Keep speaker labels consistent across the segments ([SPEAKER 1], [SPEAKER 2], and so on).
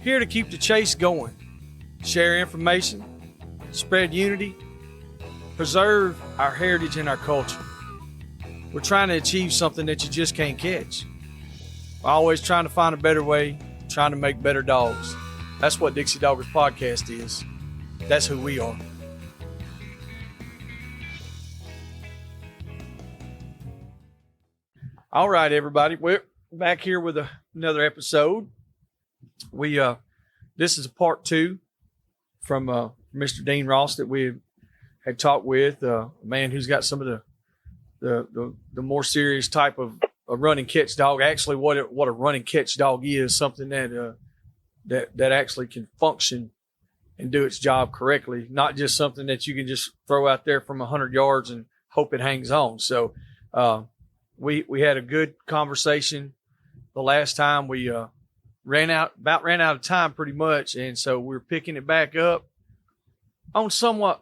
[SPEAKER 1] Here to keep the chase going, share information, spread unity, preserve our heritage and our culture. We're trying to achieve something that you just can't catch. We're always trying to find a better way, trying to make better dogs. That's what Dixie Doggers Podcast is. That's who we are. All right, everybody. We're back here with another episode. This is a part 2 from Mr. Dean Ross that we had talked with, a man who's got some of the more serious type of a run and catch dog. Actually, what a run and catch dog is, something that actually can function and do its job correctly, not just something that you can just throw out there from 100 yards and hope it hangs on. So we had a good conversation the last time. We ran out of time pretty much, and so we're picking it back up on somewhere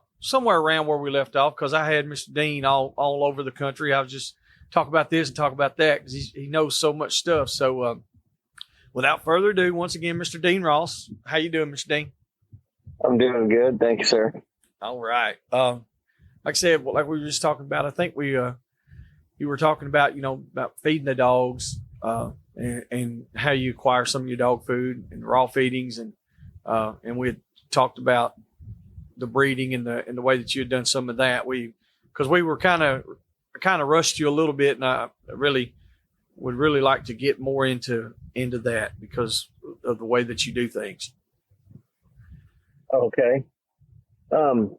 [SPEAKER 1] around where we left off, because I had Mr. Dean all over the country. I was just talk about this and talk about that because he knows so much stuff. So without further ado, once again, Mr. Dean Ross, how you doing, Mr. Dean?
[SPEAKER 2] I'm doing good. Thank you, sir.
[SPEAKER 1] All right. Like I said, like we were just talking about, I think you were talking about, about feeding the dogs and how you acquire some of your dog food and raw feedings. And we had talked about the breeding and the way that you had done some of that. Because we were kind of rushed you a little bit, and I really would really like to get more into that because of the way that you do things.
[SPEAKER 2] Okay. Housing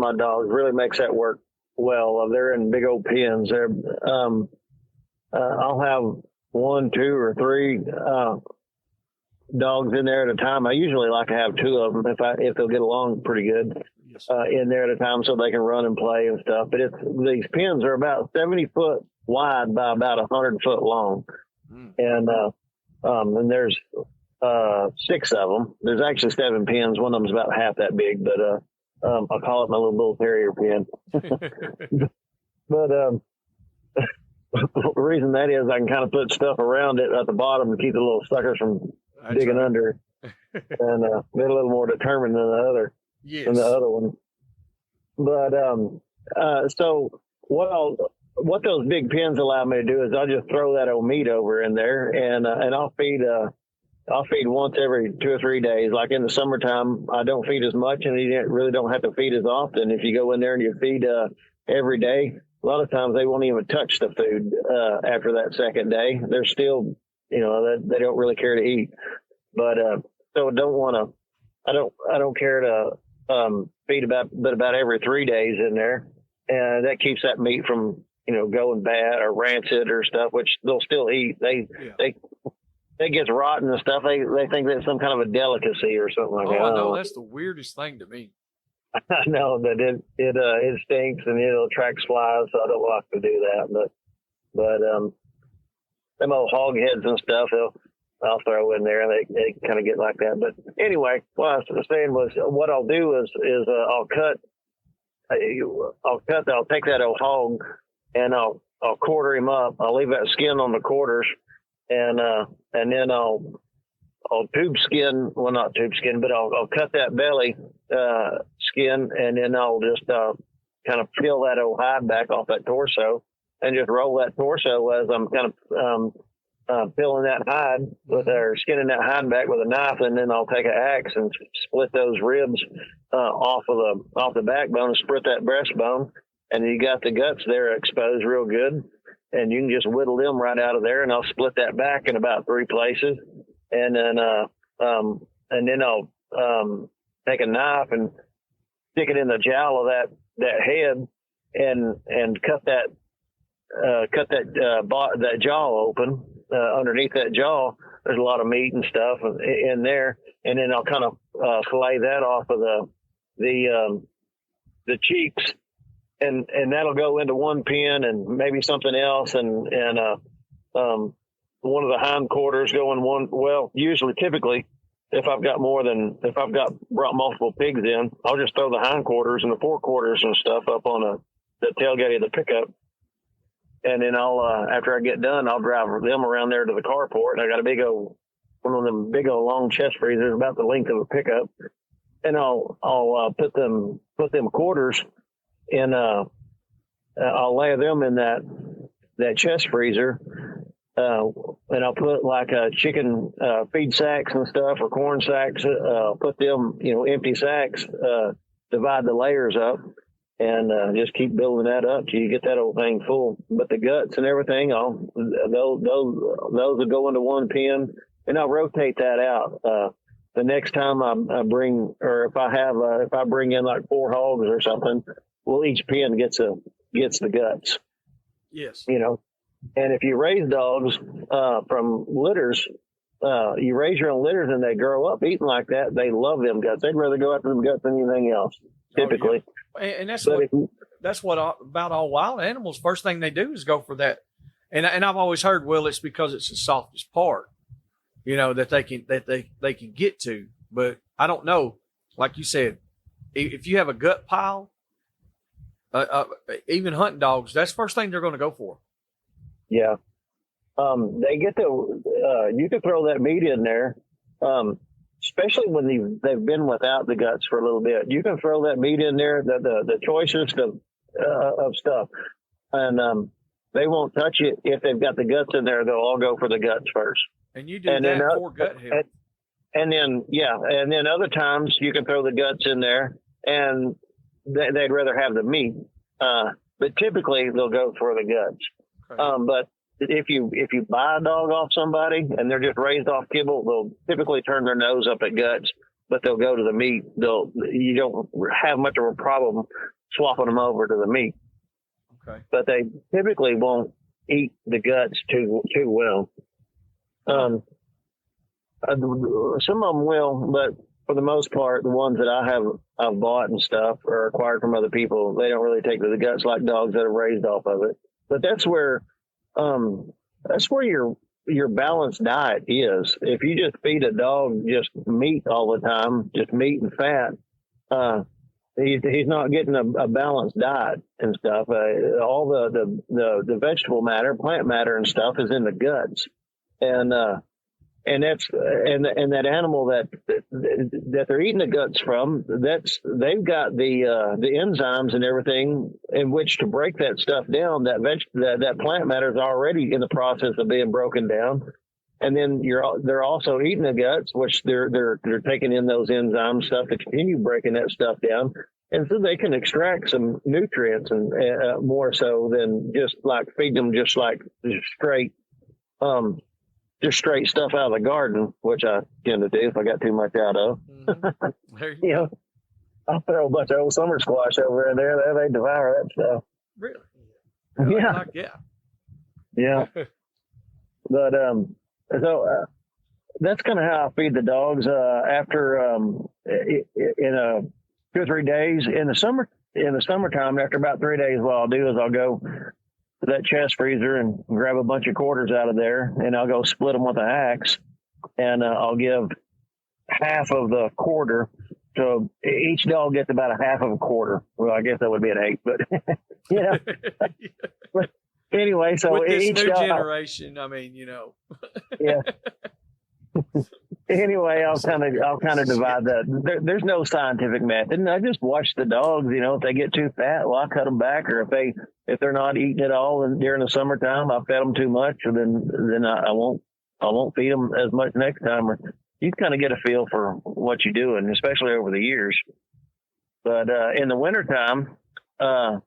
[SPEAKER 2] my dogs really makes that work well. They're in big old pens. I'll have 1, 2, or 3 dogs in there at a time. I usually like to have 2 of them if they'll get along pretty good.
[SPEAKER 1] Yes.
[SPEAKER 2] In there at a time so they can run and play and stuff. But these pens are about 70 foot wide by about 100 foot long. And there's 6 of them. There's actually 7 pens. One of them's about half that big, but I'll call it my little bull terrier pen. But the reason that is I can kind of put stuff around it at the bottom to keep the little suckers from digging under, and they're a little more determined than the other.
[SPEAKER 1] Yes.
[SPEAKER 2] Than the other one. But so what those big pens allow me to do is I'll just throw that old meat over in there, and I'll feed once every 2 or 3 days. Like in the summertime, I don't feed as much, and you really don't have to feed as often. If you go in there and you feed every day, a lot of times they won't even touch the food after that second day. They're still, they don't really care to eat. But so I don't care to feed about every 3 days in there, and that keeps that meat from going bad or rancid or stuff, which they'll still eat. They gets rotten and stuff. They think that's some kind of a delicacy or something like that.
[SPEAKER 1] I know, that's the weirdest thing to me.
[SPEAKER 2] I know that it stinks and it'll attract flies, so I don't like to do that. But them old hog heads and stuff, I'll throw in there, and they kind of get like that. But anyway, what I was saying was, what I'll do is I'll take that old hog and I'll quarter him up. I'll leave that skin on the quarters, and then I'll tube skin. Well, not tube skin, but I'll cut that belly skin, and then I'll just kind of peel that old hide back off that torso, and just roll that torso as I'm kind of peeling that hide or skinning that hide back with a knife, and then I'll take an axe and split those ribs off the backbone and split that breastbone, and you got the guts there exposed real good, and you can just whittle them right out of there, and I'll split that back in about 3 places, and then I'll take a knife and stick it in the jowl of that head, and cut that jaw open. Underneath that jaw, there's a lot of meat and stuff in there, and then I'll kind of fillet that off of the cheeks, and that'll go into one pen, and maybe something else, and one of the hindquarters go in one. Well, typically, if I've brought multiple pigs in, I'll just throw the hindquarters and the forequarters and stuff up on the tailgate of the pickup. and then I'll after I get done, I'll drive them around there to the carport. And I got one of them big old long chest freezers about the length of a pickup, and I'll put them quarters in. I'll lay them in that chest freezer, and I'll put like chicken feed sacks and stuff or corn sacks. Put them, empty sacks. Divide the layers up, and just keep building that up till you get that old thing full. But the guts and everything, those will go into one pen, and I'll rotate that out. The next time I bring, or if I bring in like 4 hogs or something, well, each pen gets the guts.
[SPEAKER 1] Yes.
[SPEAKER 2] And if you raise dogs from litters, you raise your own litters and they grow up eating like that, they love them guts. They'd rather go after them guts than anything else, typically.
[SPEAKER 1] Oh, yeah. And that's what about all wild animals. First thing they do is go for that. And I've always heard, well, it's because it's the softest part, that they can get to. But I don't know. Like you said, if you have a gut pile, even hunting dogs, that's the first thing they're going to go for.
[SPEAKER 2] Yeah. They get you could throw that meat in there, especially when they've been without the guts for a little bit. You can throw that meat in there, the choicest of stuff, and they won't touch it. If they've got the guts in there, they'll all go for the guts first.
[SPEAKER 1] And you do that for gut health.
[SPEAKER 2] And then other times you can throw the guts in there, and they'd rather have the meat. But typically they'll go for the guts. Okay. But if you buy a dog off somebody and they're just raised off kibble, they'll typically turn their nose up at guts, but they'll go to the meat. You don't have much of a problem swapping them over to the meat.
[SPEAKER 1] Okay.
[SPEAKER 2] But they typically won't eat the guts too well. Some of them will, but for the most part, the ones that I've bought and stuff or acquired from other people, they don't really take to the guts like dogs that are raised off of it. But that's where your balanced diet is. If you just feed a dog just meat all the time, just meat and fat, he's not getting a balanced diet and stuff. All the vegetable matter, plant matter and stuff is in the guts, and that animal that they're eating the guts from, they've got the enzymes and everything in which to break that stuff down. That plant matter is already in the process of being broken down, and then they're also eating the guts, which they're taking in those enzyme stuff to continue breaking that stuff down, and so they can extract some nutrients and more so than just like feed them just straight stuff out of the garden, which I tend to do if I got too much out of.
[SPEAKER 1] Mm-hmm.
[SPEAKER 2] I'll throw a bunch of old summer squash over in there. They devour that stuff.
[SPEAKER 1] Really?
[SPEAKER 2] Yeah. But so that's kind of how I feed the dogs. After in 2 or 3 days in the summertime, after about 3 days, what I'll do is I'll go to that chest freezer and grab a bunch of quarters out of there, and I'll go split them with an axe, and I'll give half of the quarter. So each dog gets about a half of a quarter. Well, I guess that would be an 8, but yeah. But anyway, so
[SPEAKER 1] with this
[SPEAKER 2] each
[SPEAKER 1] new
[SPEAKER 2] dog,
[SPEAKER 1] generation,
[SPEAKER 2] yeah. Anyway, I'll kind of divide that. There's no scientific method. And I just watch the dogs. If they get too fat, well, I cut them back. Or if they're not eating at all, and during the summertime, I fed them too much, and then I won't feed them as much next time. Or you kind of get a feel for what you're doing, especially over the years. But in the wintertime, I'll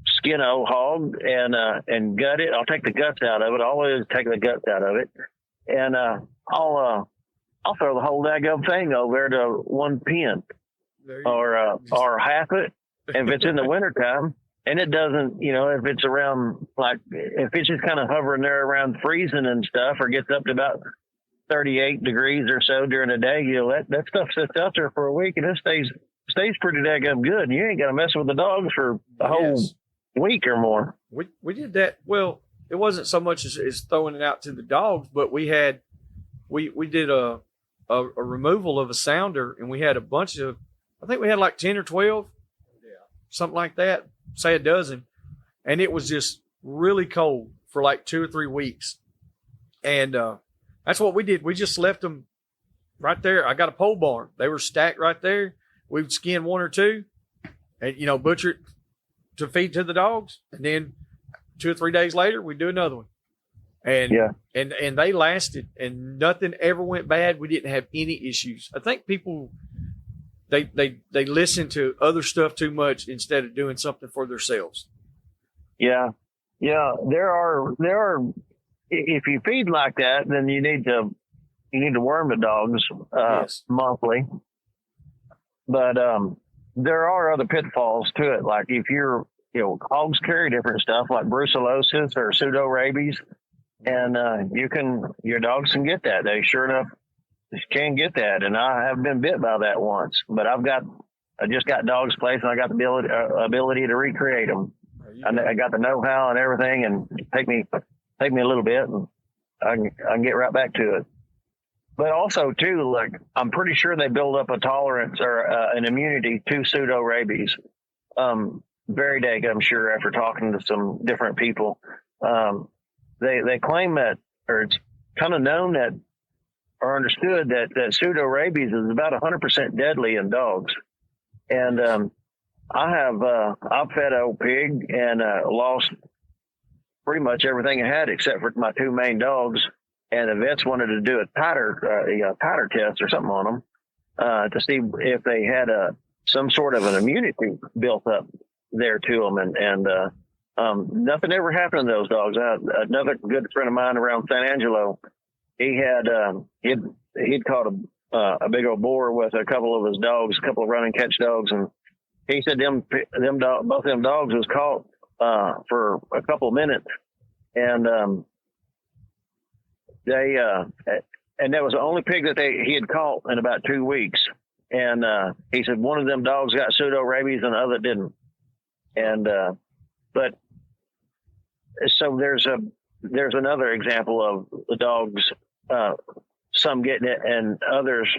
[SPEAKER 2] skin an old hog and gut it. I'll take the guts out of it. I always take the guts out of it, and I'll throw the whole daggum thing over there to one pen, or half it if it's in the wintertime. And it doesn't, if it's around, like, if it's just kind of hovering there around freezing and stuff, or gets up to about 38 degrees or so during the day, that stuff sits out there for a week, and it stays pretty daggum good. And you ain't got to mess with the dogs for a whole week or more.
[SPEAKER 1] We did that. Well, it wasn't so much as throwing it out to the dogs, but we did a removal of a sounder, and we had a bunch of, I think we had like 10 or 12, something like that, say a dozen. and it was just really cold for like 2 or 3 weeks. And that's what we did. We just left them right there. I got a pole barn. They were stacked right there. We would skin 1 or 2 and, you know, butcher it to feed to the dogs. And then 2 or 3 days later, we'd do another one. And, and they lasted, and nothing ever went bad. We didn't have any issues. I think people, they listen to other stuff too much instead of doing something for themselves.
[SPEAKER 2] Yeah. Yeah. There are, if you feed like that, then you need to worm the dogs, monthly. But, there are other pitfalls to it. Like if you know, hogs carry different stuff like brucellosis or pseudo rabies. And, your dogs can get that. They sure enough can get that. And I have been bit by that once, but I just got dogs placed, and I got the ability to recreate them. I got the know-how and everything, and take me a little bit, and I can get right back to it. But also too, like, I'm pretty sure they build up a tolerance or an immunity to pseudo rabies. Very I'm sure, after talking to some different people. They claim that, or it's kind of known that, or understood that pseudo rabies is about 100% deadly in dogs. And I've fed an old pig and lost pretty much everything I had except for my 2 main dogs. And the vets wanted to do a titer test or something on them to see if they had some sort of an immunity built up there to them. And nothing ever happened to those dogs. Another good friend of mine around San Angelo, he'd caught a big old boar with a couple of his dogs, a couple of run and catch dogs, and he said both them dogs was caught for a couple of minutes, and and that was the only pig that he had caught in about 2 weeks. And he said one of them dogs got pseudo rabies and the other didn't. And but so there's another example of the dogs, some getting it and others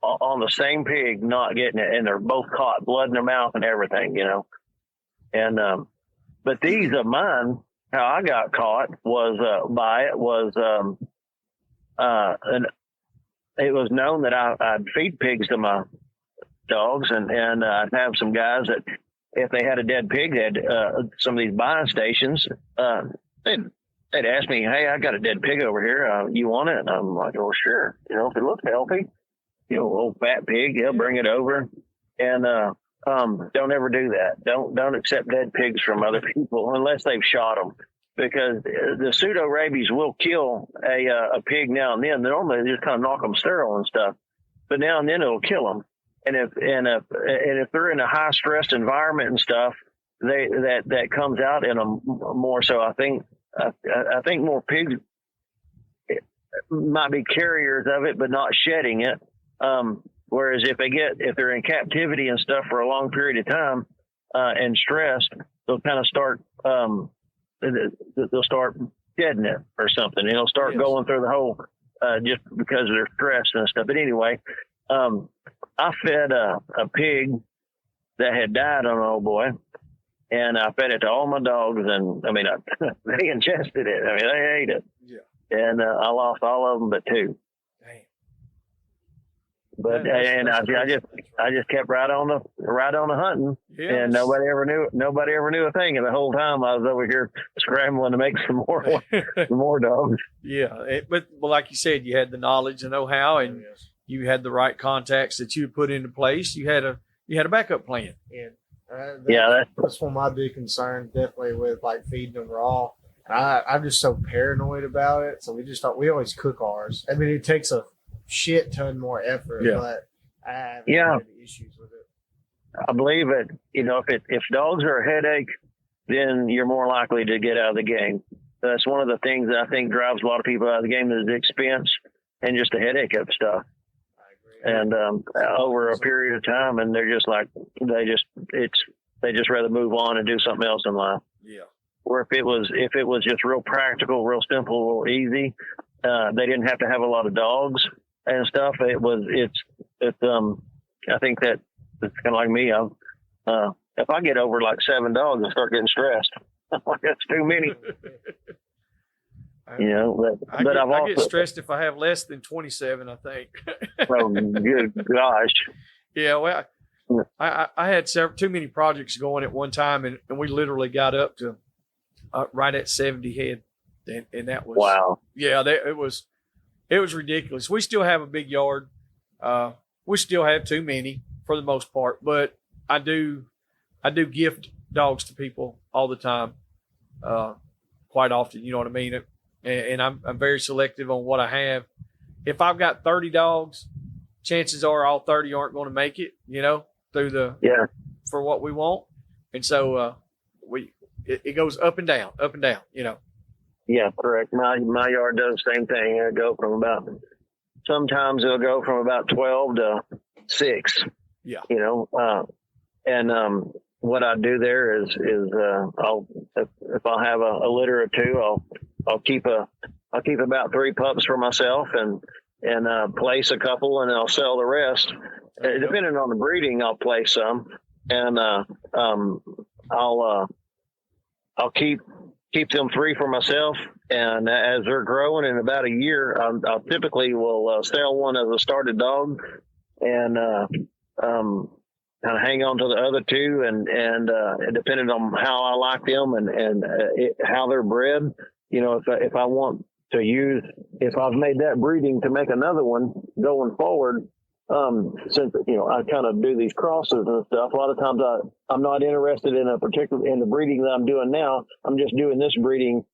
[SPEAKER 2] on the same pig not getting it, and they're both caught, blood in their mouth and everything, you know. And but these of mine, how I got caught was and it was known that I'd feed pigs to my dogs, and I'd have some guys that if they had a dead pig, they had some of these buying stations, they'd ask me, "Hey, I got a dead pig over here. You want it?" And I'm like, "Oh, sure. You know, if it looks healthy, you know, old fat pig, they'll bring it over." And don't ever do that. Don't accept dead pigs from other people unless they've shot them, because the pseudo rabies will kill a pig now and then. Normally they just kind of knock them sterile and stuff, but now and then it'll kill them. And if they're in a high stressed environment and stuff, that comes out in them more. So I think more pigs might be carriers of it, but not shedding it. Whereas if they're in captivity and stuff for a long period of time and stressed, they'll kind of start they'll start shedding it or something. It'll start going through the whole just because they're stressed and stuff. But anyway, I fed a pig that had died on an old boy, and I fed it to all my dogs, and I mean, they ingested it. I mean, they ate it. Yeah. And I lost all of them but 2. Dang. But I just kept right on the hunting, and nobody ever knew a thing. And the whole time I was over here scrambling to make some more dogs.
[SPEAKER 1] Yeah, but like you said, you had the knowledge and know-how, and you had the right contacts that you put into place. You had a backup plan.
[SPEAKER 3] Yeah, that's one of my big concerns, definitely with like feeding them raw. I'm just so paranoid about it. So we always cook ours. I mean, it takes a shit ton more effort, but I haven't had issues with it.
[SPEAKER 2] I believe it. You know, if dogs are a headache, then you're more likely to get out of the game. That's one of the things that I think drives a lot of people out of the game is the expense and just the headache of stuff. And over a period of time, and they're just like they just rather move on and do something else in life.
[SPEAKER 1] Yeah.
[SPEAKER 2] Or if it was just real practical, real simple, real easy, they didn't have to have a lot of dogs and stuff. I think that it's kind of like me. If I get over like 7 dogs, I start getting stressed. Like, that's too many.
[SPEAKER 1] I,
[SPEAKER 2] You know,
[SPEAKER 1] I
[SPEAKER 2] but
[SPEAKER 1] get,
[SPEAKER 2] I've
[SPEAKER 1] I
[SPEAKER 2] also
[SPEAKER 1] get stressed if I have less than 27, I think.
[SPEAKER 2] oh, good gosh.
[SPEAKER 1] Yeah, well, I had too many projects going at one time, and we literally got up to right at 70 head, and that was
[SPEAKER 2] Wow.
[SPEAKER 1] Yeah, it was ridiculous. We still have a big yard. We still have too many for the most part, but I do gift dogs to people all the time, quite often. You know what I mean? And I'm very selective on what I have. If I've got 30 dogs, chances are all 30 aren't going to make it, you know, for what we want. And so it goes up and down, you know.
[SPEAKER 2] Yeah, correct. My yard does the same thing. Sometimes it'll go from about 12 to 6.
[SPEAKER 1] Yeah.
[SPEAKER 2] You know, and what I do there is if I have a litter or two, I'll keep about 3 pups for myself and place a couple, and I'll sell the rest. Depending on the breeding, I'll place some, and I'll keep them 3 for myself. And as they're growing in about a year, I'll typically will sell one as a started dog, and kind of hang on to the other 2, and depending on how I like them and how they're bred, you know, if I want to if I've made that breeding to make another one going forward, since, you know, I kind of do these crosses and stuff, a lot of times I'm not interested in in the breeding that I'm doing now. I'm just doing this breeding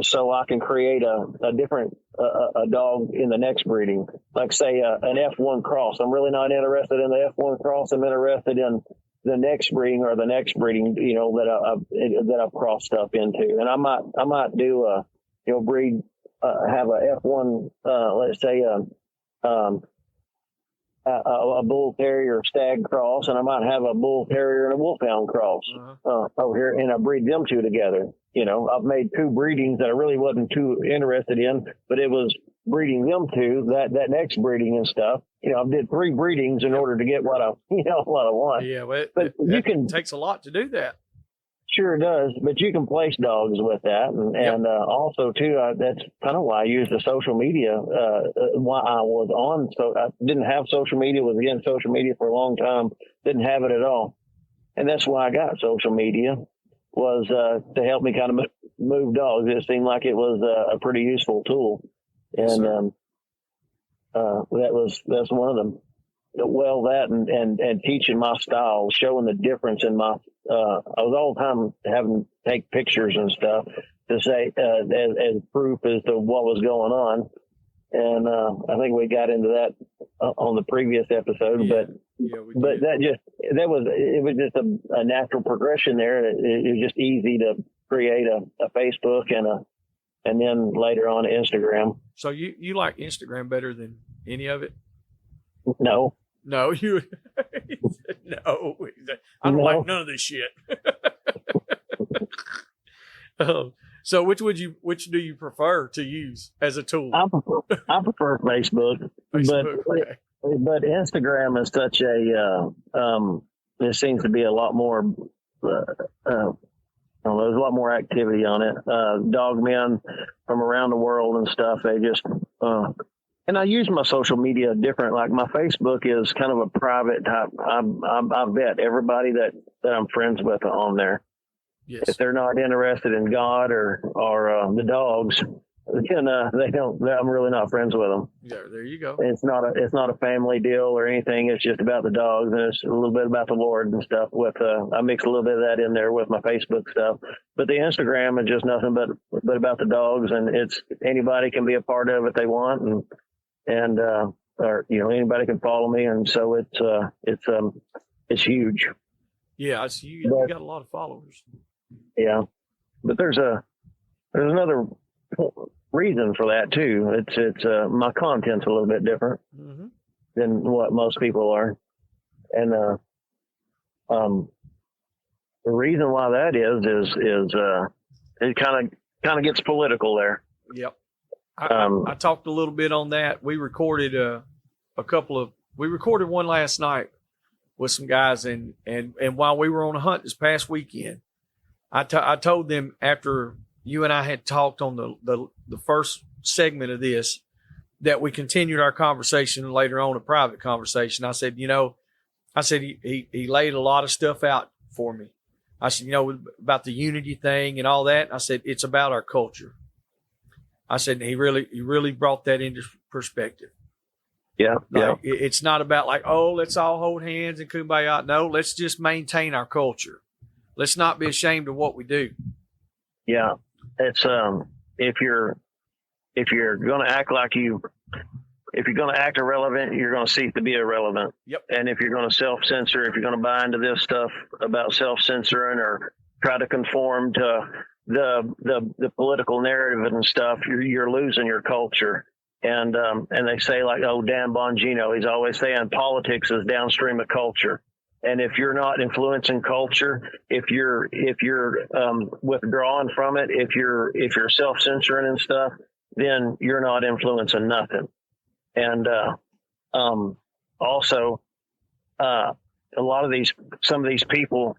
[SPEAKER 2] so I can create a different a dog in the next breeding. Like, say, an F1 cross. I'm really not interested in the F1 cross. I'm interested in the next breeding or the next breeding, you know, that I've crossed stuff into. And I might do breed, have a F1, let's say, a bull terrier stag cross, and I might have a bull terrier and a wolfhound cross over here, and I breed them 2 together. You know, I've made 2 breedings that I really wasn't too interested in, but it was breeding them 2, that next breeding and stuff. You know, I did 3 breedings in order to get what I want.
[SPEAKER 1] Yeah,
[SPEAKER 2] but it
[SPEAKER 1] takes a lot to do that.
[SPEAKER 2] Sure does, but you can place dogs with that, and also too, that's kind of why I use the social media. Why I was on, so I didn't have social media. Was against social media for a long time. Didn't have it at all, and that's why I got social media, was to help me kind of move dogs. It seemed like it was a pretty useful tool, and that's one of them. Well, that and teaching my style, showing the difference in my. I was all the time having to take pictures and stuff to say as proof as to what was going on, and I think we got into that on the previous episode. But it was just a natural progression there. It was just easy to create a Facebook and then later on Instagram.
[SPEAKER 1] So you like Instagram better than any of it?
[SPEAKER 2] No,
[SPEAKER 1] you no. I don't like none of this shit. So which do you prefer to use as a tool?
[SPEAKER 2] I prefer Facebook,
[SPEAKER 1] okay.
[SPEAKER 2] But Instagram is such there seems to be a lot more. There's a lot more activity on it. Dog men from around the world and stuff. They just. And I use my social media different. Like, my Facebook is kind of a private type. I vet everybody that I'm friends with on there.
[SPEAKER 1] Yes.
[SPEAKER 2] If they're not interested in God or the dogs, then they don't. I'm really not friends with them.
[SPEAKER 1] Yeah, there you go.
[SPEAKER 2] It's not a family deal or anything. It's just about the dogs, and it's a little bit about the Lord and stuff. I mix a little bit of that in there with my Facebook stuff. But the Instagram is just nothing but about the dogs, and it's anybody can be a part of it they want, and or, you know, anybody can follow me. And so it's huge.
[SPEAKER 1] Yeah. I see you got a lot of followers.
[SPEAKER 2] Yeah. But there's another reason for that too. It's my content's a little bit different than what most people are. And, the reason why that is it kind of gets political there.
[SPEAKER 1] Yep. I talked a little bit on that. We recorded we recorded one last night with some guys, and while we were on a hunt this past weekend, I told them after you and I had talked on the first segment of this that we continued our conversation later on, a private conversation. I said, he laid a lot of stuff out for me. I said, about the unity thing and all that. I said, it's about our culture. I said, he really brought that into perspective.
[SPEAKER 2] Yeah.
[SPEAKER 1] Like, it's not about like, oh, let's all hold hands and kumbaya. No, let's just maintain our culture. Let's not be ashamed of what we do.
[SPEAKER 2] Yeah. It's, if you're going to act if you're going to act irrelevant, you're going to seek to be irrelevant.
[SPEAKER 1] Yep.
[SPEAKER 2] And if you're going to self-censor, if you're going to buy into this stuff about self-censoring or try to conform to the political narrative and stuff, you're losing your culture. And they say like, oh, Dan Bongino, he's always saying politics is downstream of culture. And if you're not influencing culture, if you're withdrawing from it, if you're self-censoring and stuff, then you're not influencing nothing. And also, a lot of some of these people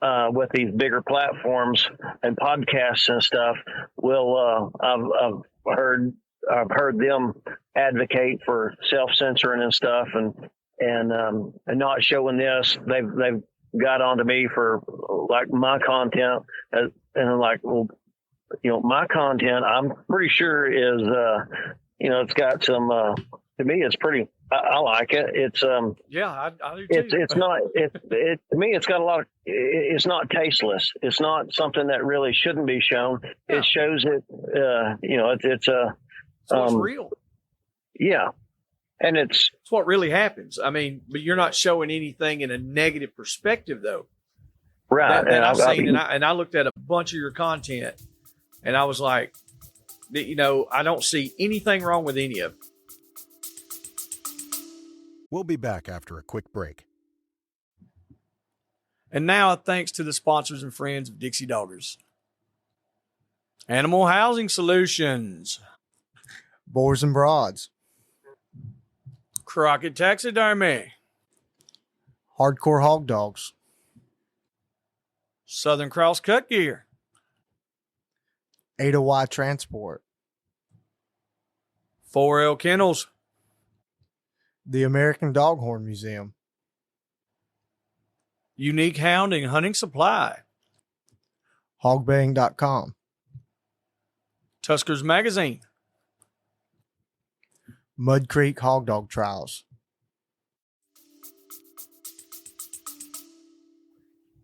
[SPEAKER 2] with these bigger platforms and podcasts and stuff will I've heard them advocate for self-censoring and stuff and not showing this. They've got onto me for like my content and I'm like, well, my content I'm pretty sure is it's got some to me it's pretty I like it. It's
[SPEAKER 1] I do too.
[SPEAKER 2] It's not to me it's got a lot of it's not tasteless. It's not something that really shouldn't be shown. Yeah. It shows it it's
[SPEAKER 1] what's real.
[SPEAKER 2] Yeah. And it's
[SPEAKER 1] what really happens. I mean, but you're not showing anything in a negative perspective though.
[SPEAKER 2] Right.
[SPEAKER 1] That I've seen and I looked at a bunch of your content and I was like, I don't see anything wrong with any of it.
[SPEAKER 4] We'll be back after a quick break.
[SPEAKER 1] And now, thanks to the sponsors and friends of Dixie Doggers. Animal Housing Solutions.
[SPEAKER 3] Boars N Broads.
[SPEAKER 1] Crockett Taxidermy.
[SPEAKER 3] Hardcore Hog Dogs.
[SPEAKER 1] Southern Cross Cut Gear.
[SPEAKER 3] Ada Y Transport.
[SPEAKER 1] 4L Kennels.
[SPEAKER 3] The American Doghorn Museum.
[SPEAKER 1] Unique Hounding Hunting Supply.
[SPEAKER 3] Hogbaying.com.
[SPEAKER 1] Tuskers Magazine.
[SPEAKER 3] Mud Creek Hog Dog Trials.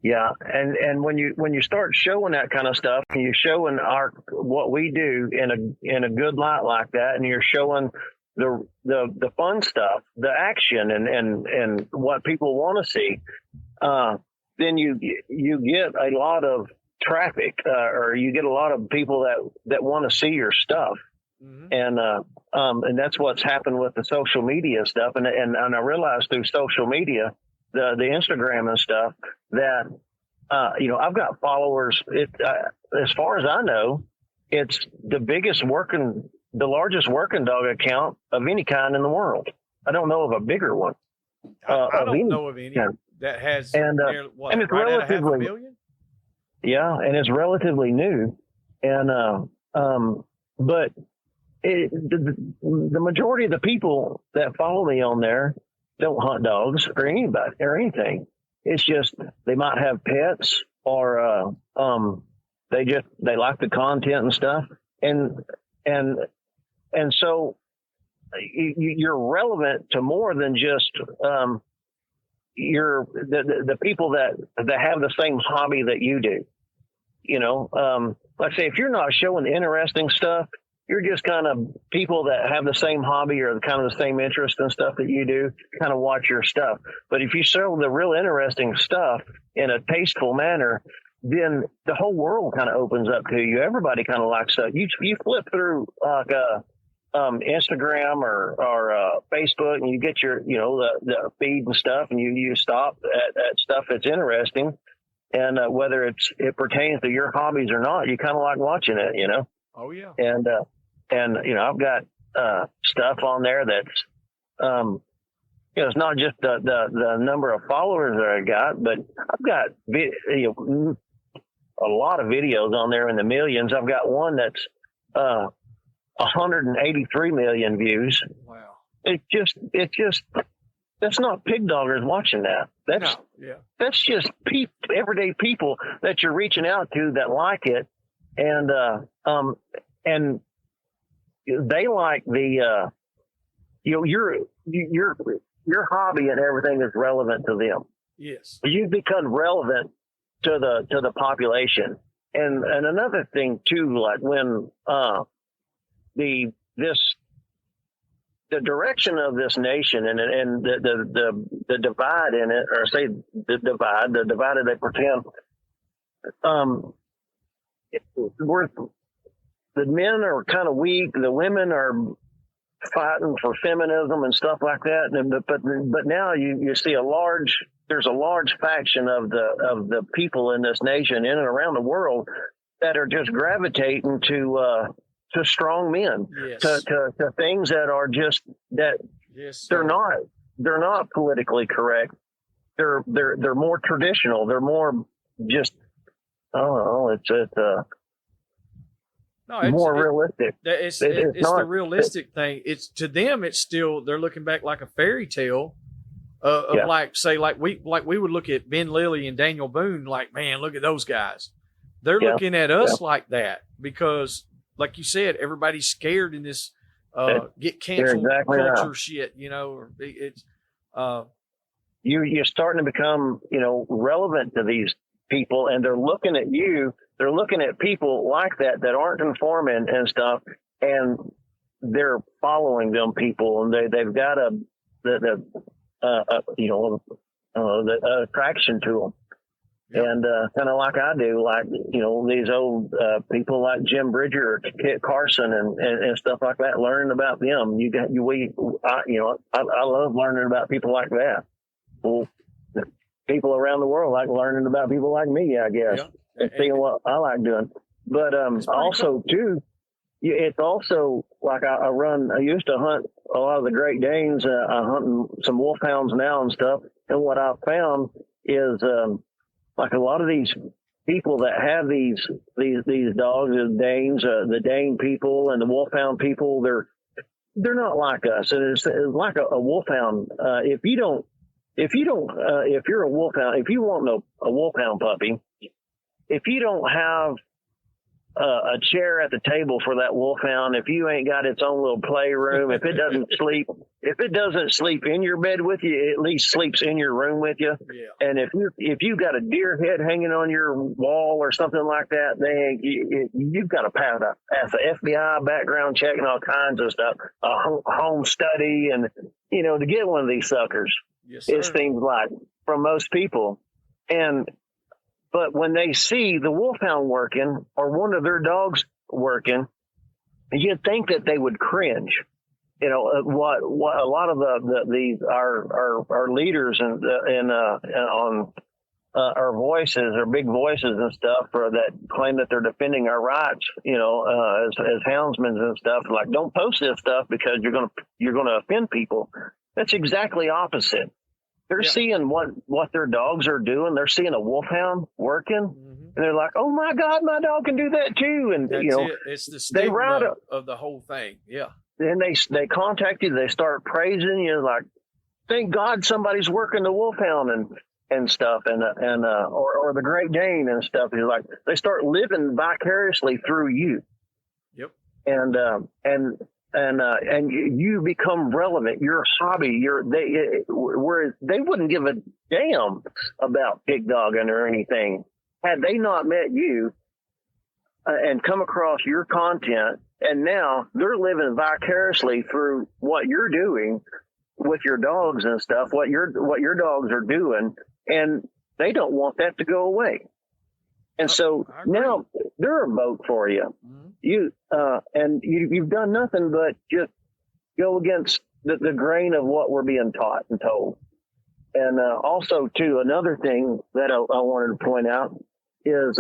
[SPEAKER 2] Yeah, and when you start showing that kind of stuff, and you're showing what we do in a good light like that, and you're showing the fun stuff, the action, and what people want to see, then you get a lot of traffic, or you get a lot of people that want to see your stuff. Mm-hmm. And that's what's happened with the social media stuff. And I realized through social media, the Instagram and stuff that, I've got followers. As far as I know, it's the largest working dog account of any kind in the world. I don't know of a bigger one.
[SPEAKER 1] I don't know of any that has,
[SPEAKER 2] and it's relatively,
[SPEAKER 1] 500,000.
[SPEAKER 2] Yeah. And it's relatively new. And, but the majority of the people that follow me on there don't hunt dogs or anybody or anything. It's just they might have pets or they like the content and stuff, and so you're relevant to more than just you're the people that have the same hobby that you do. Like I say, if you're not showing interesting stuff, you're just kind of people that have the same hobby or kind of the same interest and stuff that you do, kind of watch your stuff. But if you show the real interesting stuff in a tasteful manner, then the whole world kind of opens up to you. Everybody kind of likes that. You flip through like Instagram or Facebook, and you get your the feed and stuff, and you stop at stuff that's interesting, and whether it pertains to your hobbies or not, you kind of like watching it.
[SPEAKER 1] Oh yeah.
[SPEAKER 2] And I've got stuff on there that's it's not just the number of followers that I got, but I've got a lot of videos on there in the millions. I've got one that's 183 million views.
[SPEAKER 1] Wow.
[SPEAKER 2] It's just that's not pig doggers watching that. That's just everyday people that you're reaching out to that like it, and they like the your hobby and everything is relevant to them.
[SPEAKER 1] Yes,
[SPEAKER 2] you've become relevant to the population, and another thing too, like when the direction of this nation and the divide in it, or say the divided they pretend, the men are kind of weak, the women are fighting for feminism and stuff like that. But now you see there's a large faction of the people in this nation, in and around the world, that are just gravitating to strong men,
[SPEAKER 1] yes.
[SPEAKER 2] to things that are just that.
[SPEAKER 1] Yes,
[SPEAKER 2] they're not politically correct. They're more traditional. They're more just, I don't know. It's more realistic.
[SPEAKER 1] It's the realistic thing. It's to them. It's still, they're looking back like a fairy tale of like we would look at Ben Lilly and Daniel Boone. Like, man, look at those guys. They're looking at us like that because, like you said, everybody's scared in this get canceled culture shit. You know, it's
[SPEAKER 2] you're starting to become relevant to these people, and they're looking at you. They're looking at people like that aren't conforming and stuff, and they're following them people, and they've got the attraction to them. Yep. And kind of like I do, like these old people like Jim Bridger or Kit Carson and stuff like that. Learning about them, I love learning about people like that. Well, people around the world like learning about people like me, I guess, and seeing what I like doing. But also too, it's also like I used to hunt a lot of the Great Danes. I'm hunting some Wolfhounds now and stuff. And what I've found is like a lot of these people that have these dogs, the Danes, the Dane people and the Wolfhound people, they're not like us. And it's like a Wolfhound. If you're a Wolfhound, if you want a Wolfhound puppy, if you don't have a chair at the table for that Wolfhound, if you ain't got its own little playroom, if it doesn't sleep in your bed with you, it at least sleeps in your room with you. Yeah. And if you got a deer head hanging on your wall or something like that, you've got to pass the FBI background check and all kinds of stuff, a home study, and to get one of these suckers.
[SPEAKER 1] Yes,
[SPEAKER 2] it seems like from most people. But when they see the Wolfhound working or one of their dogs working, you'd think that they would cringe. What a lot of our leaders and on our voices, our big voices and stuff, that claim that they're defending our rights, as houndsmen and stuff, like, don't post this stuff because you're gonna offend people. That's exactly opposite. They're seeing what their dogs are doing. They're seeing a Wolfhound working, and they're like, "Oh my God, my dog can do that too!" And
[SPEAKER 1] it's the stigma of the whole thing. Yeah.
[SPEAKER 2] Then they contact you. They start praising you, like, "Thank God somebody's working the Wolfhound and stuff, or the Great Dane and stuff." It's like they start living vicariously through you.
[SPEAKER 1] Yep.
[SPEAKER 2] And you become relevant. Your hobby, whereas they wouldn't give a damn about pig dogging or anything had they not met you and come across your content. And now they're living vicariously through what you're doing with your dogs and stuff, what your dogs are doing, and they don't want that to go away. And so now they're a vote for you. Mm-hmm. You've done nothing but just go against the grain of what we're being taught and told. And also, too, another thing that I wanted to point out is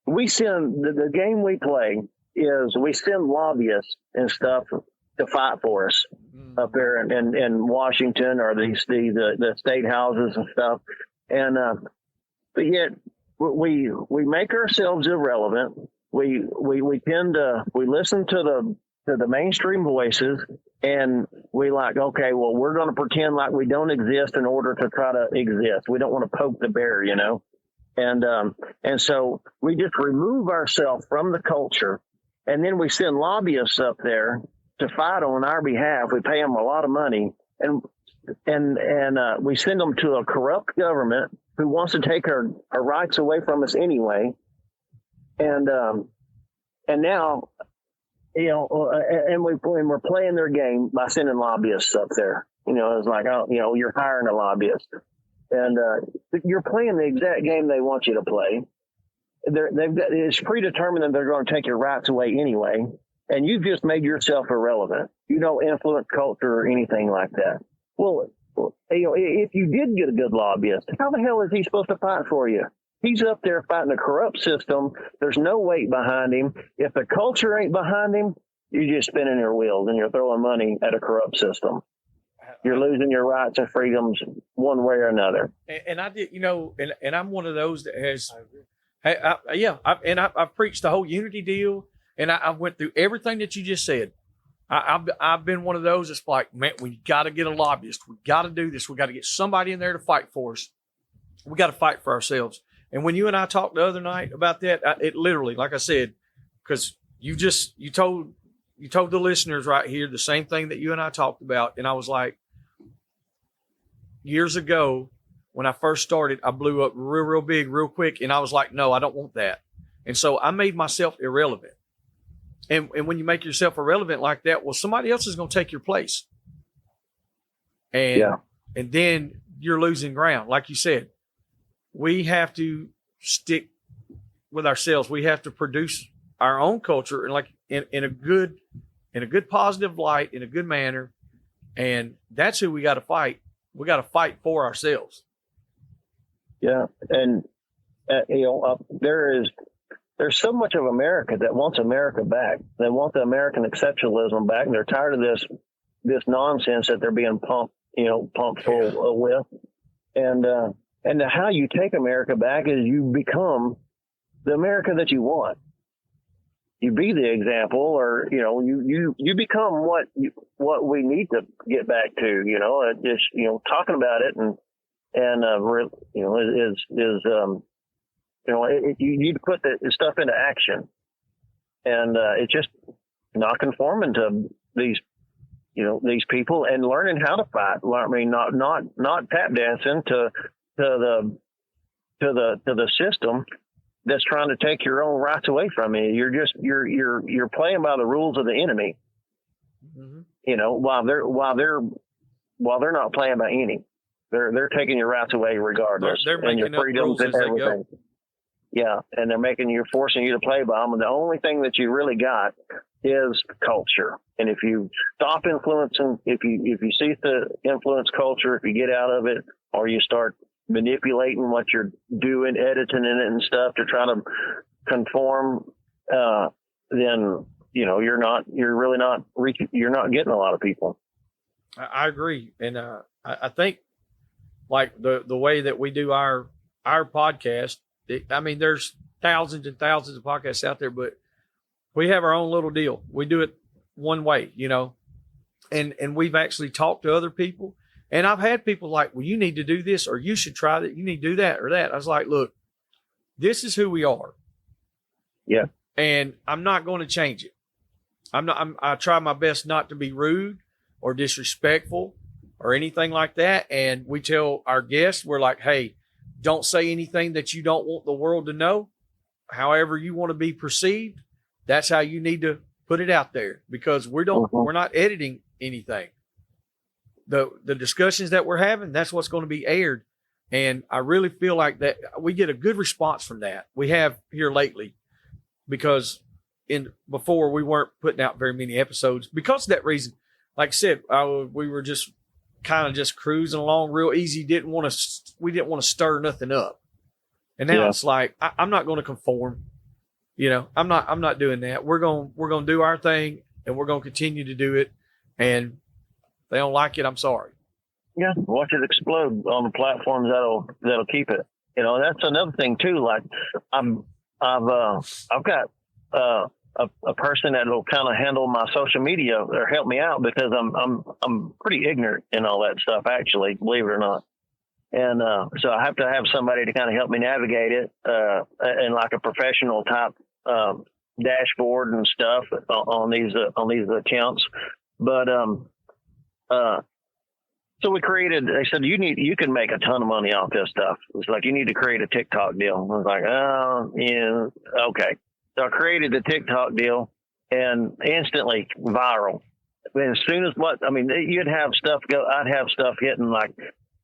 [SPEAKER 2] we send the game we play is we send lobbyists and stuff to fight for us up there in Washington or the state houses and stuff. And but yet we make ourselves irrelevant. We listen to the mainstream voices, and we like, okay, well, we're going to pretend like we don't exist in order to try to exist. We don't want to poke the bear, and so we just remove ourselves from the culture, and then we send lobbyists up there to fight on our behalf. We pay them a lot of money, and we send them to a corrupt government who wants to take our rights away from us anyway. And now, and we're playing their game by sending lobbyists up there. It's like, you're hiring a lobbyist, and you're playing the exact game they want you to play. It's predetermined that they're going to take your rights away anyway, and you've just made yourself irrelevant. You don't influence culture or anything like that. Well, if you did get a good lobbyist, how the hell is he supposed to fight for you? He's up there fighting a corrupt system. There's no weight behind him. If the culture ain't behind him, you're just spinning your wheels and you're throwing money at a corrupt system. You're losing your rights and freedoms one way or another.
[SPEAKER 1] And I did, and I'm one of those that has, I've preached the whole unity deal, and I went through everything that you just said. I've been one of those that's like, man, we got to get a lobbyist. We got to do this. We got to get somebody in there to fight for us. We got to fight for ourselves. And when you and I talked the other night about that, it literally, like I said, because you told the listeners right here the same thing that you and I talked about. And I was like, years ago, when I first started, I blew up real big, real quick. And I was like, no, I don't want that. And so I made myself irrelevant. And when you make yourself irrelevant like that, well, somebody else is going to take your place. And then you're losing ground. Like you said, we have to stick with ourselves. We have to produce our own culture and like in a good positive light, in a good manner. And that's who we got to fight. We got to fight for ourselves.
[SPEAKER 2] Yeah. And, there's so much of America that wants America back. They want the American exceptionalism back. And they're tired of this nonsense that they're being pumped full with. And how you take America back is you become the America that you want. You be the example, or, you become what we need to get back to, just, talking about it you need to put the stuff into action, and it's just not conforming to these people and learning how to fight. I mean, not tap dancing to the system that's trying to take your own rights away from you. You're playing by the rules of the enemy. Mm-hmm. While they're not playing by any, they're taking your rights away regardless,
[SPEAKER 1] they're
[SPEAKER 2] and your freedoms and everything. Yeah, and they're forcing you to play by them. And the only thing that you really got is culture. And if you stop influencing, if you cease to influence culture, if you get out of it, or you start manipulating what you're doing, editing in it and stuff to try to conform, then you're not getting a lot of people.
[SPEAKER 1] I agree, and I think like the way that we do our podcast. There's thousands and thousands of podcasts out there, but we have our own little deal. We do it one way, and we've actually talked to other people. And I've had people like, well, you need to do this, or you should try that. You need to do that or that. I was like, look, this is who we are.
[SPEAKER 2] Yeah.
[SPEAKER 1] And I'm not going to change it. I try my best not to be rude or disrespectful or anything like that. And we tell our guests, we're like, hey, don't say anything that you don't want the world to know. However you want to be perceived, that's how you need to put it out there, because we're not editing anything. The discussions that we're having, that's what's going to be aired. And I really feel like that we get a good response from that. We have here lately, because before we weren't putting out very many episodes because of that reason. Like I said, we were just kind of just cruising along real easy. We didn't want to stir nothing up. And now it's like, I'm not going to conform. I'm not doing that. We're going to do our thing, and we're going to continue to do it. And if they don't like it, I'm sorry.
[SPEAKER 2] Yeah. Watch it explode on the platforms that'll keep it. That's another thing too. Like I've got a person that will kind of handle my social media or help me out, because I'm pretty ignorant in all that stuff, actually, believe it or not. And so I have to have somebody to kind of help me navigate it, and like a professional type dashboard and stuff on these accounts. But so we created. They said you can make a ton of money off this stuff. It's like, you need to create a TikTok deal. I was like, oh yeah, okay. So I created the TikTok deal, and instantly viral. As soon as you'd have stuff go. I'd have stuff getting like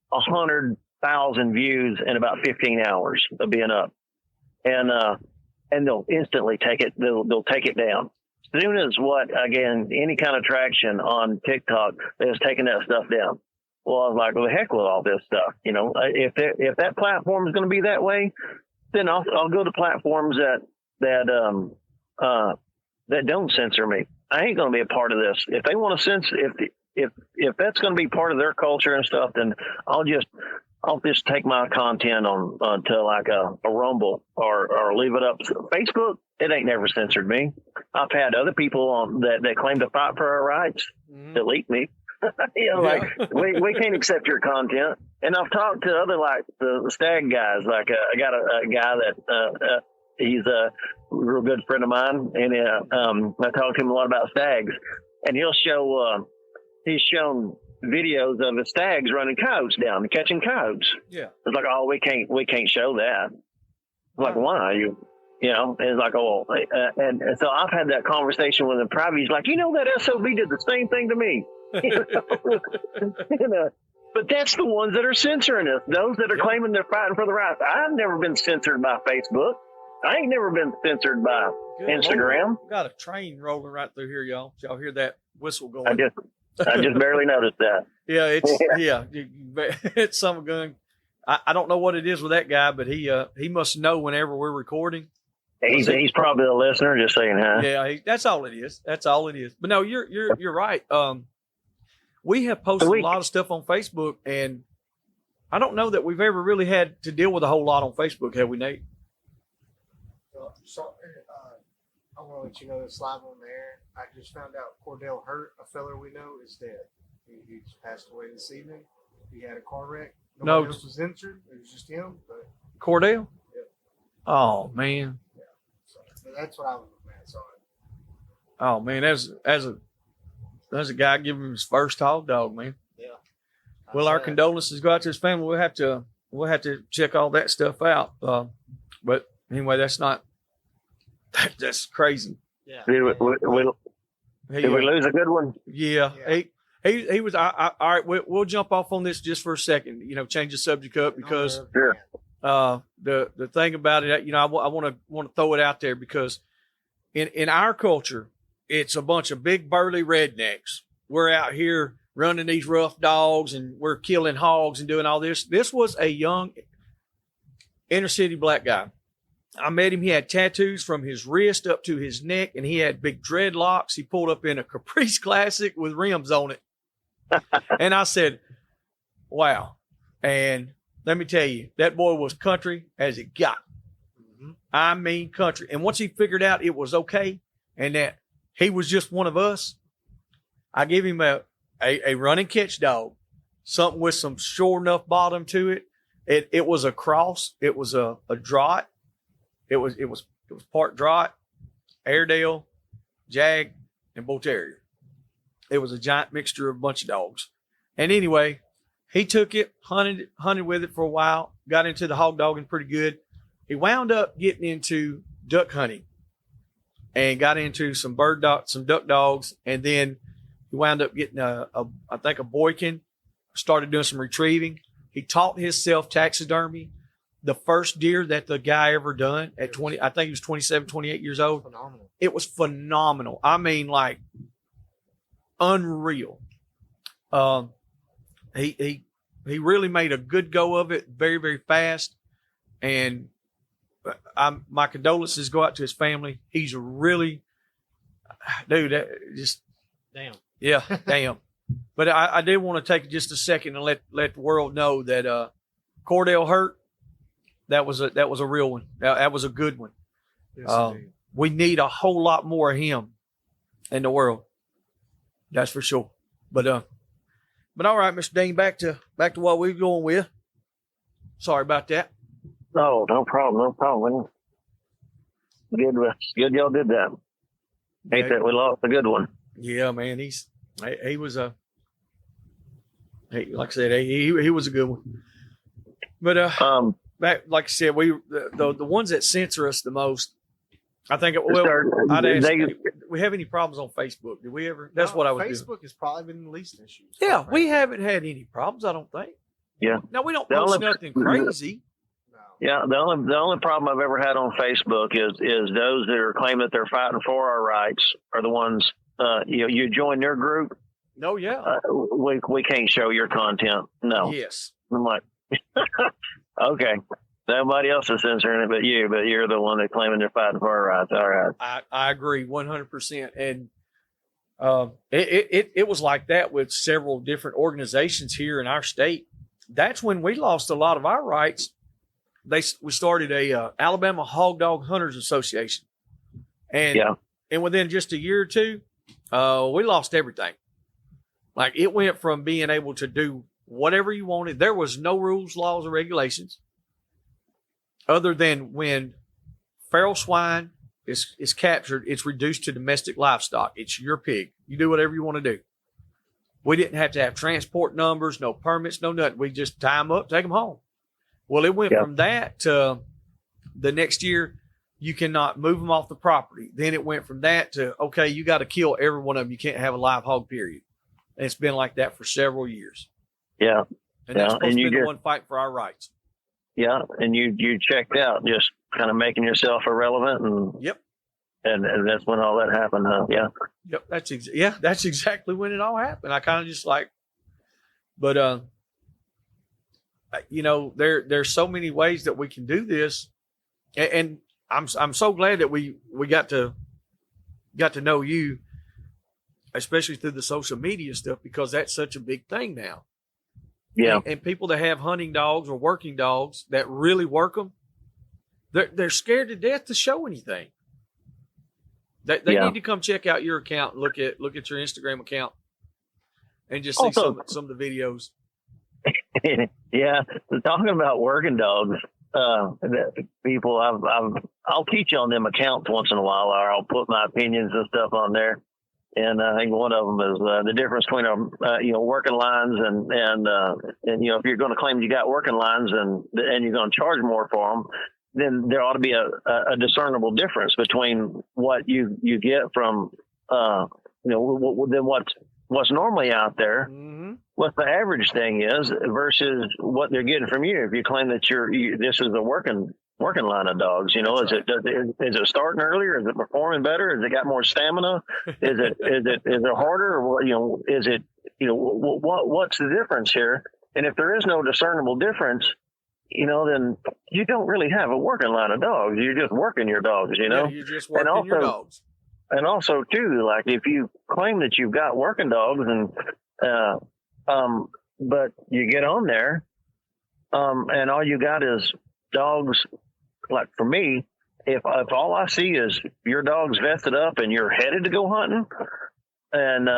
[SPEAKER 2] 100,000 views in about 15 hours of being up, and they'll instantly take it. They'll take it down. As soon as any kind of traction on TikTok, they're just taking that stuff down. Well, I was like, well, the heck with all this stuff. If that platform is going to be that way, then I'll go to platforms that don't censor me. I ain't going to be a part of this. If they want to censor, if that's going to be part of their culture and stuff, then I'll just take my content on to like a Rumble or leave it up. Facebook, it ain't never censored me. I've had other people that claim to fight for our rights delete me. We can't accept your content. And I've talked to other, like the stag guys. Like I got a guy that he's a real good friend of mine, and I talked to him a lot about stags. And he's shown videos of the stags running coyotes down and catching coyotes.
[SPEAKER 1] Yeah,
[SPEAKER 2] it's like, oh, we can't show that. I'm like, why? And it's like, oh, and so I've had that conversation with him private. He's like, that SOB did the same thing to me. But that's the ones that are censoring us. Those that are claiming they're fighting for the rights. I've never been censored by Facebook. I ain't never been censored by Instagram.
[SPEAKER 1] We got a train rolling right through here, y'all. Y'all hear that whistle going?
[SPEAKER 2] I just barely noticed that.
[SPEAKER 1] Yeah, it's some gun. I don't know what it is with that guy, but he must know whenever we're recording.
[SPEAKER 2] He's probably a listener, just saying hi.
[SPEAKER 1] Yeah, that's all it is. That's all it is. But no, you're right. We have posted a lot of stuff on Facebook, and I don't know that we've ever really had to deal with a whole lot on Facebook, have we, Nate?
[SPEAKER 3] I want to let you know this live on the air. I just found out Cordell Hurt, a fella we know, is dead. He just passed away this evening. He had a car wreck. Nobody else was injured. It was just him. But
[SPEAKER 1] Cordell?
[SPEAKER 3] Yeah.
[SPEAKER 1] Oh, man.
[SPEAKER 3] Yeah. So that's what I was looking at. Sorry.
[SPEAKER 1] Oh, man. As a guy giving him his first hog dog, man.
[SPEAKER 3] Yeah.
[SPEAKER 1] Well, our condolences go out to his family. We'll have to check all that stuff out. But anyway, that's crazy.
[SPEAKER 3] Yeah.
[SPEAKER 2] Did we lose a good one?
[SPEAKER 1] Yeah. He was. All right. We'll jump off on this just for a second. Change the subject up, because
[SPEAKER 2] Sure.
[SPEAKER 1] The thing about it, I want to throw it out there, because in our culture, it's a bunch of big burly rednecks. We're out here running these rough dogs, and we're killing hogs and doing all this. This was a young inner city black guy. I met him. He had tattoos from his wrist up to his neck, and he had big dreadlocks. He pulled up in a Caprice Classic with rims on it. And I said, wow. And let me tell you, that boy was country as it got. Mm-hmm. I mean, country. And once he figured out it was okay and that he was just one of us, I gave him a running catch dog, something with some sure enough bottom to it. It was a cross. It was a draught. It was part draught, Airedale, Jag, and Bull Terrier. It was a giant mixture of a bunch of dogs. And anyway, he took it, hunted with it for a while, got into the hog dogging pretty good. He wound up getting into duck hunting and got into some duck dogs. And then he wound up getting I think a boykin, started doing some retrieving. He taught himself taxidermy. The first deer that the guy ever done at 20, I think he was 27, 28 years old.
[SPEAKER 3] Phenomenal.
[SPEAKER 1] It was phenomenal. I mean, like, unreal. He really made a good go of it, very, very fast. And my condolences go out to his family. He's really, dude, just
[SPEAKER 3] damn.
[SPEAKER 1] Yeah, damn. But I did want to take just a second and let the world know that Cordell Hurt, that was a real one. That was a good one.
[SPEAKER 3] Yes, indeed.
[SPEAKER 1] We need a whole lot more of him in the world. That's for sure. But all right, Mr. Dean, back to what we were going with. Sorry about that.
[SPEAKER 2] No, no problem. No problem. Good y'all did that. Hate that we lost a good one.
[SPEAKER 1] Yeah, man. He was like I said, he was a good one. But back, like I said, the ones that censor us the most, I think. I'd ask, we have any problems on Facebook? Did we ever? That's what I was doing.
[SPEAKER 3] Facebook has probably been the least issues.
[SPEAKER 1] Yeah, we haven't had any problems. I don't think.
[SPEAKER 2] Yeah.
[SPEAKER 1] No, we don't post nothing crazy.
[SPEAKER 3] No.
[SPEAKER 2] Yeah, the only problem I've ever had on Facebook is those that are claiming that they're fighting for our rights are the ones. You join their group.
[SPEAKER 1] No, yeah.
[SPEAKER 2] We can't show your content. No.
[SPEAKER 1] Yes.
[SPEAKER 2] I'm like, okay. Nobody else is censoring it but you, but you're the one that's claiming they're fighting for our rights. All right.
[SPEAKER 1] I agree 100%. And it was like that with several different organizations here in our state. That's when we lost a lot of our rights. We started a Alabama Hog Dog Hunters Association. And within just a year or two, we lost everything. Like, it went from being able to do whatever you wanted. There was no rules, laws, or regulations other than when feral swine is captured, it's reduced to domestic livestock. It's your pig. You do whatever you want to do. We didn't have to have transport numbers, no permits, no nothing. We just tie them up, take them home. Well, it went from that to the next year, you cannot move them off the property. Then it went from that to, okay, you got to kill every one of them. You can't have a live hog, period. And it's been like that for several years.
[SPEAKER 2] Yeah.
[SPEAKER 1] And that's supposed to be the one fighting for our rights.
[SPEAKER 2] Yeah. And you checked out, just kind of making yourself irrelevant. And
[SPEAKER 1] yep.
[SPEAKER 2] And that's when all that happened, huh? Yeah.
[SPEAKER 1] Yep. That's exactly when it all happened. I kind of just like, but, there's so many ways that we can do this. And I'm so glad that we got to know you, especially through the social media stuff, because that's such a big thing now.
[SPEAKER 2] Yeah.
[SPEAKER 1] And people that have hunting dogs or working dogs that really work them, they're scared to death to show anything. They need to come check out your account and look at your Instagram account and just see some of the videos.
[SPEAKER 2] Yeah. Talking about working dogs, people, I'll teach on them accounts once in a while, or I'll put my opinions and stuff on there. And I think one of them is the difference between working lines and if you're going to claim you got working lines and you're going to charge more for them, then there ought to be a discernible difference between what you get from than what's normally out there. Mm-hmm. What the average thing is versus what they're getting from you. If you claim that this is a working line of dogs, is it starting earlier? Is it performing better? Has it got more stamina? Is it harder? Or, is it, what's the difference here? And if there is no discernible difference, then you don't really have a working line of dogs. You're just working your dogs,
[SPEAKER 1] Yeah, you're just working your dogs.
[SPEAKER 2] And also too, like if you claim that you've got working dogs but you get on there, and all you got is dogs. Like for me, if all I see is your dog's vested up and you're headed to go hunting, and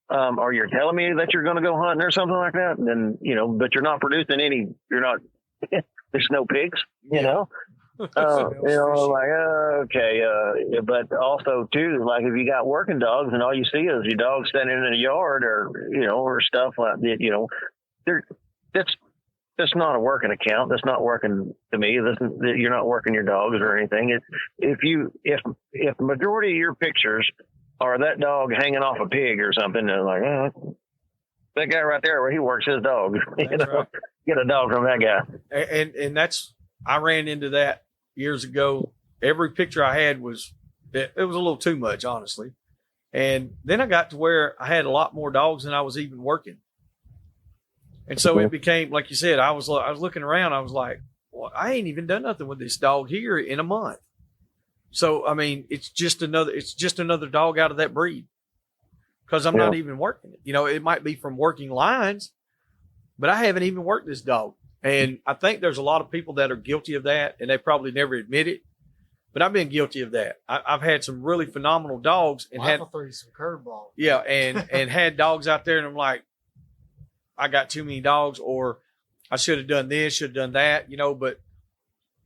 [SPEAKER 2] or you're telling me that you're going to go hunting or something like that, then but you're not producing any. You're not. There's no pigs, okay. But also too, like if you got working dogs and all you see is your dog standing in a yard or stuff like that, that's not a working account. That's not working to me. You're not working your dogs or anything. If the majority of your pictures are that dog hanging off a pig or something, they're like, that guy right there where he works his dog. Right. Get a dog from that guy.
[SPEAKER 1] And I ran into that years ago. Every picture I had was a little too much, honestly. And then I got to where I had a lot more dogs than I was even working. And so it became, like you said, I was looking around. I was like, well, I ain't even done nothing with this dog here in a month. So, I mean, it's just another dog out of that breed because I'm not even working it. It might be from working lines, but I haven't even worked this dog. And I think there's a lot of people that are guilty of that, and they probably never admit it. But I've been guilty of that. I've had some really phenomenal dogs and
[SPEAKER 3] Life will throw you some curveballs.
[SPEAKER 1] yeah, and had dogs out there, and I'm like, I got too many dogs, or I should have done this, should have done that, you know. But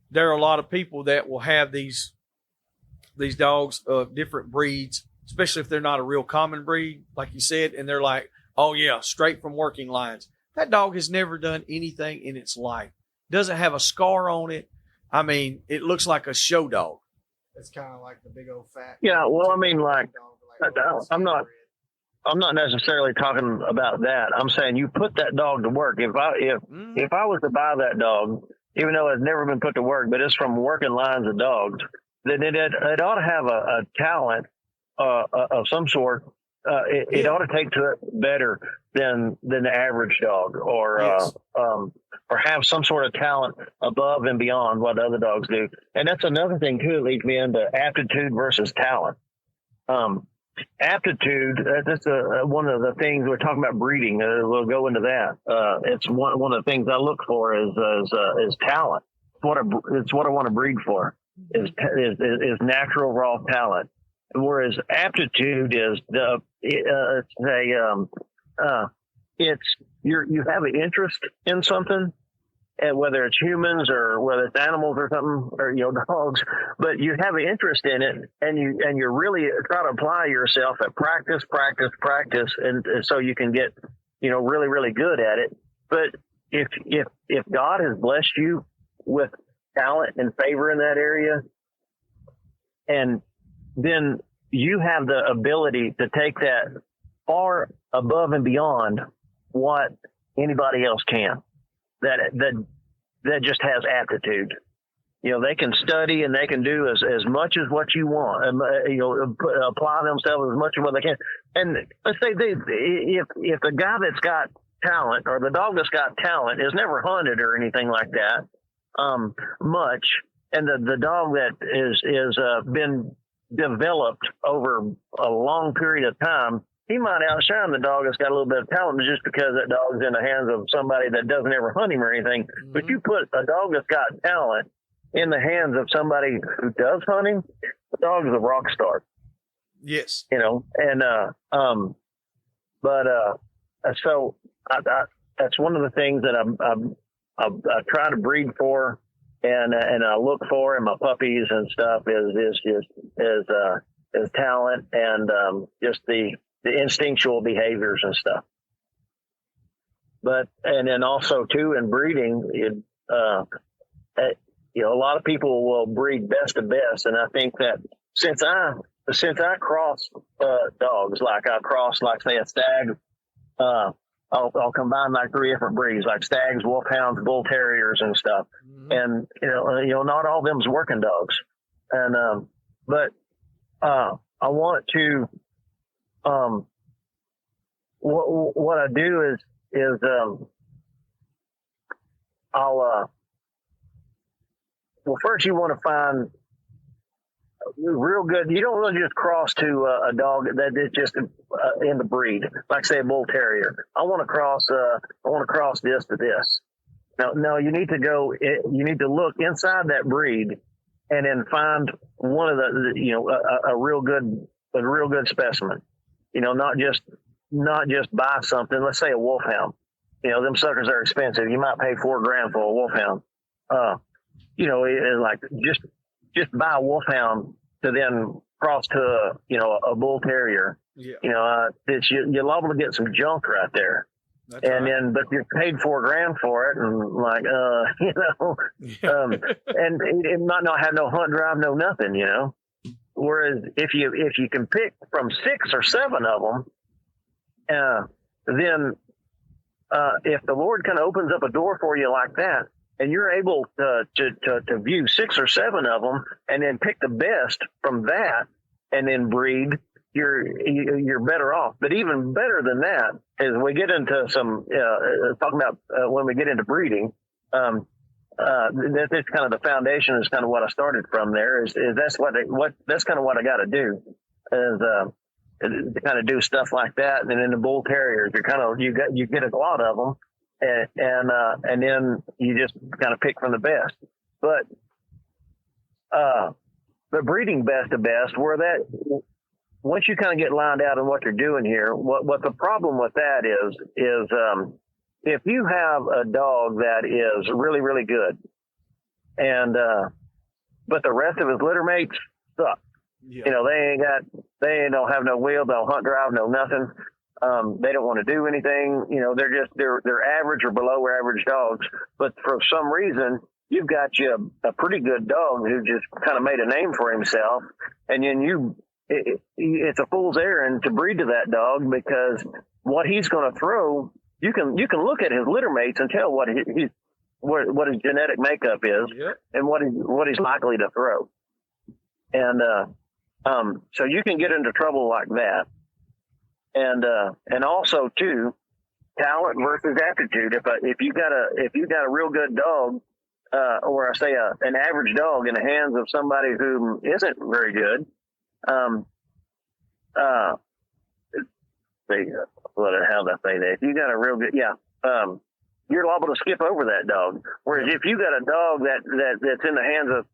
[SPEAKER 1] there are a lot of people that will have these dogs of different breeds, especially if they're not a real common breed, like you said, and they're like, oh yeah, straight from working lines. That dog has never done anything in its life. Doesn't have a scar on it. I mean, it looks like a show dog.
[SPEAKER 3] It's kind of like the big old fat.
[SPEAKER 2] Yeah, well, I mean, like,
[SPEAKER 3] oh,
[SPEAKER 2] I'm not necessarily talking about that. I'm saying you put that dog to work. If I was to buy that dog, even though it's never been put to work, but it's from working lines of dogs, then it ought to have a talent of some sort. It ought to take to it better than the average dog, or
[SPEAKER 1] Yes.
[SPEAKER 2] Or have some sort of talent above and beyond what other dogs do. And that's another thing too. It leads me into aptitude versus talent. Aptitude, that's one of the things we're talking about breeding. We'll go into that. It's one of the things I look for is talent. It's what I want to breed for is natural raw talent. Whereas aptitude is you have an interest in something, and whether it's humans or whether it's animals or something, or dogs, but you have an interest in it, and you really try to apply yourself at practice, and so you can get really, really good at it. But if God has blessed you with talent and favor in that area, and then you have the ability to take that far above and beyond what anybody else can. That just has aptitude. They can study and they can do as much as what you want, and apply themselves as much as what they can. And let's say if the guy that's got talent, or the dog that's got talent, is never hunted or anything like that much, and the dog that is been developed over a long period of time, he might outshine the dog that's got a little bit of talent just because that dog's in the hands of somebody that doesn't ever hunt him or anything. Mm-hmm. But you put a dog that's got talent in the hands of somebody who does hunt him, the dog is a rock star.
[SPEAKER 1] Yes.
[SPEAKER 2] So that's one of the things that I try to breed for, and I look for in my puppies and stuff is talent, and just the instinctual behaviors and stuff. But and then also too in breeding, a lot of people will breed best of best, and I think that since I cross dogs, like I cross, like say a stag, I'll combine like 3 different breeds, like stags, wolfhounds, bull terriers, and stuff. Mm-hmm. And not all of them's working dogs, and but I want to. What I do is I'll first you want to find real good. You don't really just cross to a dog that is just in the breed, like say a bull terrier. I want to cross this to this. No, you need to go. You need to look inside that breed, and then find one of a real good specimen. Not just buy something. Let's say a wolfhound. Them suckers are expensive. You might pay $4,000 for a wolfhound. Like just buy a wolfhound to then cross to a bull terrier. Yeah. You're liable to get some junk right there. That's and right. Then, but you paid $4,000 for it, and and it might not have no hunt drive, no nothing, Whereas if you can pick from 6 or 7 of them, then if the Lord kind of opens up a door for you like that, and you're able to view 6 or 7 of them, and then pick the best from that, and then breed, you're better off. But even better than that is we get into some talking about when we get into breeding. That's kind of the foundation is kind of what I started from there is that's that's kind of what I got to do is to kind of do stuff like that. And then in the bull terriers, you get a lot of them, and then you just kind of pick from the best. But breeding best of best, where that once you kind of get lined out on what you're doing here, what the problem with that is if you have a dog that is really, really good, and but the rest of his litter mates suck. Yeah. You know, they don't have no wheel, no hunt drive, no nothing. They don't want to do anything. You know, they're average or below average dogs. But for some reason, you've got you a pretty good dog who just kind of made a name for himself, and then it's a fool's errand to breed to that dog, because what he's going to throw, you can look at his litter mates and tell what his genetic makeup is, yep, and what he's likely to throw. And so you can get into trouble like that. And also too, talent versus aptitude. If you got a real good dog, or I say an average dog in the hands of somebody who isn't very good, how do I say that? If you got a real good, you're liable to skip over that dog. Whereas if you got a dog that's in the hands of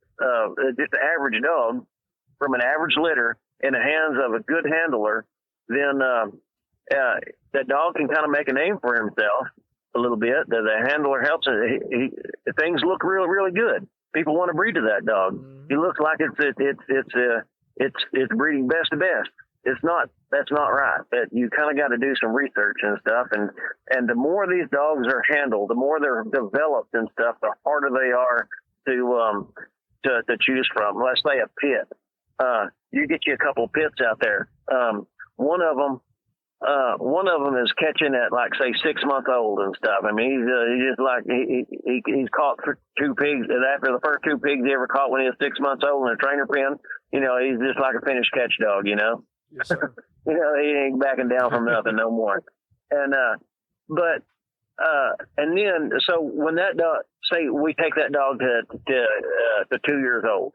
[SPEAKER 2] just an average dog from an average litter in the hands of a good handler, then that dog can kind of make a name for himself a little bit. The handler helps it. Things look really, really good. People want to breed to that dog. Mm-hmm. He looks like it's breeding best of best. It's not. That's not right. But you kind of got to do some research and stuff. And the more these dogs are handled, the more they're developed and stuff, the harder they are to choose from. Let's say a pit. You get you a couple of pits out there. One of them is catching at, like, say, 6 months old and stuff. I mean, he's just like he's caught 2 pigs, and after the first 2 pigs he ever caught when he was 6 months old in a trainer pen, you know, he's just like a finished catch dog, you know. Yes, sir. You know, he ain't backing down from nothing no more. And and then so when that dog, say we take that dog to 2 years old,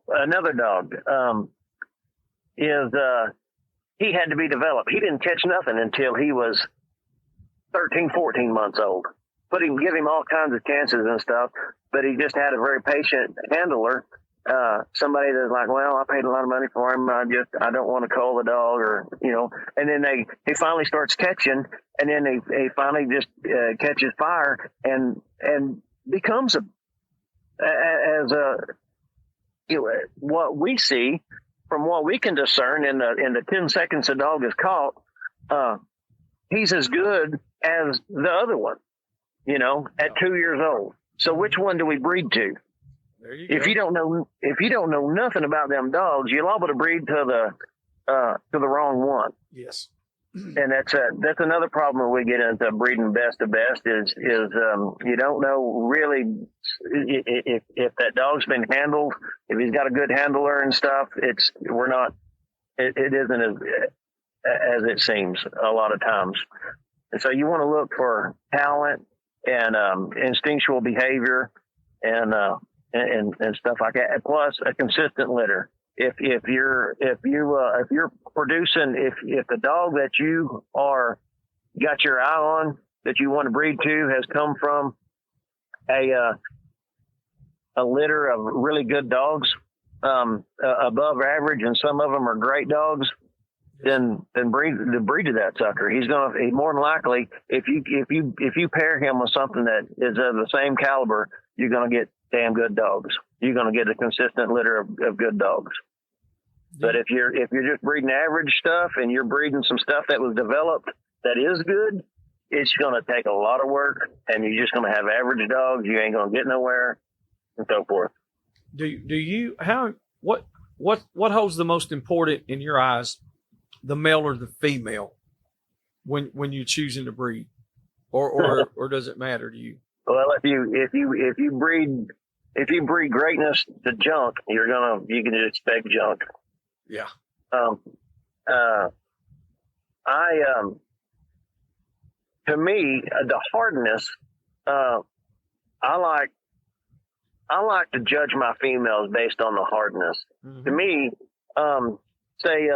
[SPEAKER 2] another dog he had to be developed. He didn't catch nothing until he was 13, 14 months old. Give him all kinds of chances and stuff, but he just had a very patient handler. Somebody that's like, well, I paid a lot of money for him. I don't want to call the dog, or, you know, and then he finally starts catching, and then he finally just catches fire and becomes what we see from what we can discern in the 10 seconds a dog is caught, he's as good as the other one, you know, at 2 years old. So which one do we breed to? If you don't know nothing about them dogs, you're liable to breed to the wrong one. Yes. And that's another problem when we get into breeding best of best is you don't know really if that dog's been handled, if he's got a good handler and stuff. It isn't as it seems a lot of times. And so you want to look for talent and instinctual behavior and stuff like that. Plus a consistent litter. If you're producing, if the dog that you got your eye on that you want to breed to has come from a litter of really good dogs, above average, and some of them are great dogs, then breed to that sucker. He more than likely, if you pair him with something that is of the same caliber, you're going to get damn good dogs. You're going to get a consistent litter of good dogs. But if you're just breeding average stuff and you're breeding some stuff that was developed that is good, it's going to take a lot of work, and you're just going to have average dogs. You ain't going to get nowhere, and so forth. What holds the most important in your eyes, the male or the female, when you're choosing to breed, or does it matter to you? Well, if you breed greatness to junk, you can just expect junk. Yeah. To me, the hardness, I like to judge my females based on the hardness. Mm-hmm. To me, say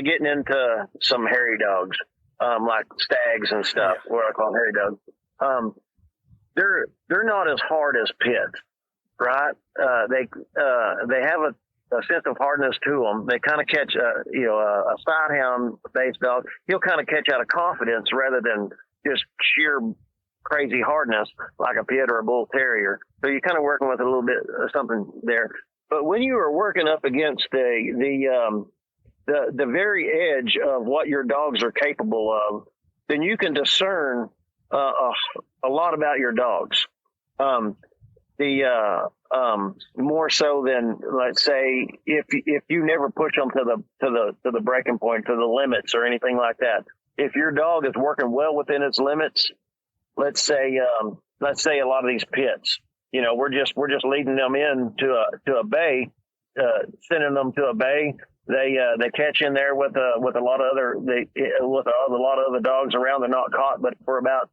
[SPEAKER 2] getting into some hairy dogs, like stags and stuff, what I call hairy dogs. They're not as hard as pits, right? They have a sense of hardness to them. They kind of catch a side hound based dog. He'll kind of catch out of confidence rather than just sheer crazy hardness like a pit or a bull terrier. So you're kind of working with a little bit of something there. But when you are working up against the very edge of what your dogs are capable of, then you can discern a lot about your dogs. More so than, let's say, if you never push them to the breaking point, to the limits or anything like that. If your dog is working well within its limits, let's say a lot of these pits, we're just leading them in to a bay, sending them to a bay. They catch in there with a lot of other dogs around. They're not caught, but for about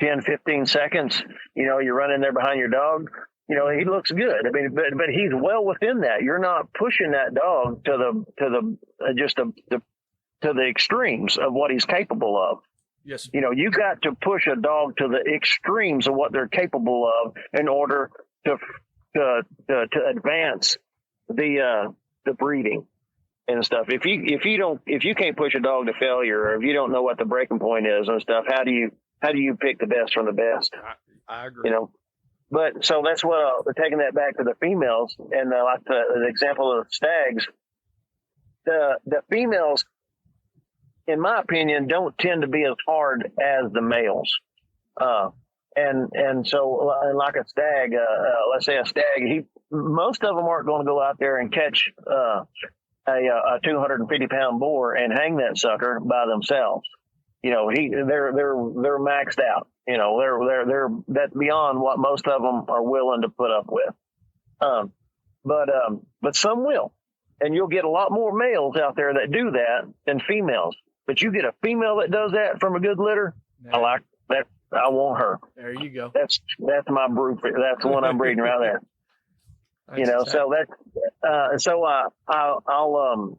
[SPEAKER 2] 10, 15 seconds, you run in there behind your dog. He looks good. I mean, but he's well within that. You're not pushing that dog to the extremes of what he's capable of.
[SPEAKER 1] Yes.
[SPEAKER 2] You got to push a dog to the extremes of what they're capable of in order to advance the breeding and stuff. If you can't push a dog to failure, or if you don't know what the breaking point is and stuff, how do you pick the best from the best?
[SPEAKER 1] I agree.
[SPEAKER 2] But so that's what taking that back to the females, and like the example of the stags, the females, in my opinion, don't tend to be as hard as the males. And so like a stag, let's say a stag, most of them aren't going to go out there and catch a 250-pound boar and hang that sucker by themselves. They're maxed out. That's beyond what most of them are willing to put up with. But some will, and you'll get a lot more males out there that do that than females. But you get a female that does that from a good litter. I like that. I want her.
[SPEAKER 1] There you go.
[SPEAKER 2] That's my brood. That's the one I'm breeding right there. So I'll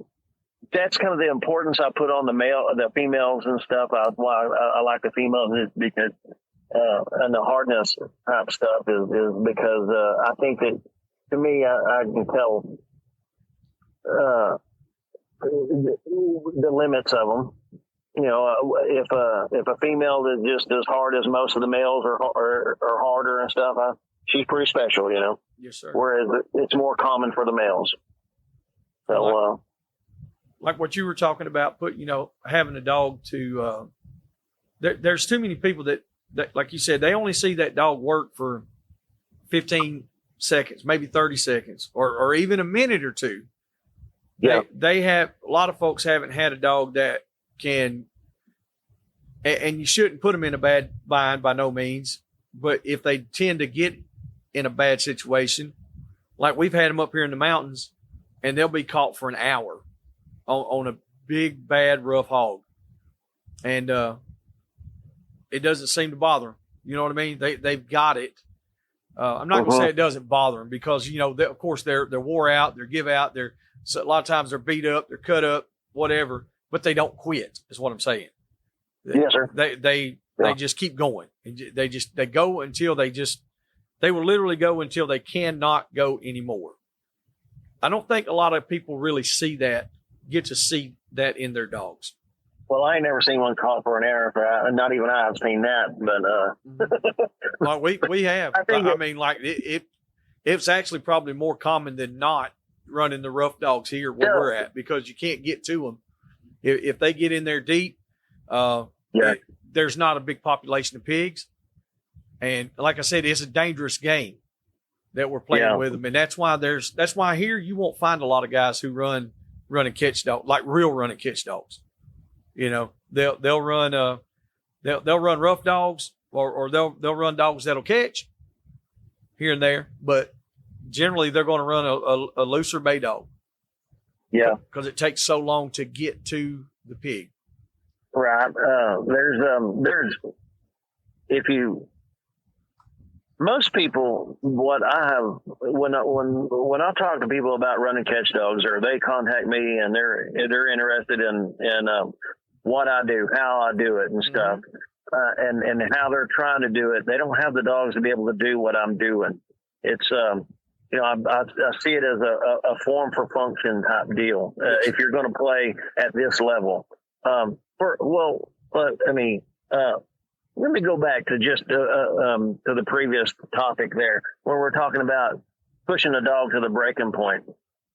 [SPEAKER 2] that's kind of the importance I put on the females and stuff. Why I like the females is because, and the hardness type stuff is because I think that, to me, I can tell the limits of them. If a female is just as hard as most of the males or harder and stuff, she's pretty special.
[SPEAKER 1] Yes, sir.
[SPEAKER 2] Whereas it's more common for the males. So.
[SPEAKER 1] Like what you were talking about, having a dog to, there's too many people that, like you said, they only see that dog work for 15 seconds, maybe 30 seconds, or even a minute or two.
[SPEAKER 2] Yeah.
[SPEAKER 1] They have, a lot of folks haven't had a dog that can, and you shouldn't put them in a bad bind by no means, but if they tend to get in a bad situation, like we've had them up here in the mountains, and they'll be caught for an hour on a big, bad, rough hog. And it doesn't seem to bother them. You know what I mean? They've got it. I'm not going to say it doesn't bother them because, of course, they're wore out, they're give out, so a lot of times they're beat up, they're cut up, whatever, but they don't quit, is what I'm saying.
[SPEAKER 2] Yes, sir.
[SPEAKER 1] They just keep going. They go until they will literally go until they cannot go anymore. I don't think a lot of people really get to see that in their dogs.
[SPEAKER 2] Well, I ain't never seen one caught for an error. Not even I've seen that, but
[SPEAKER 1] well, we have. I mean, like it's actually probably more common than not running the rough dogs here where we're at, because you can't get to them if they get in there deep. There's not a big population of pigs, and like I said, it's a dangerous game that we're playing with them, and that's why here you won't find a lot of guys who run and catch dogs, like real run and catch dogs. They'll run they'll run rough dogs or they'll run dogs that'll catch here and there, but generally they're going to run a looser bay dog.
[SPEAKER 2] Yeah,
[SPEAKER 1] because it takes so long to get to the pig.
[SPEAKER 2] Right. Most people, what I have, when I talk to people about running catch dogs, or they contact me and they're interested in what I do, how I do it, and stuff, and how they're trying to do it. They don't have the dogs to be able to do what I'm doing. It's I see it as a form for function type deal. If you're going to play at this level, let me go back to just to the previous topic there, where we're talking about pushing a dog to the breaking point,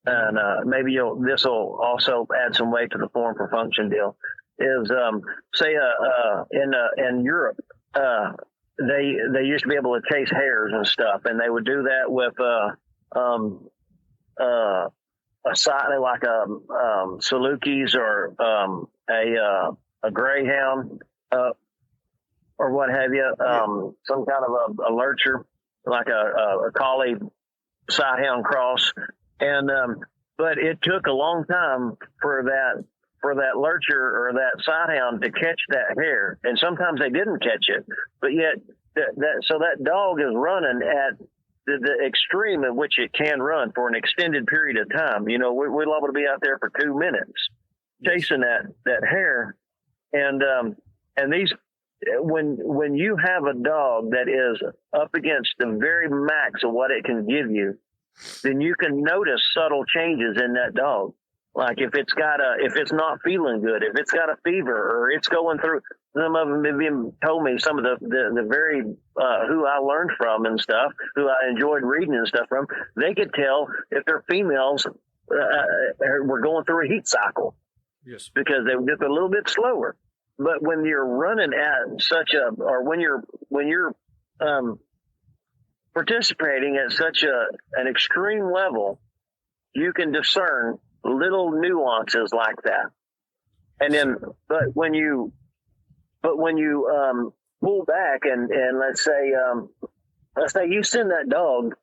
[SPEAKER 2] and maybe this will also add some weight to the form for function deal. Is say in Europe, they used to be able to chase hares and stuff, and they would do that with a side like a Salukis or a greyhound or what have you, some kind of a lurcher like a collie sidehound cross, and but it took a long time for that lurcher or that sidehound to catch that hare, and sometimes they didn't catch it, but yet that dog is running at the extreme at which it can run for an extended period of time. We're liable to be out there for 2 minutes chasing that hare, and these when you have a dog that is up against the very max of what it can give you, then you can notice subtle changes in that dog. Like if it's not feeling good, if it's got a fever, or it's going through. Some of them have even told me, some of the very who I learned from and stuff, who I enjoyed reading and stuff from, they could tell if their females were going through a heat cycle.
[SPEAKER 1] Yes. Because
[SPEAKER 2] they were just a little bit slower. But when you're running at or when you're participating at such an extreme level, you can discern little nuances like that. And then, but when you pull back and let's say you send that dog,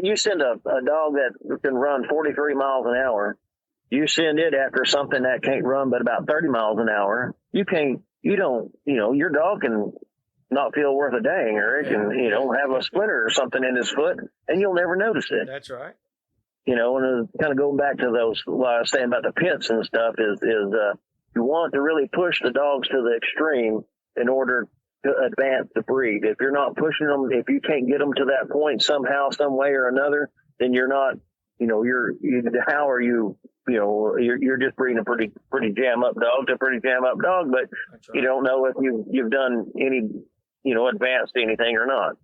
[SPEAKER 2] you send a dog that can run 43 miles an hour, you send it after something that can't run but about 30 miles an hour, your dog can not feel worth a dang, or it can, have a splinter or something in his foot, and you'll never notice it.
[SPEAKER 1] That's right.
[SPEAKER 2] And kind of going back to what I was saying about the pits and stuff is you want to really push the dogs to the extreme in order to advance the breed. If you're not pushing them, if you can't get them to that point somehow, some way or another, then you're not, you're just breeding a pretty jam up dog to a pretty jam up dog, but right. You don't know if you've done any, advanced anything or not.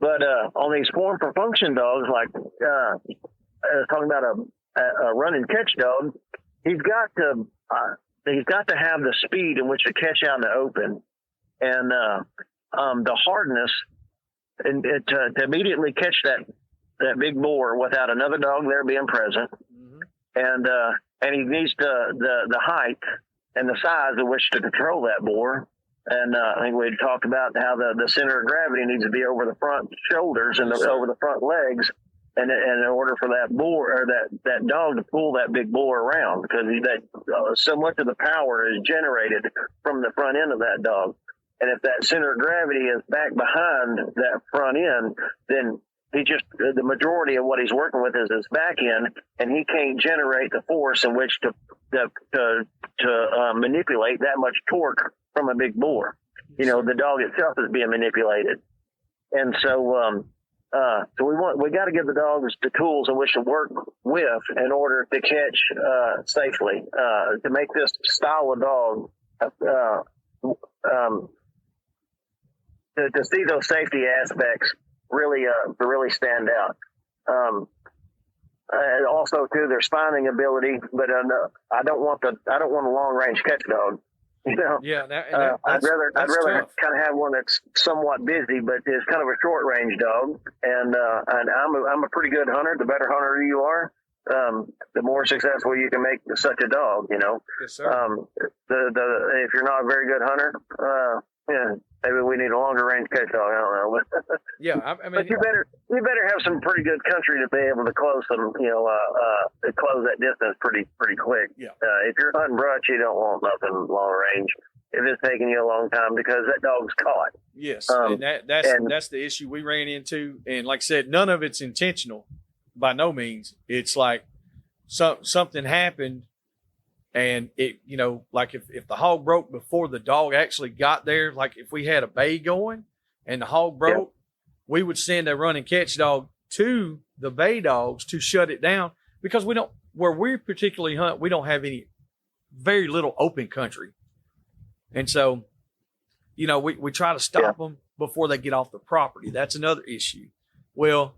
[SPEAKER 2] But on these form for function dogs, like talking about a run and catch dog, he's got to have the speed in which to catch out in the open, and the hardness, and to immediately catch that big boar without another dog there being present, and he needs the height and the size in which to control that boar. And I think we talked about how the center of gravity needs to be over the front shoulders and over the front legs, and in order for that boar or that dog to pull that big boar around, because so much of the power is generated from the front end of that dog. And if that center of gravity is back behind that front end, then the majority of what he's working with is his back end, and he can't generate the force in which to manipulate that much torque from a big boar. The dog itself is being manipulated. And so we got to give the dogs the tools in which to work with in order to catch safely, to make this style of dog to see those safety aspects really to really stand out. And also too, their spinning ability, but I don't want a long range catch dog.
[SPEAKER 1] Yeah,
[SPEAKER 2] I'd rather kind of have one that's somewhat busy, but is kind of a short range dog. And I'm a pretty good hunter. The better hunter you are, the more successful you can make such a dog.
[SPEAKER 1] Yes, sir.
[SPEAKER 2] If you're not a very good hunter, maybe we need a longer range catch dog. I don't know.
[SPEAKER 1] Yeah, I mean,
[SPEAKER 2] but you better have some pretty good country to be able to close some, to close that distance pretty quick.
[SPEAKER 1] Yeah.
[SPEAKER 2] If you're hunting brush, you don't want nothing long range. If it's taking you a long time, because that dog's caught.
[SPEAKER 1] Yes, and that's the issue we ran into. And like I said, none of it's intentional, by no means. It's like something happened, And it, like if the hog broke before the dog actually got there, like if we had a bay going and the hog broke, we would send a run and catch dog to the bay dogs to shut it down, because where we particularly hunt, we don't have very little open country. And so, we try to stop them before they get off the property. That's another issue. Well,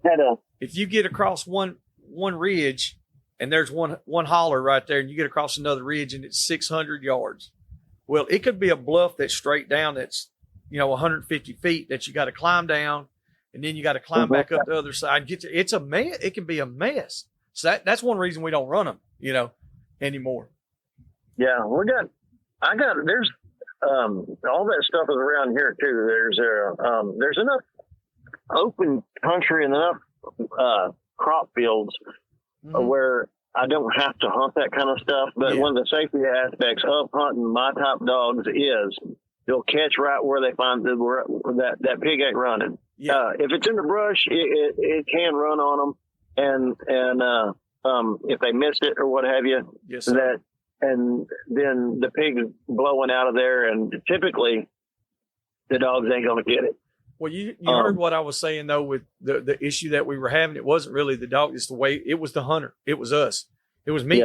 [SPEAKER 1] if you get across one ridge and there's one holler right there, and you get across another ridge and it's 600 yards, well, it could be a bluff that's straight down that's 150 feet that you got to climb down, and then you got to climb back up the other side. It's a mess. It can be a mess. So that's one reason we don't run them, anymore.
[SPEAKER 2] Yeah, there's all that stuff is around here too. There's enough open country and enough crop fields where I don't have to hunt that kind of stuff. But one of the safety aspects of hunting my top dogs is they'll catch right where they find that pig ain't running. Yeah. If it's in the brush, it can run on them, and if they missed it or what have you, and then the pig is blowing out of there, and typically the dogs ain't going to get it.
[SPEAKER 1] Well, you heard what I was saying, though, with the issue that we were having. It wasn't really the dog. It's the way it was the hunter. It was us. It was me,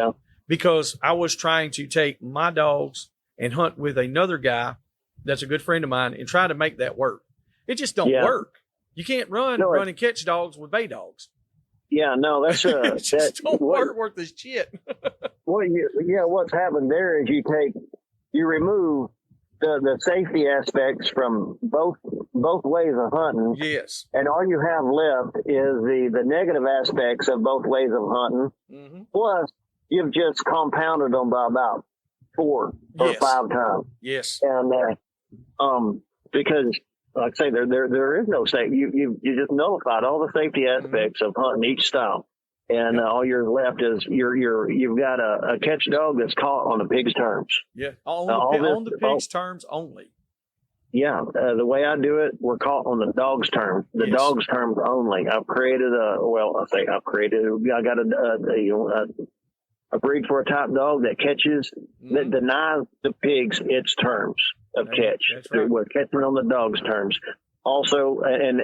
[SPEAKER 1] because I was trying to take my dogs and hunt with another guy that's a good friend of mine and try to make that work. It just don't work. You can't run and catch dogs with bay dogs.
[SPEAKER 2] Yeah, no, that's
[SPEAKER 1] it just don't work worth this shit.
[SPEAKER 2] What's happened there is you remove the safety aspects from both ways of hunting.
[SPEAKER 1] Yes.
[SPEAKER 2] And all you have left is the negative aspects of both ways of hunting. Mm-hmm. Plus, you've just compounded them by about 4 or 5 times.
[SPEAKER 1] Yes.
[SPEAKER 2] And because, like I say, there is no safety. You just nullified all the safety aspects of hunting each style. And all you're left is you've got a catch dog that's caught on the pig's terms.
[SPEAKER 1] Yeah, on the pig's terms only.
[SPEAKER 2] Yeah, the way I do it, we're caught on the dog's terms. The dog's terms only. I got a breed for a top dog that catches, that denies the pigs its terms of catch. Right. We're catching on the dog's terms. Also, and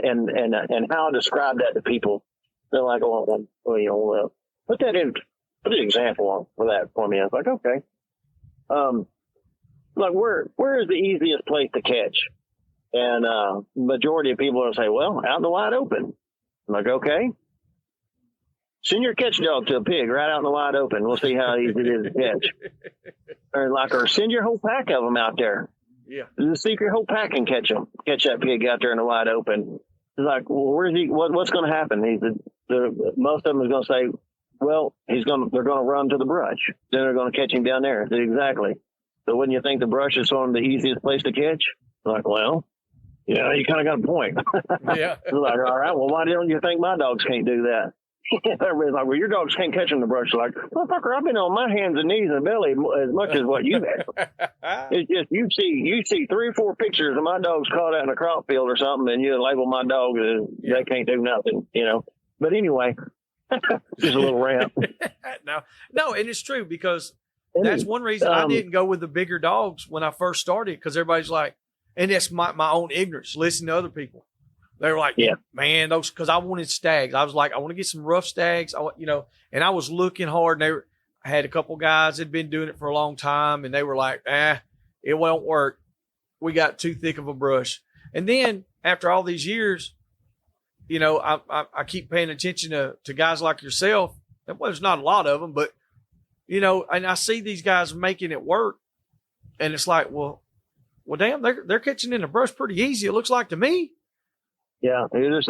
[SPEAKER 2] how I describe that to people. They're like, put an example on for that for me. I was like, okay. Like where is the easiest place to catch? And majority of people will say, well, out in the wide open. I'm like, okay. Send your catch dog to a pig right out in the wide open. We'll see how easy it is to catch. Or send your whole pack of them out there.
[SPEAKER 1] Yeah.
[SPEAKER 2] Just see if your whole pack can catch that pig out there in the wide open. It's like, well, where's he? What's going to happen? Most of them is going to say, well, they're going to run to the brush. Then they're going to catch him down there. I said, exactly. So wouldn't you think the brush is sort of the easiest place to catch? I'm like, well, yeah, you kind of got a point.
[SPEAKER 1] Yeah.
[SPEAKER 2] Like, all right, well, why don't you think my dogs can't do that? Everybody's like, well, your dogs can't catch in the brush. Like, motherfucker, I've been on my hands and knees and belly as much as what you have. It's just you see 3 or 4 pictures of my dogs caught out in a crop field or something, and you label my dogs as they can't do nothing, But anyway, just a little rant.
[SPEAKER 1] No, and it's true, because that's one reason I didn't go with the bigger dogs when I first started, because everybody's like, and that's my own ignorance, listen to other people. They were like, man, those, because I wanted stags. I was like, I want to get some rough stags, and I was looking hard. And I had a couple guys that had been doing it for a long time, and they were like, it won't work. We got too thick of a brush. And then after all these years, I keep paying attention to guys like yourself. Well, there's not a lot of them, but, and I see these guys making it work, and it's like, well, damn, they're catching in the brush pretty easy, it looks like to me.
[SPEAKER 2] Yeah, it's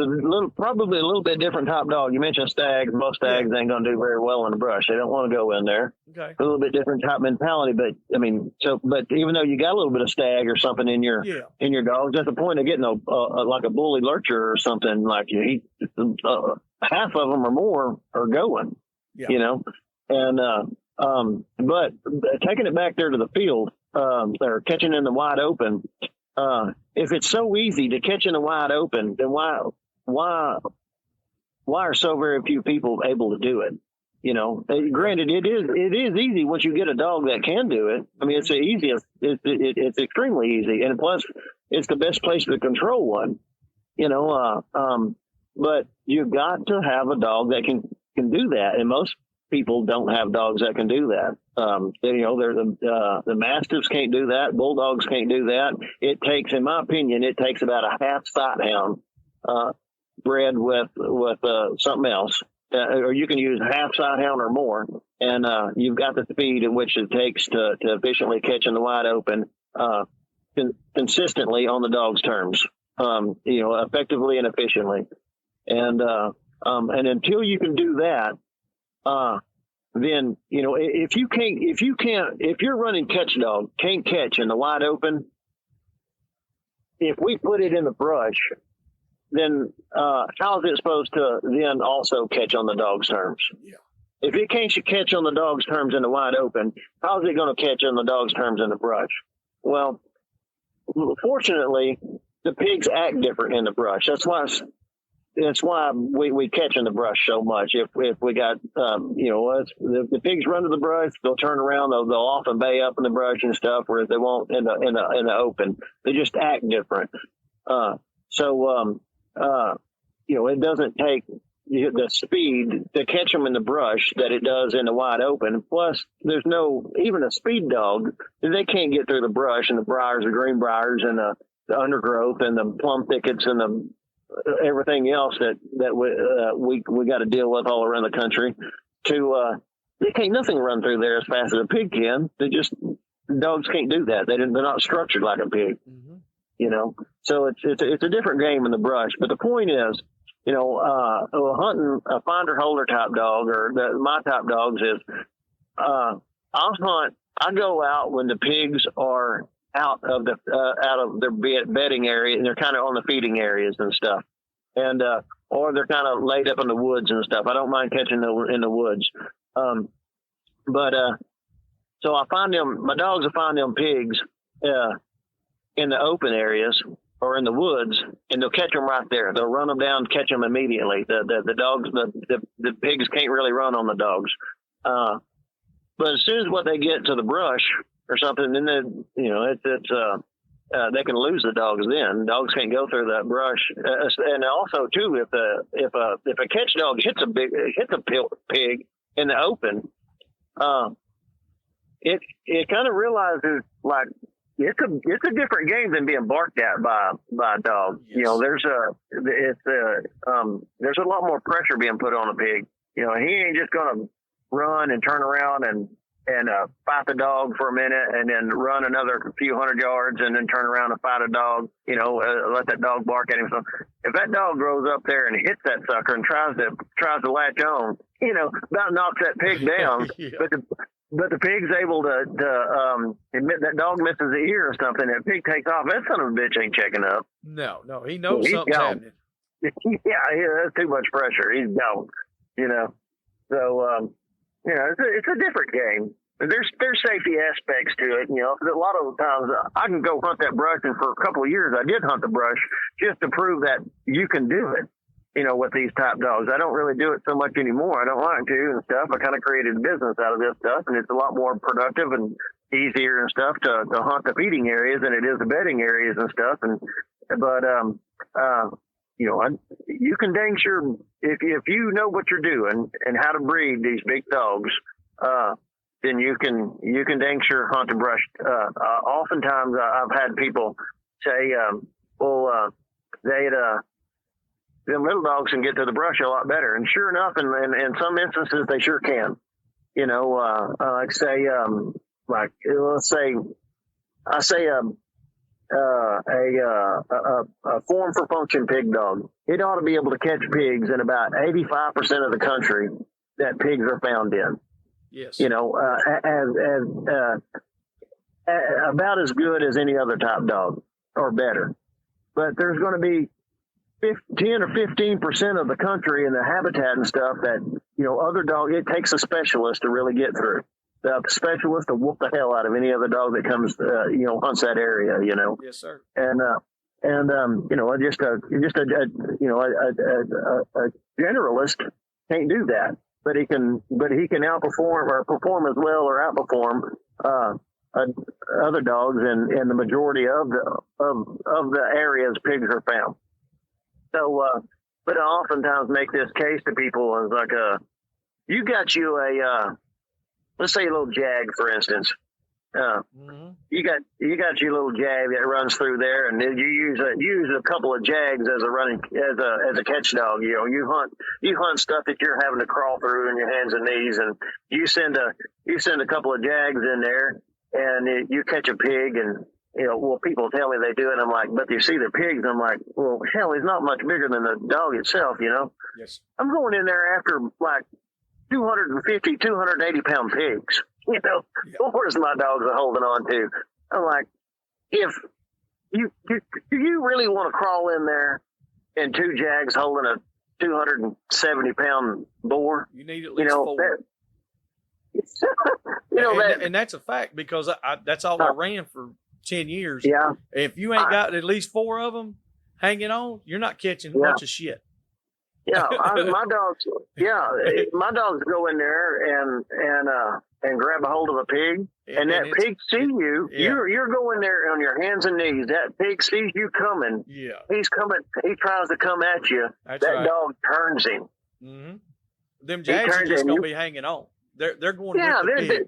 [SPEAKER 2] probably a little bit different top dog. You mentioned stags. Most stags ain't going to do very well in the brush. They don't want to go in there.
[SPEAKER 1] Okay.
[SPEAKER 2] A little bit different type mentality, but but even though you got a little bit of stag or something in your dog, that's the point of getting like a bully lurcher or something. Like half of them or more are going. Yeah. And but taking it back there to the field, they're catching in the wide open. If it's so easy to catch in the wide open, then why are so very few people able to do it? Granted, it is easy once you get a dog that can do it. I mean, it's the easiest. It's extremely easy, and plus, it's the best place to control one. But you've got to have a dog that can do that, and most people don't have dogs that can do that. The Mastiffs can't do that. Bulldogs can't do that. It takes, in my opinion, about a half sight hound bred with something else. Or you can use half sight hound or more, and you've got the speed in which it takes to efficiently catch in the wide open, consistently on the dog's terms, effectively and efficiently. And until you can do that, then if you're running catch dog, can't catch in the wide open, if we put it in the brush, then how is it supposed to then also catch on the dog's terms?
[SPEAKER 1] Yeah.
[SPEAKER 2] If it can't catch on the dog's terms in the wide open, how is it going to catch on the dog's terms in the brush? Well, fortunately, the pigs act different in the brush. That's why we catch in the brush so much. If we got, the pigs run to the brush, they'll turn around, they'll often bay up in the brush and stuff, whereas they won't in the open. They just act different. It doesn't take the speed to catch them in the brush that it does in the wide open. Plus, there's even a speed dog, they can't get through the brush and the briars, the green briars, and the undergrowth and the plum thickets and everything else that we got to deal with all around the country. They can't nothing run through there as fast as a pig can. Dogs can't do that. They're not structured like a pig. Mm-hmm. So it's a different game in the brush. But the point is, hunting a finder holder type dog or my type dogs is, I go out when the pigs are out of their bedding area and they're kind of on the feeding areas and stuff, and or they're kind of laid up in the woods and stuff. I don't mind catching in the woods, so I find my dogs will find them pigs in the open areas or in the woods, and they'll catch them right there. They'll run them down, catch them immediately. The dogs, the pigs can't really run on the dogs, but as soon as they get to the brush or something, then they can lose the dogs. Then dogs can't go through that brush, and also too, if a catch dog hits a pig in the open, it kind of realizes like it's a different game than being barked at by a dog. Yes. There's a lot more pressure being put on a pig. He ain't just gonna run and turn around and fight the dog for a minute and then run another few hundred yards and then turn around and fight a dog, let that dog bark at him. So if that dog goes up there and hits that sucker and tries to latch on, about knocks that pig down. Yeah. But the pig's able to admit that dog misses the ear or something. That pig takes off. That son of a bitch ain't checking up.
[SPEAKER 1] No, he knows something's happening.
[SPEAKER 2] Yeah, that's too much pressure. He's gone. So it's a different game. There's safety aspects to it. A lot of times I can go hunt that brush, and for a couple of years I did hunt the brush just to prove that you can do it. With these type dogs, I don't really do it so much anymore. I don't like to and stuff. I kind of created a business out of this stuff, and it's a lot more productive and easier and stuff to hunt the feeding areas than it is the bedding areas and stuff. You can dang sure if you know what you're doing and how to breed these big dogs, then you can dang sure hunt the brush. Oftentimes I've had people say, them little dogs can get to the brush a lot better. And sure enough, in some instances, they sure can. Let's say a form for function pig dog. It ought to be able to catch pigs in about 85% of the country that pigs are found in.
[SPEAKER 1] Yes.
[SPEAKER 2] About as good as any other type dog or better. But there's going to be 10 or 15% of the country in the habitat and stuff that, other dog, it takes a specialist to really get through. The specialist will whoop the hell out of any other dog that comes, hunts that area,
[SPEAKER 1] Yes, sir.
[SPEAKER 2] And just a generalist can't do that. but he can outperform or perform as well or outperform other dogs in the majority of the areas pigs are found. So, but I oftentimes make this case to people as like you got you a let's say a little jag, for instance. You got your little jag that runs through there, and you use a couple of jags as a catch dog. You know, you hunt stuff that you're having to crawl through on your hands and knees, and you send a couple of jags in there, and you catch a pig, and well, people tell me they do it. I'm like, but you see the pigs. I'm like, well, hell, he's not much bigger than the dog itself.
[SPEAKER 1] Yes.
[SPEAKER 2] I'm going in there after like 250, 280 pound pigs. Where's my dogs are holding on to? I'm like, if do you really want to crawl in there and two jags holding a 270 pound boar?
[SPEAKER 1] You need at least four. And that's a fact, because that's all I ran for 10 years.
[SPEAKER 2] Yeah.
[SPEAKER 1] If you ain't got at least four of them hanging on, you're not catching a bunch of shit.
[SPEAKER 2] Yeah, my dogs go in there and grab a hold of a pig, and that pig see you. Yeah. You're going there on your hands and knees. That pig sees you coming.
[SPEAKER 1] Yeah, he's
[SPEAKER 2] coming. He tries to come at you. That dog turns him.
[SPEAKER 1] Mm-hmm. Them jags are just gonna be hanging on. They're going. Yeah, with the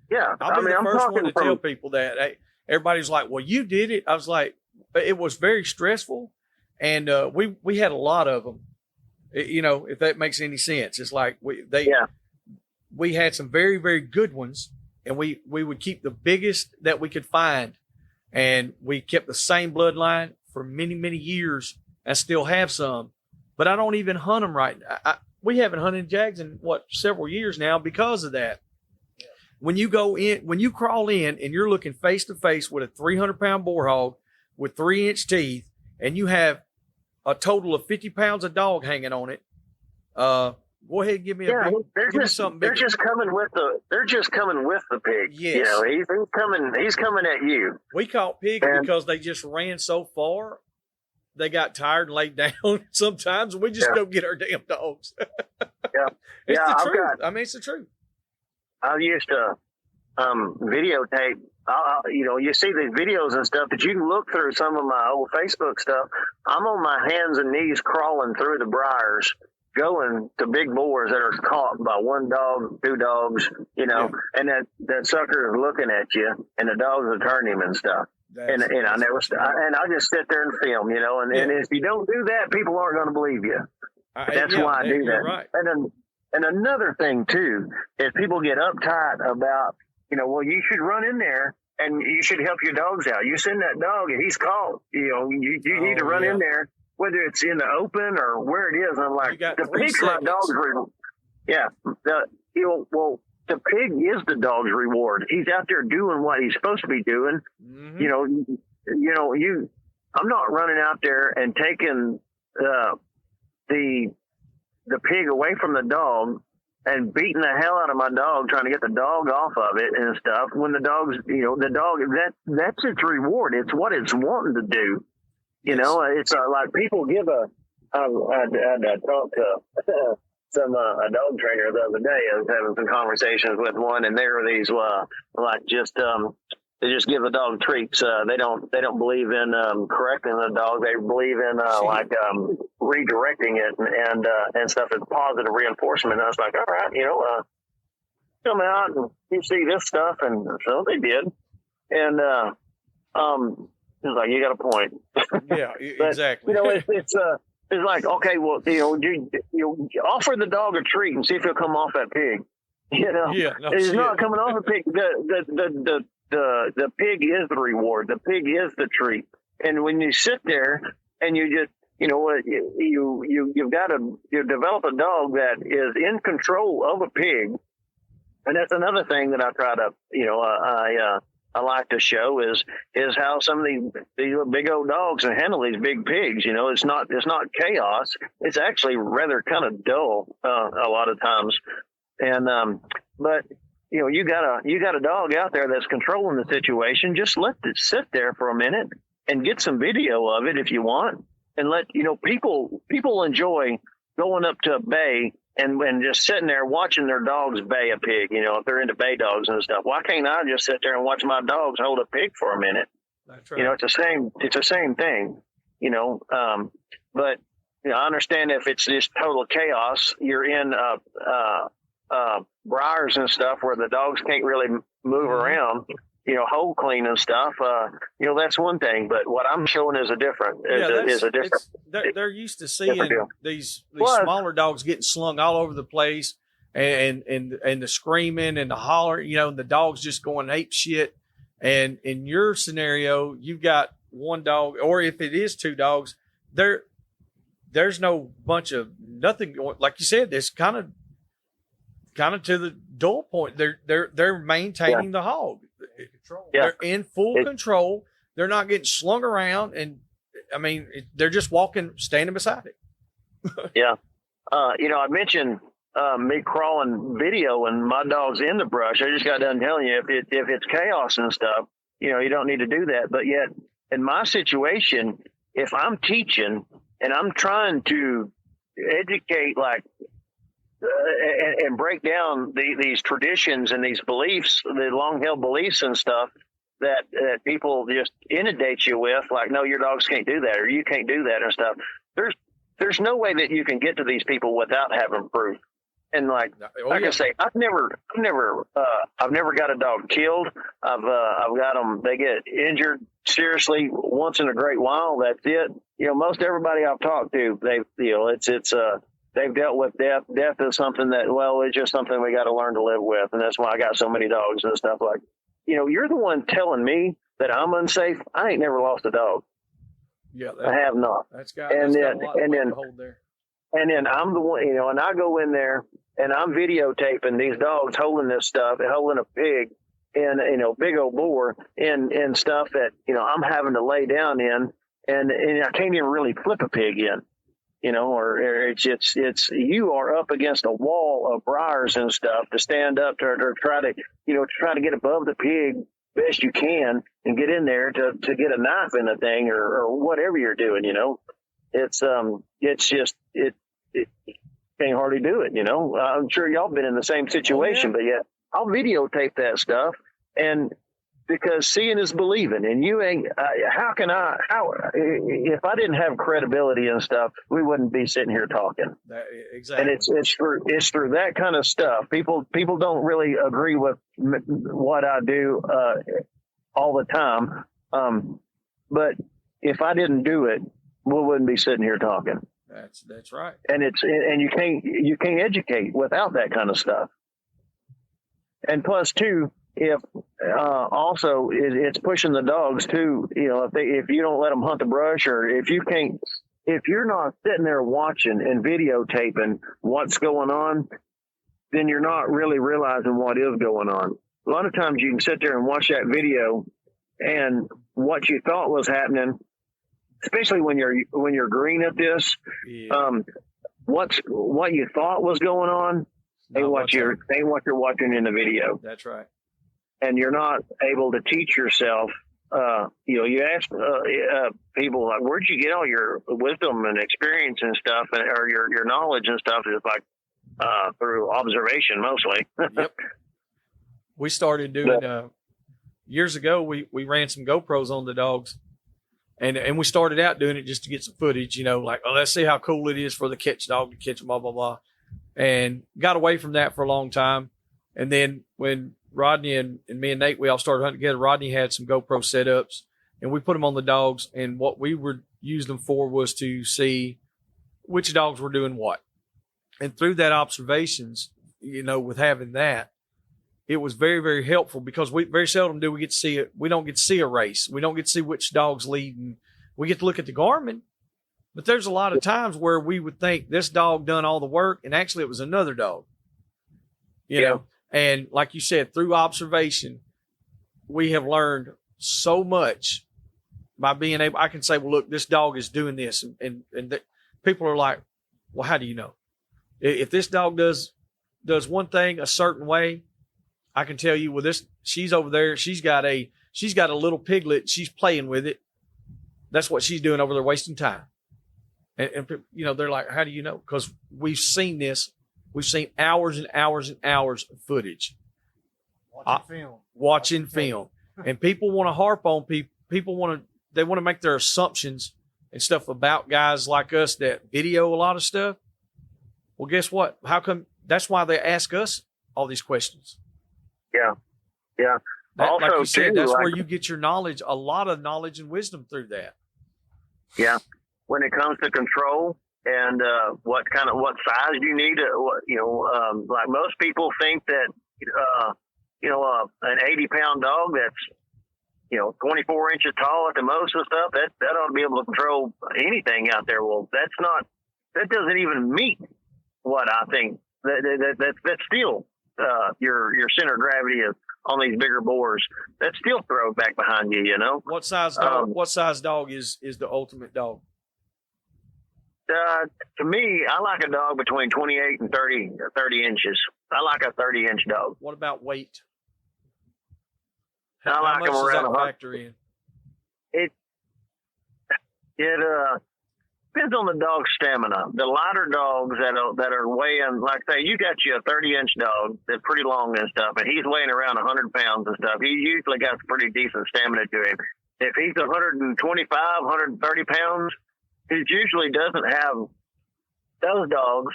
[SPEAKER 1] pig. I'll be the first one to tell people that. Hey, everybody's like, "Well, you did it." I was like, "It was very stressful, and we had a lot of them." If that makes any sense. It's like we had some very, very good ones, and we would keep the biggest that we could find, and we kept the same bloodline for many, many years. I still have some, but I don't even hunt them right now. We haven't hunted jags in several years now because of that. Yeah. When you crawl in and you're looking face to face with a 300-pound boar hog with 3-inch teeth, and you have a total of 50 pounds of dog hanging on it. Go ahead and give me something big. They're just coming with the pig. Yes.
[SPEAKER 2] He's coming at you.
[SPEAKER 1] We caught pigs because they just ran so far. They got tired and laid down sometimes. We just go get our damn dogs. It's the truth. It's the truth.
[SPEAKER 2] I used to videotape. You see these videos and stuff, but you can look through some of my old Facebook stuff. I'm on my hands and knees crawling through the briars, going to big boars that are caught by one dog, two dogs, and that sucker is looking at you, and the dogs will turn him and stuff. And I just sit there and film, and if you don't do that, people aren't going to believe you. That's why I do that.
[SPEAKER 1] Right.
[SPEAKER 2] And another thing too is people get uptight about, well, you should run in there and you should help your dogs out. You send that dog and he's caught. You need to run in there, whether it's in the open or where it is. And I'm like, the pig's my dog's reward. Yeah. The pig is the dog's reward. He's out there doing what he's supposed to be doing. Mm-hmm. I'm not running out there and taking the pig away from the dog and beating the hell out of my dog, trying to get the dog off of it and stuff. When the dog's, the dog, that's its reward. It's what it's wanting to do. It's like people give I talked to a dog trainer the other day. I was having some conversations with one, and there were these, they just give the dog treats. They don't believe in correcting the dog. They believe in redirecting it and stuff as positive reinforcement. And I was like, all right, come out and you see this stuff, and so they did. And it's like, you got a point.
[SPEAKER 1] Yeah,
[SPEAKER 2] but,
[SPEAKER 1] exactly.
[SPEAKER 2] It's like, okay, well, you offer the dog a treat and see if he'll come off that pig. He's not coming off a pig. The pig is the reward. The pig is the treat. And when you sit there and you just, you've got to develop a dog that is in control of a pig. And that's another thing that I try to, I like to show is how some of these big old dogs can handle these big pigs. It's not chaos. It's actually rather kind of dull a lot of times. And but you got a dog out there that's controlling the situation. Just let it sit there for a minute and get some video of it if you want, and let people enjoy going up to a bay and just sitting there watching their dogs bay a pig, if they're into bay dogs and stuff. Why can't I just sit there and watch my dogs hold a pig for a minute?
[SPEAKER 1] That's right.
[SPEAKER 2] It's the same thing, but I understand if it's just total chaos, you're in briars and stuff where the dogs can't really move around, hole clean and stuff. That's one thing, but what I'm showing is a different.
[SPEAKER 1] They're used to seeing these smaller dogs getting slung all over the place, and the screaming and the holler, and the dogs just going ape shit. And in your scenario, you've got one dog, or if it is two dogs, there's no bunch of nothing. Like you said, it's kind of to the dull point. They're maintaining the hog. They're in full control. They're not getting slung around, and I mean, they're just walking, standing beside it.
[SPEAKER 2] Yeah. I mentioned me crawling video and my dog's in the brush. I just got done telling you if it's chaos and stuff, you don't need to do that. But yet in my situation, if I'm teaching and I'm trying to educate, and break down these traditions and these beliefs, the long held beliefs and stuff that people just inundate you with, like, no, your dogs can't do that, or you can't do that and stuff. There's no way that you can get to these people without having proof. And I say, I've never got a dog killed. I've got them. They get injured seriously once in a great while. That's it. Most everybody I've talked to, they've dealt with death. Death is something that, it's just something we got to learn to live with. And that's why I got so many dogs and stuff. You're the one telling me that I'm unsafe. I ain't never lost a dog.
[SPEAKER 1] Yeah,
[SPEAKER 2] I have not.
[SPEAKER 1] That's got a lot to hold there.
[SPEAKER 2] And then I'm the one, and I go in there and I'm videotaping these dogs holding this stuff, holding a pig and, big old boar and stuff that, I'm having to lay down in, and I can't even really flip a pig in. Or it's you are up against a wall of briars and stuff to stand up to try to get above the pig best you can and get in there to get a knife in the thing or whatever you're doing. It's just can't hardly do it. I'm sure y'all been in the same situation, but yeah, I'll videotape that stuff, and because seeing is believing, and you ain't. How if I didn't have credibility and stuff, we wouldn't be sitting here talking.
[SPEAKER 1] Exactly.
[SPEAKER 2] And it's through that kind of stuff. People don't really agree with what I do all the time. But if I didn't do it, we wouldn't be sitting here talking.
[SPEAKER 1] That's right.
[SPEAKER 2] And you can't educate without that kind of stuff. And plus too, if also it's pushing the dogs too, if you don't let them hunt the brush, or if you're not sitting there watching and videotaping what's going on, then you're not really realizing what is going on. A lot of times you can sit there and watch that video, and what you thought was happening, especially when you're green at this, what you thought was going on ain't what you're watching in the video.
[SPEAKER 1] That's right.
[SPEAKER 2] And you're not able to teach yourself. You ask people, like, where'd you get all your wisdom and experience and stuff, or your knowledge and stuff? Is through observation mostly.
[SPEAKER 1] Yep. We started doing years ago. We ran some GoPros on the dogs, and we started out doing it just to get some footage. Let's see how cool it is for the catch dog to catch, blah blah blah, and got away from that for a long time. And then when Rodney and me and Nate, we all started hunting together. Rodney had some GoPro setups, and we put them on the dogs. And what we were using them for was to see which dogs were doing what. And through that observations, with having that, it was very, very helpful, because we very seldom do we get to see it. We don't get to see a race. We don't get to see which dog's leading. We get to look at the Garmin, but there's a lot of times where we would think this dog done all the work, and actually it was another dog. You know. And like you said, through observation, we have learned so much by being able, I can say, well, look, this dog is doing this. And people are like, well, how do you know? If this dog does one thing a certain way, I can tell you, well, she's over there. She's got a little piglet. She's playing with it. That's what she's doing over there, wasting time. And they're like, how do you know? Because we've seen this We've seen hours and hours and hours of footage. Watching film. And people want to harp on people. They want to make their assumptions and stuff about guys like us that video a lot of stuff. Well, guess what? How come? That's why they ask us all these questions.
[SPEAKER 2] Yeah.
[SPEAKER 1] Also, like you said, that's where you get your knowledge, a lot of knowledge and wisdom through that.
[SPEAKER 2] Yeah. When it comes to control and what size you need, like most people think that, an 80-pound dog that's, 24 inches tall at the most and stuff, that ought to be able to control anything out there. Well, that doesn't even meet what I think. That's still your center of gravity is on these bigger boars. That still throws back behind you,
[SPEAKER 1] What size dog? What size dog is the ultimate dog?
[SPEAKER 2] To me, I like a dog between 28 and 30 inches. I like a 30-inch dog.
[SPEAKER 1] What about weight?
[SPEAKER 2] I like them around
[SPEAKER 1] that factor in?
[SPEAKER 2] It depends on the dog's stamina. The lighter dogs that are weighing, like say you got you a 30-inch dog that's pretty long and stuff, and he's weighing around 100 pounds and stuff. He usually got pretty decent stamina to him. If he's 125, 130 pounds, he usually doesn't have. Those dogs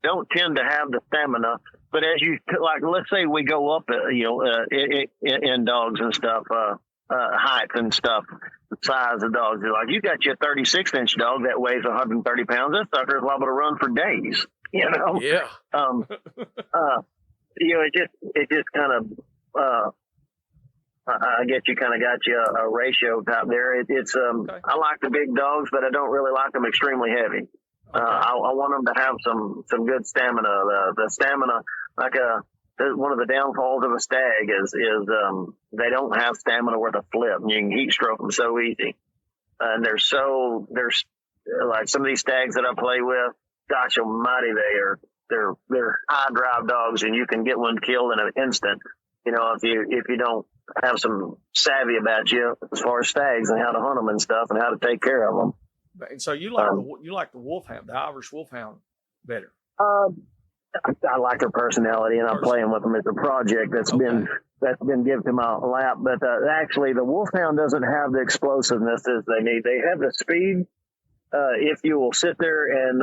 [SPEAKER 2] don't tend to have the stamina. But as you like, let's say we go up, in dogs and stuff, height and stuff, the size of dogs. Like you got your 36-inch dog that weighs 130 pounds. That sucker's liable to run for days.
[SPEAKER 1] Yeah.
[SPEAKER 2] It just kind of. I guess you kind of got you a ratio out there. It's okay. I like the big dogs, but I don't really like them extremely heavy. Okay. I want them to have some good stamina. The stamina, like one of the downfalls of a stag is they don't have stamina worth a flip. You can heat stroke them so easy, and there's like some of these stags that I play with. Gosh almighty, they're high drive dogs, and you can get one killed in an instant. If you don't have some savvy about you as far as stags and how to hunt them and stuff and how to take care of them.
[SPEAKER 1] And so you like the wolfhound, the Irish wolfhound better?
[SPEAKER 2] I like their personality, and I'm playing with them. It's a project that's been given to my lap. But actually, the wolfhound doesn't have the explosiveness as they need. They have the speed. If you will sit there and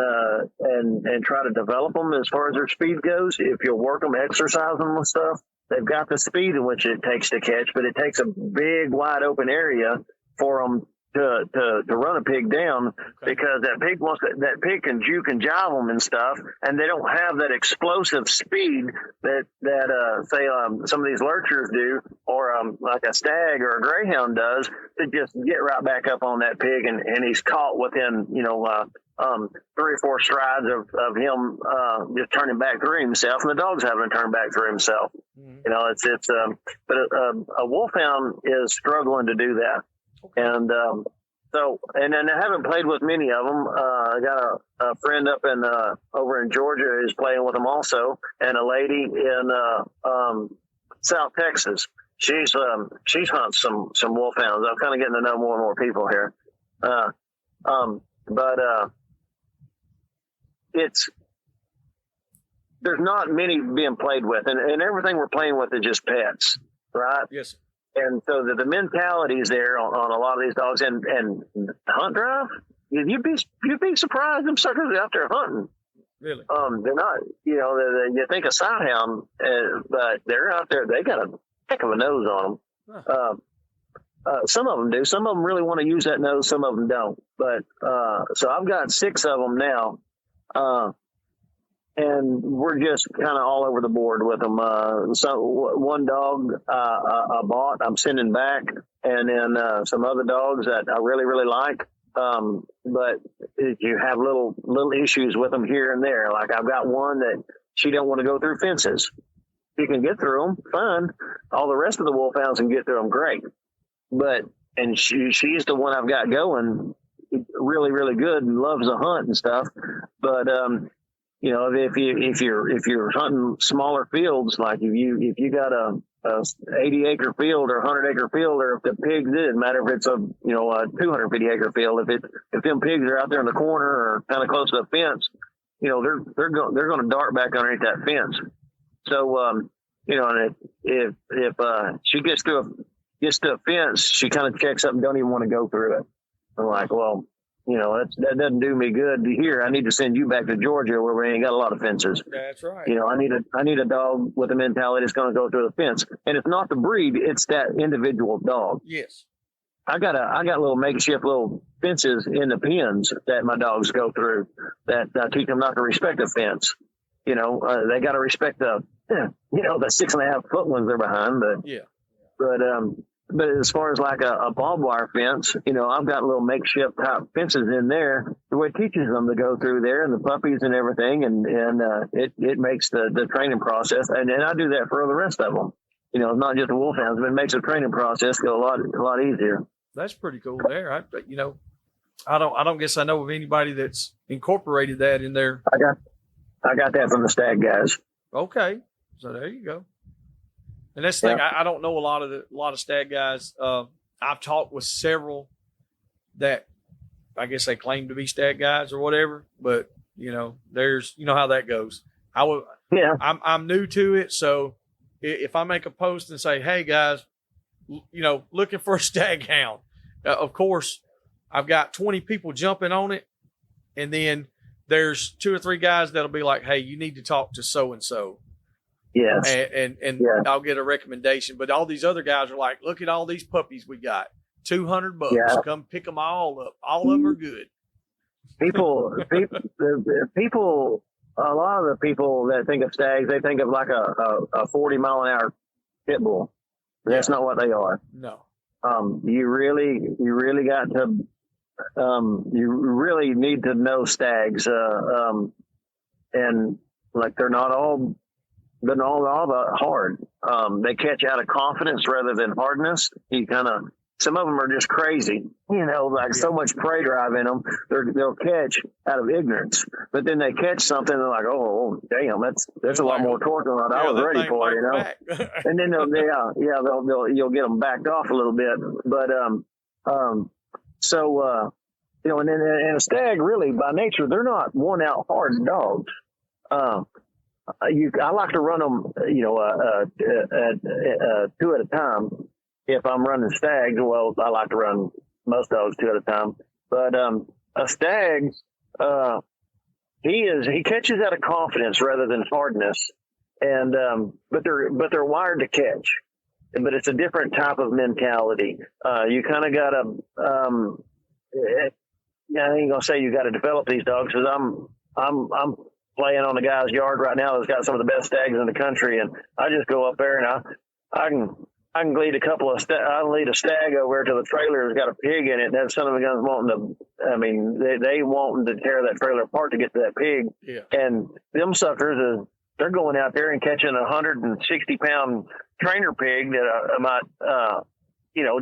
[SPEAKER 2] try to develop them as far as their speed goes, if you'll work them, exercise them and stuff, they've got the speed in which it takes to catch. But it takes a big, wide open area for them to run a pig down, because that pig can juke and jive them and stuff, and they don't have that explosive speed that say some of these lurchers do, or like a stag or a greyhound does, to just get right back up on that pig, and he's caught within 3 or 4 strides of him just turning back through himself, and the dog's having to turn back through himself. Mm-hmm. But a wolfhound is struggling to do that. Okay. And then I haven't played with many of them. I got a friend up over in Georgia who's playing with them also, and a lady in South Texas. She's hunts some wolfhounds. I'm kind of getting to know more and more people here. There's not many being played with, and everything we're playing with is just pets, right?
[SPEAKER 1] Yes.
[SPEAKER 2] And so the mentality is there on a lot of these dogs, and hunt drive. You'd be surprised them suckers are out there hunting.
[SPEAKER 1] Really?
[SPEAKER 2] They're not. You think a sighthound, but they're out there. They got a heck of a nose on them. Huh. Some of them do. Some of them really want to use that nose. Some of them don't. But so I've got 6 of them now. And we're just kind of all over the board with them. So one dog I bought, I'm sending back, and then some other dogs that I really, really like. But you have little issues with them here and there. Like I've got one that she don't want to go through fences. She can get through them, fine. All the rest of the wolfhounds can get through them, great. And she's the one I've got going really, really good and loves to hunt and stuff. But if you're hunting smaller fields, like if you got a 80-acre field or 100-acre field, or if the pigs, it doesn't matter if it's a 250-acre field. If them pigs are out there in the corner or kind of close to the fence, they're going to dart back underneath that fence. So, and if she gets to a fence, she kind of checks up and don't even want to go through it. I'm like, well, that doesn't do me good here. I need to send you back to Georgia where we ain't got a lot of fences.
[SPEAKER 1] That's right.
[SPEAKER 2] I need a dog with a mentality that's going to go through the fence. And it's not the breed; it's that individual dog.
[SPEAKER 1] Yes.
[SPEAKER 2] I got little makeshift little fences in the pens that my dogs go through. That I teach them not to respect a fence. They got to respect the 6.5 foot ones they're behind. But as far as like a barbed wire fence, I've got little makeshift type fences in there where it teaches them to go through there and the puppies and everything. And it makes the training process. And I do that for the rest of them. Not just the wolfhounds, but it makes the training process go a lot easier.
[SPEAKER 1] That's pretty cool there. I don't guess I know of anybody that's incorporated that in there.
[SPEAKER 2] I got that from the stag guys.
[SPEAKER 1] Okay. So there you go. And that's the thing. I don't know a lot of stag guys. I've talked with several that I guess they claim to be stag guys or whatever, but there's, how that goes. I'm new to it. So if I make a post and say, hey guys, looking for a stag hound, of course I've got 20 people jumping on it. And then there's 2 or 3 guys that'll be like, hey, you need to talk to so-and-so.
[SPEAKER 2] Yes.
[SPEAKER 1] And I'll get a recommendation. But all these other guys are like, look at all these puppies we got. $200.
[SPEAKER 2] Yeah.
[SPEAKER 1] Come pick them all up. All of them are good.
[SPEAKER 2] People, a lot of the people that think of stags, they think of like a 40 mile an hour pit bull. That's not what they are.
[SPEAKER 1] No.
[SPEAKER 2] You really got to, you really need to know stags. And like, they're not all that hard. They catch out of confidence rather than hardness. Some of them are just crazy, so much prey drive in them. They'll catch out of ignorance, but then they catch something and they're like, oh, damn, that's a lot more torque than what I was ready for, And then you'll get them backed off a little bit. But, and a stag really by nature, they're not worn out hard dogs. I like to run them, 2 at a time. If I'm running stags, well, I like to run most dogs 2 at a time. But a stag, he catches out of confidence rather than hardness, and but they're wired to catch. But it's a different type of mentality. You kind of got to, I ain't gonna say you got to develop these dogs, because I'm playing on the guy's yard right now that's got some of the best stags in the country, and I just go up there and I can lead I'll lead a stag over to the trailer that's got a pig in it, and that son of a gun's they wanting to tear that trailer apart to get to that pig.
[SPEAKER 1] Yeah. And
[SPEAKER 2] them suckers they're going out there and catching a 160-pound trainer pig that might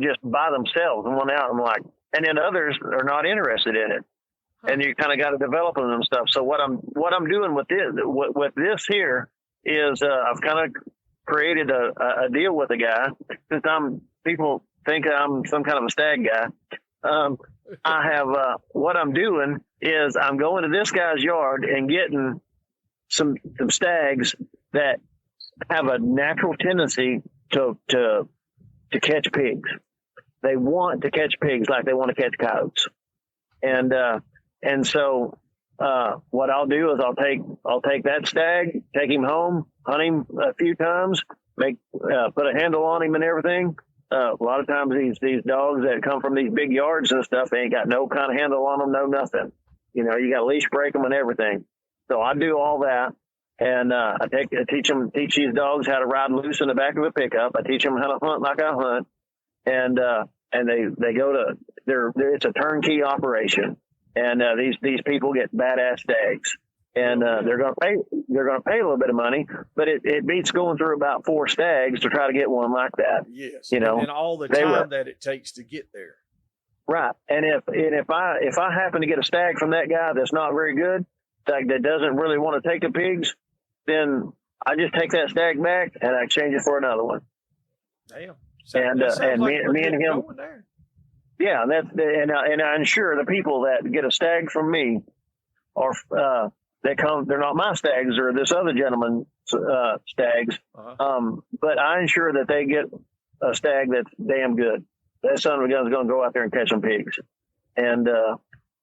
[SPEAKER 2] just by themselves and one out. I'm like, and then others are not interested in it. And you kind of got to develop them and stuff. So what I'm doing with this here is I've kind of created a deal with a guy, since people think I'm some kind of a stag guy. I have what I'm doing is I'm going to this guy's yard and getting some stags that have a natural tendency to catch pigs. They want to catch pigs like they want to catch coyotes, and so what I'll do is I'll take that stag, take him home, hunt him a few times, put a handle on him and everything. A lot of times these dogs that come from these big yards and stuff, they ain't got no kind of handle on them, no nothing. You got to leash break them and everything. So I do all that, and I teach these dogs how to ride loose in the back of a pickup. I teach them how to hunt like I hunt, and they go to it's a turnkey operation. And these people get badass stags, and they're going to pay a little bit of money, but it beats going through about 4 stags to try to get one like that.
[SPEAKER 1] Yes, and all the time that it takes to get there.
[SPEAKER 2] Right, and if I happen to get a stag from that guy that's not very good, that doesn't really want to take the pigs, then I just take that stag back and I exchange it for another one.
[SPEAKER 1] Damn,
[SPEAKER 2] and me and him. Yeah, and I ensure the people that get a stag from me are they're not my stags or this other gentleman's stags. But I ensure that they get a stag that's damn good. That son of a gun is going to go out there and catch some pigs. And,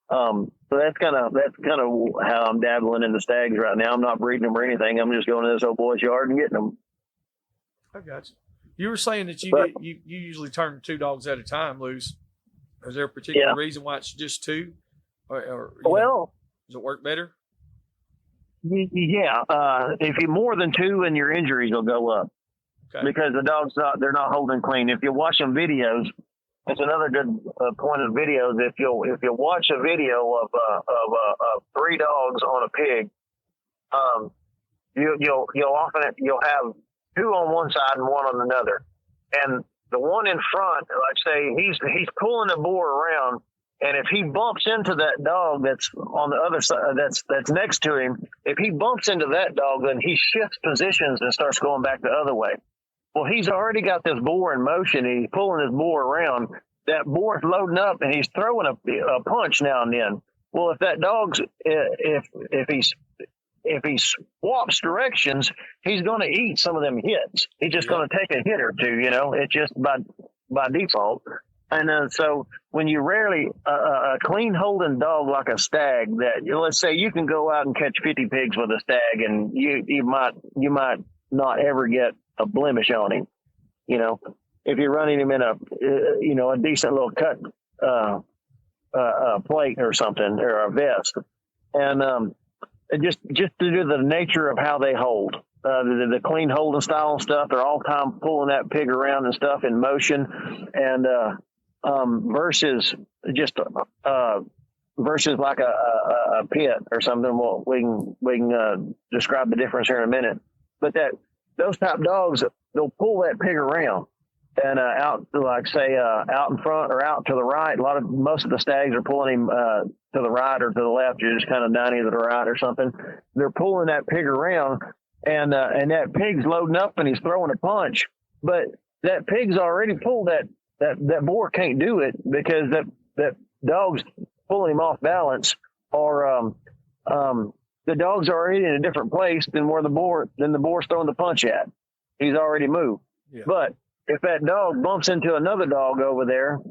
[SPEAKER 2] so that's kind of how I'm dabbling in the stags right now. I'm not breeding them or anything. I'm just going to this old boy's yard and getting them.
[SPEAKER 1] I got you. You were saying that you usually turn 2 dogs at a time loose. Is there a particular reason why it's just 2? Or does it work better?
[SPEAKER 2] Yeah. If you're more than 2, and your injuries will go up because the dogs they're not holding clean. If you watch some videos, it's another good point of videos. If you watch a video of 3 dogs on a pig, you'll have 2 on one side and 1 on another, and the one in front, like say he's pulling the boar around, and if he bumps into that dog that's on the other side, that's next to him, if he bumps into that dog, then he shifts positions and starts going back the other way. Well, he's already got this boar in motion, and he's pulling his boar around. That boar's loading up, and he's throwing a punch now and then. Well, if that dog's if he swaps directions, he's going to eat some of them hits. He's just going to take a hit or 2. It's just by default. And so when you rarely a clean holding dog like a stag, that let's say you can go out and catch 50 pigs with a stag, and you might not ever get a blemish on him. If you're running him in a decent little cut plate or something, or a vest, and just to do the nature of how they hold, the clean holding style and stuff, they're all time pulling that pig around and stuff in motion, and versus like a pit or something. Well, we can describe the difference here in a minute, but those type dogs, they'll pull that pig around and out, like say out in front or out to the right. Most of the stags are pulling him to the right or to the left. You're just kind of 90 to the right or something. They're pulling that pig around, and that pig's loading up and he's throwing a punch, but that pig's already pulled that boar can't do it because that dog's pulling him off balance, or the dog's already in a different place than the boar's throwing the punch at. He's already moved. Yeah. But if that dog bumps into another dog over there,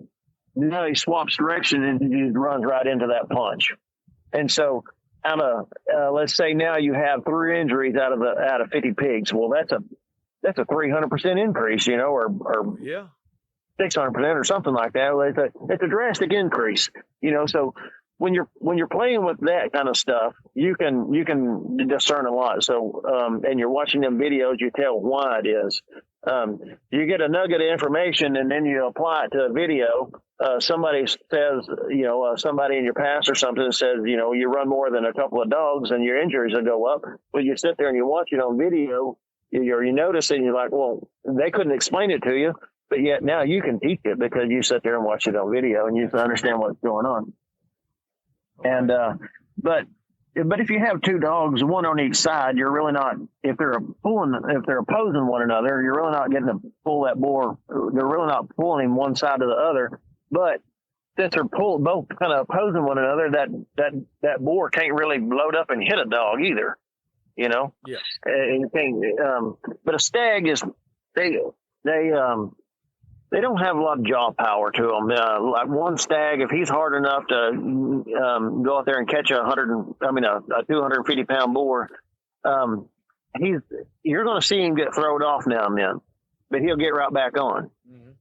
[SPEAKER 2] now he swaps direction and he just runs right into that punch. And so let's say now you have 3 injuries out of 50 pigs. Well, that's a 300% increase, or 600% or something like that. It's a drastic increase, so when you're playing with that kind of stuff, you can discern a lot. So, and you're watching them videos, you tell why it is. You get a nugget of information and then you apply it to a video. Somebody says, somebody in your past or something says, you run more than a couple of dogs and your injuries will go up. Well, you sit there and you watch it on video, you notice it and you're like, well, they couldn't explain it to you, but yet now you can teach it because you sit there and watch it on video and you can understand what's going on. And, but if you have 2 dogs, one on each side, you're really not, if they're opposing one another, you're really not getting to pull that boar. They're really not pulling him one side to the other. But since they're both kind of opposing one another, that boar can't really load up and hit a dog either, Yeah. But a stag is, they don't have a lot of jaw power to them. Like one stag, if he's hard enough to go out there and catch a 250-pound boar, you're going to see him get thrown off now and then, but he'll get right back on. Mm-hmm.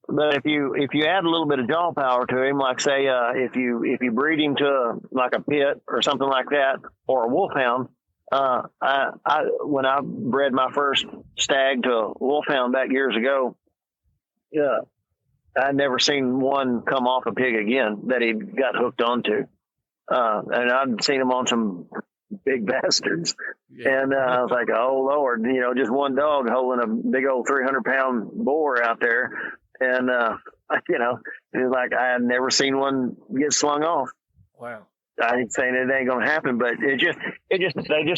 [SPEAKER 2] But if you add a little bit of jaw power to him, like say if you breed him to like a pit or something like that, or a wolfhound, when I bred my first stag to a wolfhound back years ago. Yeah, I'd never seen one come off a pig again that he got hooked onto. And I'd seen him on some big bastards. Yeah. And I was like, oh, Lord, just one dog holding a big old 300-pound boar out there. And, it was like I had never seen one get slung off. Wow. I ain't saying it ain't going to happen, but they just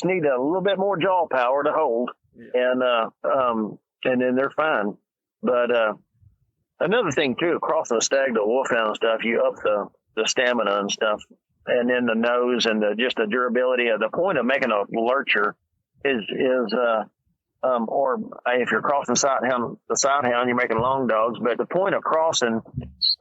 [SPEAKER 2] need a little bit more jaw power to hold. Yeah. And then they're fine. But, another thing too, crossing a stag to a wolfhound and stuff, you up the stamina and stuff. and then the nose and just the durability of the point of making a lurcher is or if you're crossing the side hound, you're making long dogs. But the point of crossing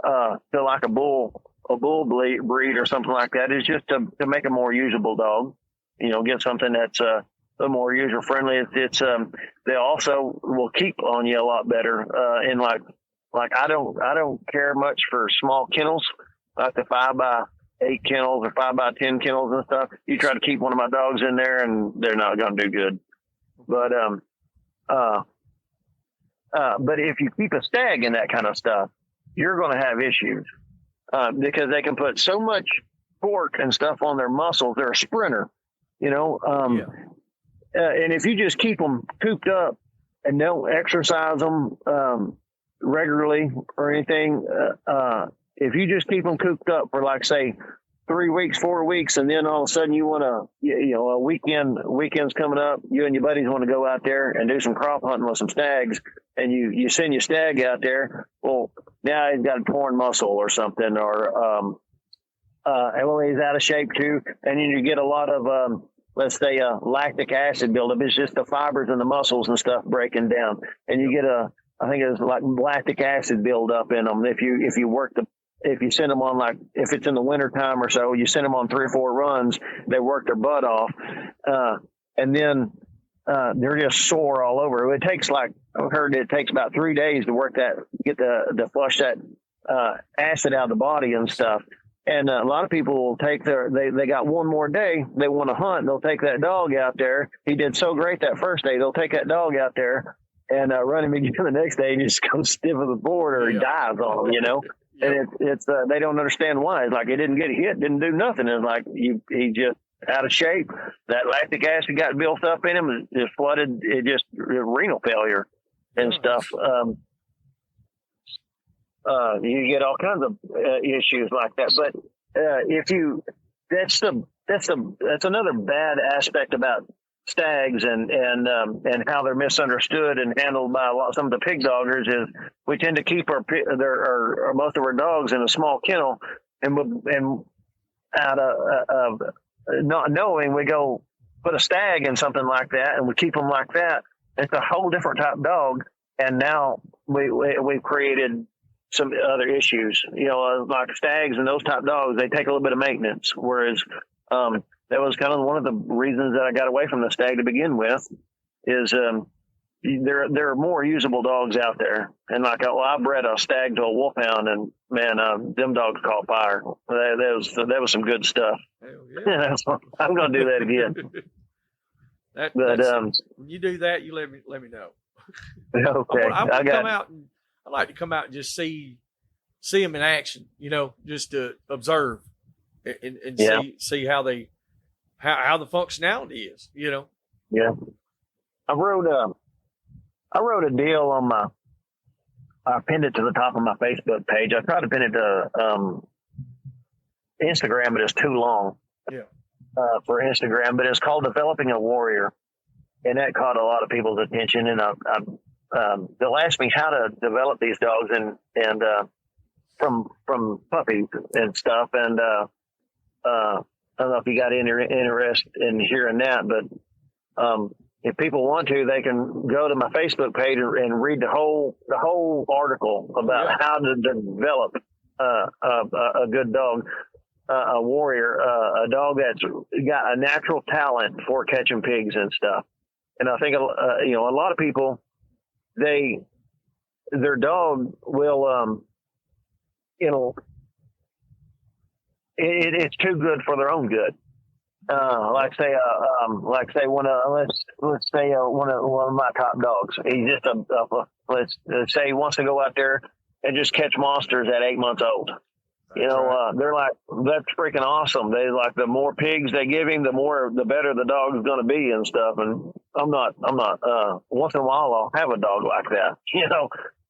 [SPEAKER 2] to like a bull breed or something like that is just to make a more usable dog. Get something that's a little more user friendly. It's they also will keep on you a lot better. And like I don't care much for small kennels, like the 5x8 kennels or 5x10 kennels and stuff. You try to keep one of my dogs in there, and they're not going to do good. But but if you keep a stag in that kind of stuff, you're going to have issues because they can put so much torque and stuff on their muscles. They're a sprinter, and if you just keep them cooped up and don't exercise them regularly or anything, if you just keep them cooped up for like say 3 weeks, 4 weeks, and then all of a sudden you want to, a weekend's coming up, you and your buddies want to go out there and do some crop hunting with some stags, and you send your stag out there. Well, now he's got a torn muscle or something, or he's out of shape too, and then you get a lot of let's say lactic acid buildup. It's just the fibers and the muscles and stuff breaking down, and you get I think it's like lactic acid buildup in them. If you send them on, if it's in the winter time or so, you send them on 3 or 4 runs, they work their butt off. And then they're just sore all over. It takes I've heard it takes about 3 days to work get to flush that acid out of the body and stuff. And a lot of people will take they got one more day. They want to hunt. They'll take that dog out there. He did so great that first day. They'll take that dog out there and run him again the next day and just come stiff as a board, or he dies on him, And it's they don't understand why. It's like he didn't get hit, didn't do nothing. It's like he just out of shape. That lactic acid got built up in him, just flooded. It just renal failure and stuff. You get all kinds of issues like that. But that's another bad aspect about stags and how they're misunderstood and handled by some of the pig doggers is we tend to keep most of our dogs in a small kennel, and out of not knowing, we go put a stag in something like that and we keep them like that. It's a whole different type of dog, and now we've created some other issues. Like stags and those type dogs, they take a little bit of maintenance, whereas that was kind of one of the reasons that I got away from the stag to begin with. Is there are more usable dogs out there, and I bred a stag to a wolfhound, and man, them dogs caught fire. That was some good stuff.
[SPEAKER 1] Hell yeah.
[SPEAKER 2] I'm going to do that again.
[SPEAKER 1] When you do that, you let me know.
[SPEAKER 2] Okay,
[SPEAKER 1] I like to come out and just see them in action. Just to observe and see how the functionality is.
[SPEAKER 2] Yeah, I wrote a deal on I pinned it to the top of my Facebook page. I tried to pin it to Instagram, but it's too long.
[SPEAKER 1] Yeah.
[SPEAKER 2] For Instagram, but it's called Developing a Warrior, and that caught a lot of people's attention. And they'll ask me how to develop these dogs, and from puppies and stuff. And I don't know if you got any interest in hearing that, but if people want to, they can go to my Facebook page and read the whole article about how to develop a good dog, a warrior, a dog that's got a natural talent for catching pigs and stuff. And I think a lot of people, their dog will it's too good for their own good. Let's say one of my top dogs. He's just let's say he wants to go out there and just catch monsters at 8 months old. They're like, that's freaking awesome. They like, the more pigs they give him, the better the dog is going to be and stuff. And I'm not, once in a while I'll have a dog like that,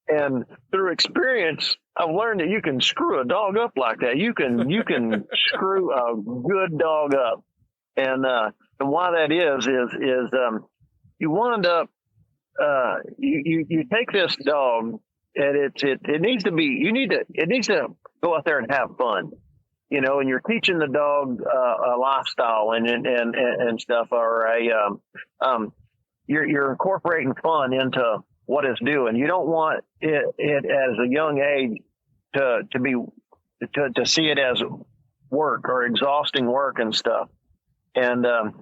[SPEAKER 2] and through experience, I've learned that you can screw a dog up like that. You can screw a good dog up. And why that is you wind up, you take this dog, and it needs to go out there and have fun. and you're teaching the dog a lifestyle and stuff, or you're incorporating fun into what it's doing. You don't want it as a young age to see it as work or exhausting work and stuff. And I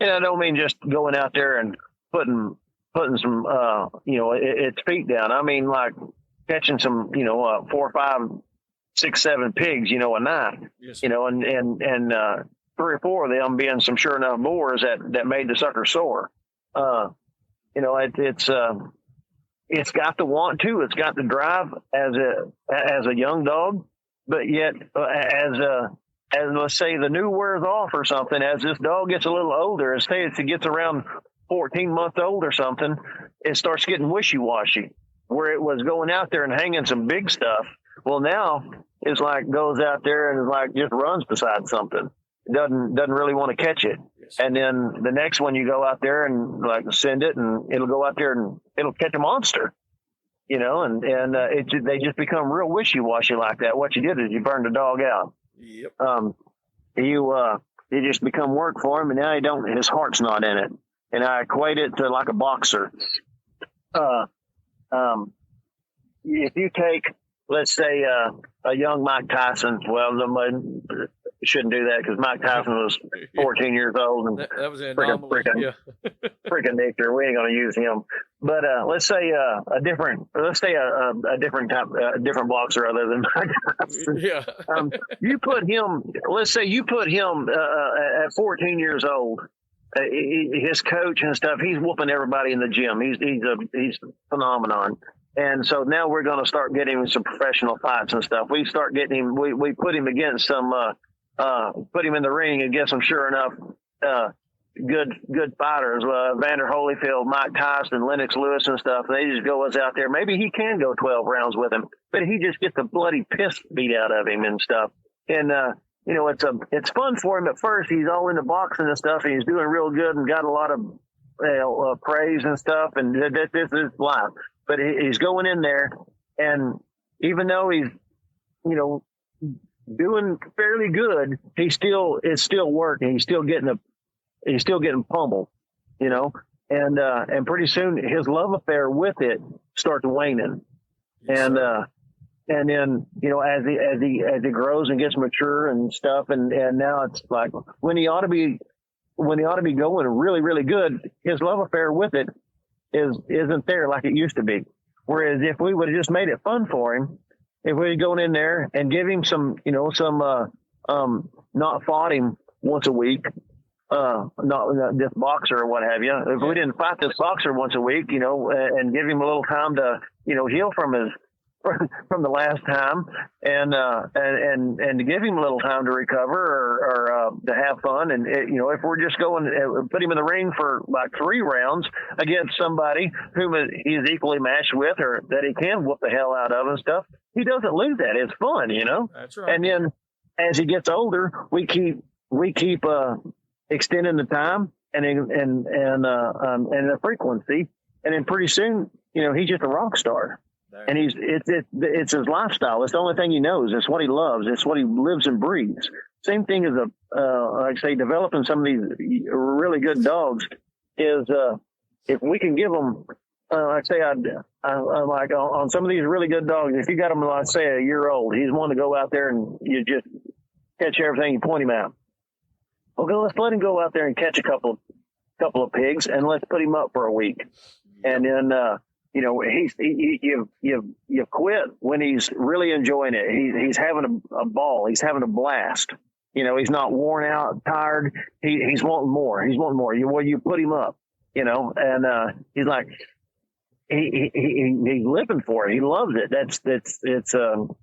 [SPEAKER 2] don't mean just going out there and putting some its feet down. I mean like catching some 4, 5, 6, 7 pigs a night.
[SPEAKER 1] Yes.
[SPEAKER 2] And 3 or 4 of them being some sure enough boars that made the sucker sore. It's got the want to, it's got the drive as a young dog, but yet as let's say the new wears off or something, as this dog gets a little older, as say it gets around 14 months old or something, it starts getting wishy-washy, where it was going out there and hanging some big stuff. Well, now it's like goes out there and is like just runs beside something. Doesn't really want to catch it.
[SPEAKER 1] Yes.
[SPEAKER 2] And then the next one you go out there and like send it, and it'll go out there and it'll catch a monster, they just become real wishy-washy like that. What you did is you burned the dog out.
[SPEAKER 1] Yep.
[SPEAKER 2] You just become work for him, and now his heart's not in it. And I equate it to like a boxer. If you take, let's say, a young Mike Tyson, well, shouldn't do that because Mike Tyson was 14 years old and
[SPEAKER 1] that was an anomaly.
[SPEAKER 2] freaking Victor. We ain't going to use him. But let's say a different boxer other than Mike Tyson.
[SPEAKER 1] Yeah.
[SPEAKER 2] You put him. Let's say you put him at 14 years old. His coach and stuff. He's whooping everybody in the gym. He's a phenomenon. And so now we're going to start getting him some professional fights and stuff. We start getting him. We put him against some. Put him in the ring against some sure enough good fighters. Vander Holyfield, Mike Tyson, Lennox Lewis and stuff. They just go us out there. Maybe he can go 12 rounds with him, but he just gets the bloody piss beat out of him and stuff. And it's fun for him at first. He's all into boxing and stuff, and he's doing real good and got a lot of praise and stuff. And this is life. But he's going in there, and even though he's doing fairly good, it's still working. He's still getting pummeled, and pretty soon his love affair with it starts waning. And then, as he grows and gets mature and stuff, and now it's like when he ought to be going really, really good, his love affair with it isn't there like it used to be. Whereas if we would have just made it fun for him, if we had gone in there and give him some not fought him once a week, not this boxer or what have you. If we didn't fight this boxer once a week, and give him a little time to, heal from the last time, and to give him a little time to recover or to have fun, and if we're just going put him in the ring for like 3 rounds against somebody whom he's equally matched with, or that he can whoop the hell out of and stuff, he doesn't lose that. It's fun,
[SPEAKER 1] That's right.
[SPEAKER 2] And then as he gets older, we keep extending the time and the frequency, and then pretty soon, he's just a rock star. And it's his lifestyle. It's the only thing he knows. It's what he loves. It's what he lives and breathes. Same thing as like I say, developing some of these really good dogs is if we can give them, like I say, I like on some of these really good dogs. If you got them, like say a year old, he's one to go out there and you just catch everything you point him out. Okay, let's let him go out there and catch a couple of pigs, and let's put him up for a week, and then. You quit when he's really enjoying it. He's having a ball. He's having a blast. He's not worn out, tired. He's wanting more. He's wanting more. You put him up, and he's like, he's living for it. He loves it.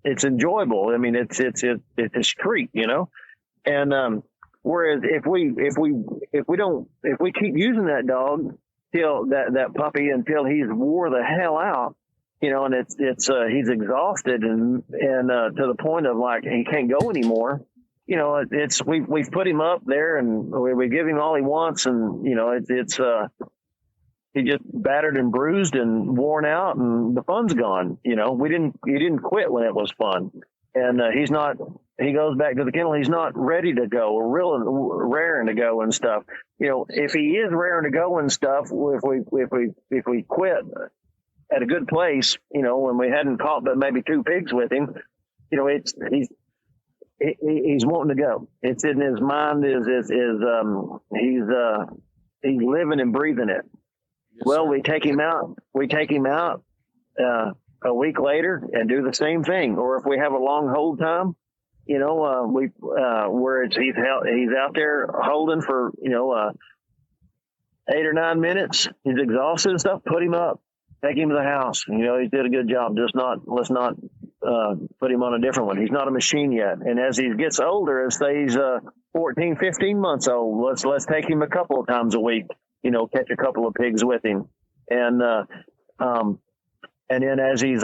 [SPEAKER 2] It's enjoyable. I mean, it's a treat, and, whereas if we keep using that dog, till that puppy until he's wore the hell out, and he's exhausted and to the point of like he can't go anymore. We've put him up there and we give him all he wants, and he just battered and bruised and worn out, and the fun's gone. He didn't quit when it was fun, and he's not he goes back to the kennel. He's not ready to go or raring to go and stuff. If he is raring to go and stuff, if we quit at a good place, when we hadn't caught but maybe 2 pigs with him, he's wanting to go. It's in his mind. He's living and breathing it.
[SPEAKER 1] Yes,
[SPEAKER 2] well,
[SPEAKER 1] sir.
[SPEAKER 2] we take him out. A week later and do the same thing. Or if we have a long hold time, where he's out there holding for 8 or 9 minutes. He's exhausted and stuff. Put him up. Take him to the house. He did a good job. Let's not put him on a different one. He's not a machine yet. And as he gets older, as he's 14, 15 months old, let's take him a couple of times a week. Catch a couple of pigs with him, and then as he's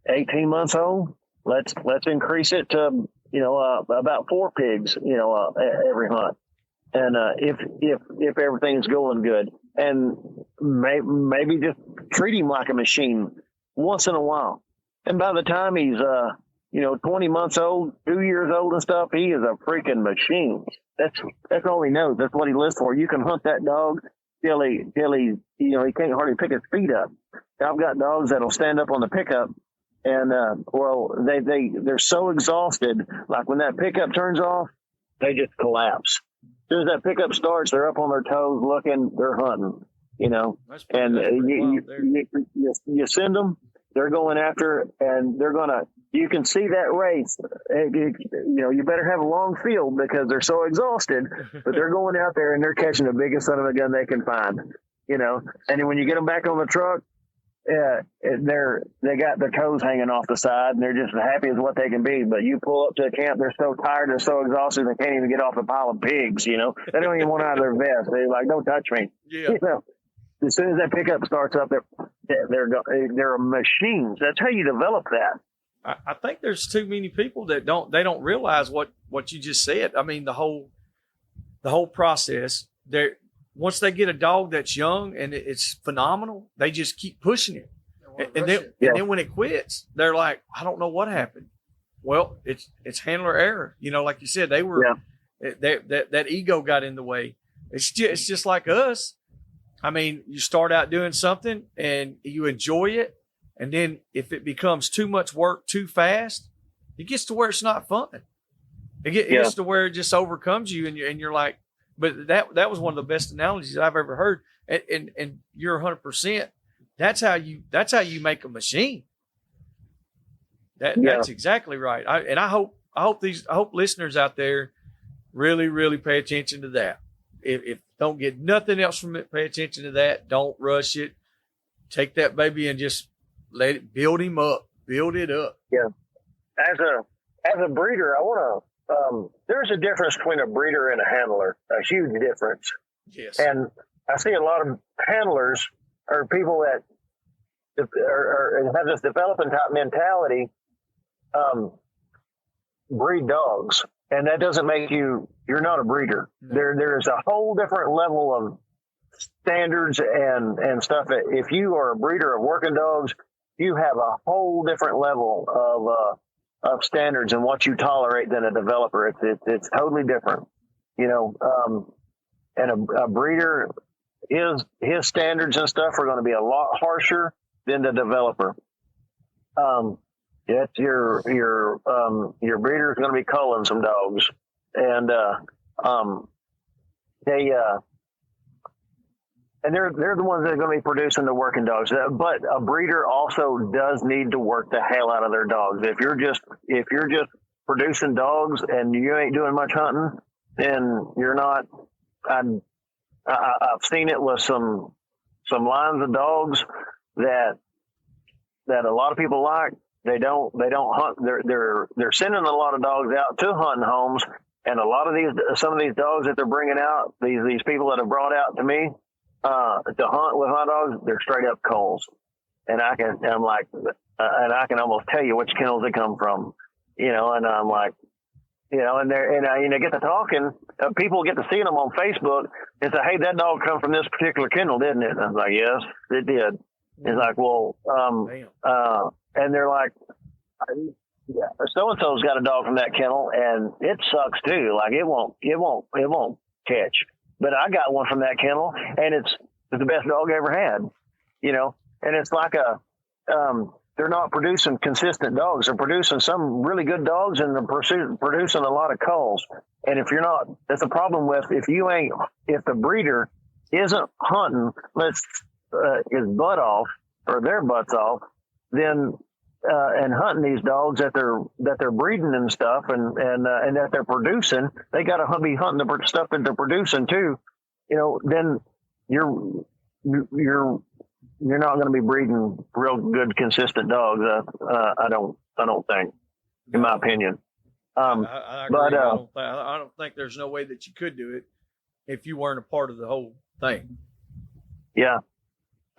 [SPEAKER 2] 18 months old, let's increase it to about 4 pigs every hunt. And if everything's going good, and maybe just treat him like a machine once in a while. And by the time he's 20 months old, 2 years old and stuff, he is a freaking machine. That's all he knows. That's what he lives for. You can hunt that dog till he he can't hardly pick his feet up. I've got dogs that'll stand up on the pickup and they're so exhausted, like when that pickup turns off, they just collapse. As soon as that pickup starts, they're up on their toes looking, they're hunting,
[SPEAKER 1] That's pretty,
[SPEAKER 2] and
[SPEAKER 1] that's pretty wild there.
[SPEAKER 2] you send them, they're going after it, and you can see that race. You better have a long field because they're so exhausted, but they're going out there and they're catching the biggest son of a gun they can find, and then when you get them back on the truck, they got their toes hanging off the side and they're just happy as what they can be. But you pull up to a camp, they're so tired, they're so exhausted, they can't even get off a pile of pigs. They don't even want out of their vest. They're like, "Don't touch me."
[SPEAKER 1] Yeah.
[SPEAKER 2] As soon as that pickup starts up, they're machines. That's how you develop that.
[SPEAKER 1] I think there's too many people that don't realize what you just said. I mean, the whole process. Once they get a dog that's young and it's phenomenal, they just keep pushing it. And then when it quits, they're like, I don't know what happened. Well, it's handler error. Like you said, they were that ego got in the way. It's just like us. I mean, you start out doing something and you enjoy it, and then if it becomes too much work too fast, it gets to where it's not fun. It gets to where it just overcomes you, and you're like. But that was one of the best analogies I've ever heard, and you're 100%. That's how you make a machine. That's exactly right. I hope listeners out there really, really pay attention to that. If don't get nothing else from it, pay attention to that. Don't rush it. Take that baby and just let it build him up. Build it up.
[SPEAKER 2] Yeah. As a breeder, I want to. There's a difference between a breeder and a handler, a huge difference.
[SPEAKER 1] Yes.
[SPEAKER 2] And I see a lot of handlers or people that have this developing type mentality, breed dogs. And that doesn't make you're not a breeder. No. There's a whole different level of standards and stuff. If you are a breeder of working dogs, you have a whole different level of standards and what you tolerate than a developer. It's totally different, and a breeder, his standards and stuff are going to be a lot harsher than the developer. Your breeder is going to be culling some dogs, and they're the ones that are going to be producing the working dogs. But a breeder also does need to work the hell out of their dogs. If you're just producing dogs and you ain't doing much hunting, then you're not. I've seen it with some lines of dogs that a lot of people like. They don't hunt. They're sending a lot of dogs out to hunting homes, and some of these dogs that they're bringing out, these people that have brought out to me. To hunt with my dogs, they're straight up culls, and I can almost tell you which kennels they come from, and I'm like, and I get to talking, people get to seeing them on Facebook and say, hey, that dog come from this particular kennel, didn't it? And I was like, yes, it did. It's like, well, and they're like, so and so's got a dog from that kennel, and it sucks too. Like it won't catch. But I got one from that kennel, and it's the best dog I ever had. You know, and it's like they're not producing consistent dogs. They're producing some really good dogs, and they're producing a lot of culls. And if you're not, that's a problem with if the breeder isn't hunting, his butt off or their butts off, then and hunting these dogs that they're breeding and stuff, and that they're producing, they got to be hunting the stuff that they're producing too. You know, then you're not going to be breeding real good, consistent dogs. I don't think, in my opinion.
[SPEAKER 1] I agree.
[SPEAKER 2] But
[SPEAKER 1] I don't think there's no way that you could do it if you weren't a part of the whole thing.
[SPEAKER 2] Yeah.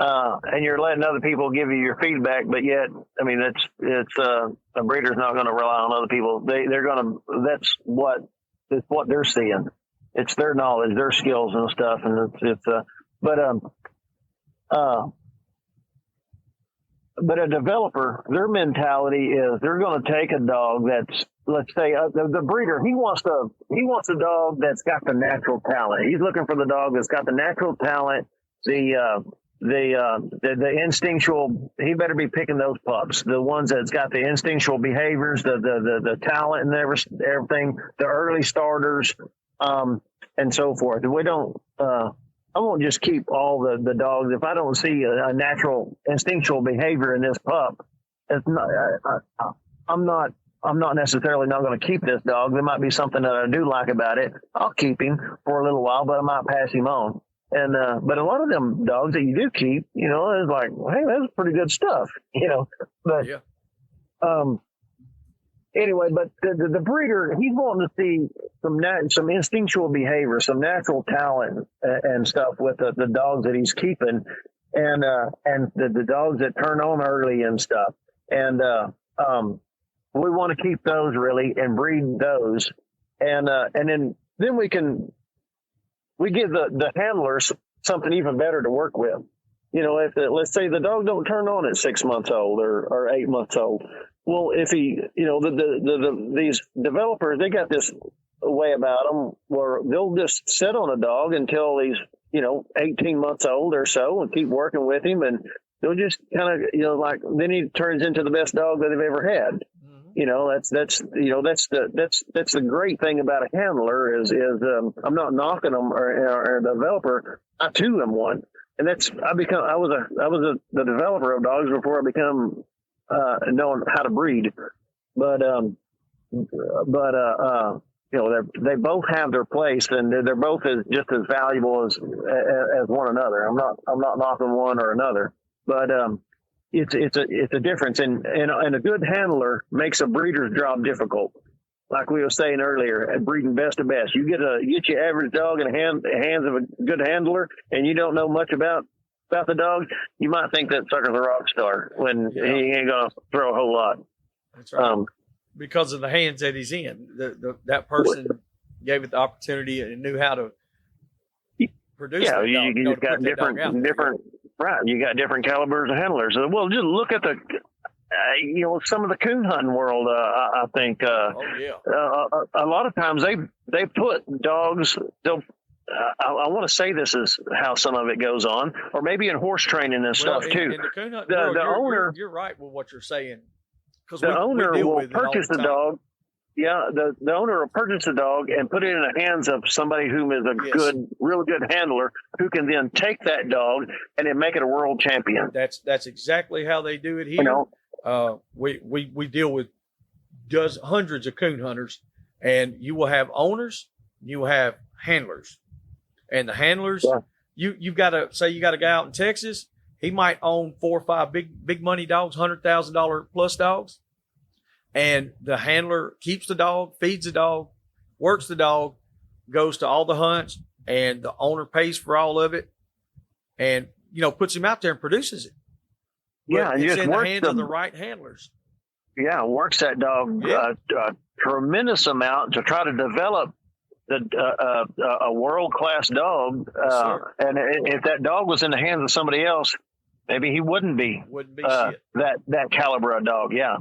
[SPEAKER 2] And you're letting other people give you your feedback, but yet, I mean, it's a breeder's not going to rely on other people. That's what they're seeing. It's their knowledge, their skills and stuff. And but a developer, their mentality is they're going to take a dog that's, let's say, the breeder, he wants a dog that's got the natural talent. He's looking for the dog that's got the natural talent, the instinctual. He better be picking those pups, the ones that's got the instinctual behaviors, the talent and everything, the early starters, and so forth. We don't. I won't just keep all the dogs if I don't see a natural instinctual behavior in this pup. It's not. I'm not necessarily not going to keep this dog. There might be something that I do like about it. I'll keep him for a little while, but I might pass him on. And but a lot of them dogs that you do keep, you know, it's like, well, hey, that's pretty good stuff, you know. But anyway, but the breeder, he's wanting to see some instinctual behavior, some natural talent and stuff with the dogs that he's keeping, and the dogs that turn on early and stuff. And we want to keep those really and breed those, and then we give the handlers something even better to work with. You know, if let's say the dog don't turn on at 6 months old or 8 months old. Well, if he, you know, these developers, they got this way about them where they'll just sit on a dog until he's, you know, 18 months old or so and keep working with him. And they'll just kind of, you know, like then he turns into the best dog that they've ever had. You know, that's the great thing about a handler is I'm not knocking them or the developer. I too am one, and I was the developer of dogs before I become knowing how to breed. But you know, they both have their place, and they're both just as valuable as one another. I'm not knocking one or another, but it's a difference, and a good handler makes a breeder's job difficult. Like we were saying earlier, at breeding best of best, you get your average dog in the hands of a good handler, and you don't know much about the dog, you might think that sucker's a rock star when he ain't gonna throw a whole lot.
[SPEAKER 1] That's right. Because of the hands that he's in, that person gave it the opportunity and knew how to produce.
[SPEAKER 2] Yeah, you just got different. Right, you got different calibers of handlers. Well, just look at you know, some of the coon hunting world. I think a lot of times they put dogs. I want to say this is how some of it goes on, or maybe in horse training and stuff too.
[SPEAKER 1] In the coon hunting world,
[SPEAKER 2] owner,
[SPEAKER 1] you're right with what you're saying.
[SPEAKER 2] The owner will purchase the dog. Yeah, the owner will purchase a dog and put it in the hands of somebody who is a real good handler who can then take that dog and then make it a world champion.
[SPEAKER 1] That's exactly how they do it here. You know? We deal with hundreds of coon hunters, and you will have owners, you will have handlers, and the handlers. Yeah. You've got you got a guy out in Texas. He might own 4 or 5 big money dogs, $100,000 plus dogs. And the handler keeps the dog, feeds the dog, works the dog, goes to all the hunts, and the owner pays for all of it, and you know, puts him out there and produces it.
[SPEAKER 2] Yeah,
[SPEAKER 1] and it's in the hands of the right handlers.
[SPEAKER 2] Yeah, works that dog a tremendous amount to try to develop a world-class dog. And if that dog was in the hands of somebody else, maybe he wouldn't be
[SPEAKER 1] shit.
[SPEAKER 2] that caliber of dog. Yeah.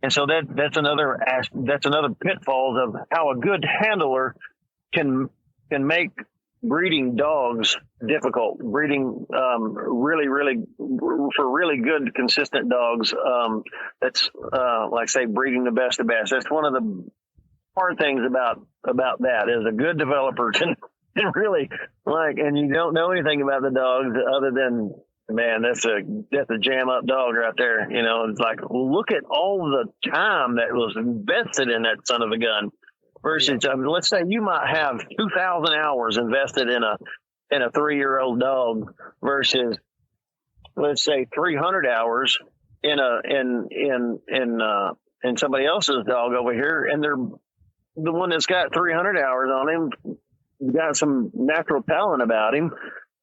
[SPEAKER 2] And so that's another pitfall of how a good handler can make breeding dogs difficult. Breeding for really good, consistent dogs. That's like say breeding the best of best. That's one of the hard things about that is a good developer can really and you don't know anything about the dogs other than, man, that's a jam up dog right there. You know, it's like, look at all the time that was invested in that son of a gun versus, let's say you might have 2,000 hours invested in a 3-year-old dog versus, let's say 300 hours in somebody else's dog over here. And they're the one that's got 300 hours on him, got some natural talent about him,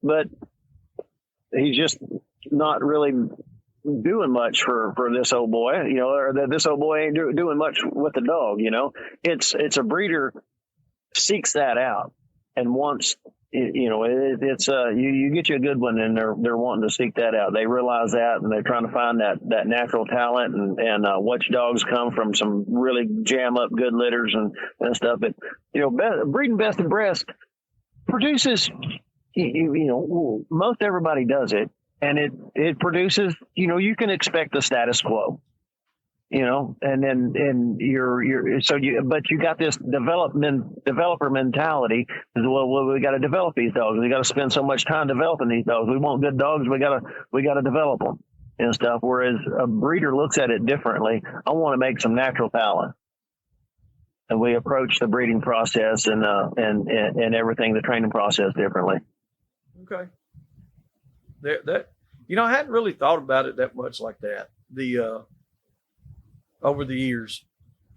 [SPEAKER 2] but he's just not really doing much for this old boy, you know, or that this old boy ain't doing much with the dog, you know. It's a breeder seeks that out and wants, you know, you get you a good one and they're wanting to seek that out. They realize that and they're trying to find that natural talent and which dogs come from some really jam up good litters and stuff. But, you know, breeding best and breast produces, you know, most everybody does it, and it produces, you know, you can expect the status quo, you know, and then but you got this developer mentality. Well, we got to develop these dogs. We got to spend so much time developing these dogs. We want good dogs. We got to develop them and stuff. Whereas a breeder looks at it differently. I want to make some natural talent. And we approach the breeding process and everything, the training process differently.
[SPEAKER 1] Okay. That you know, I hadn't really thought about it that much like that. Over the years,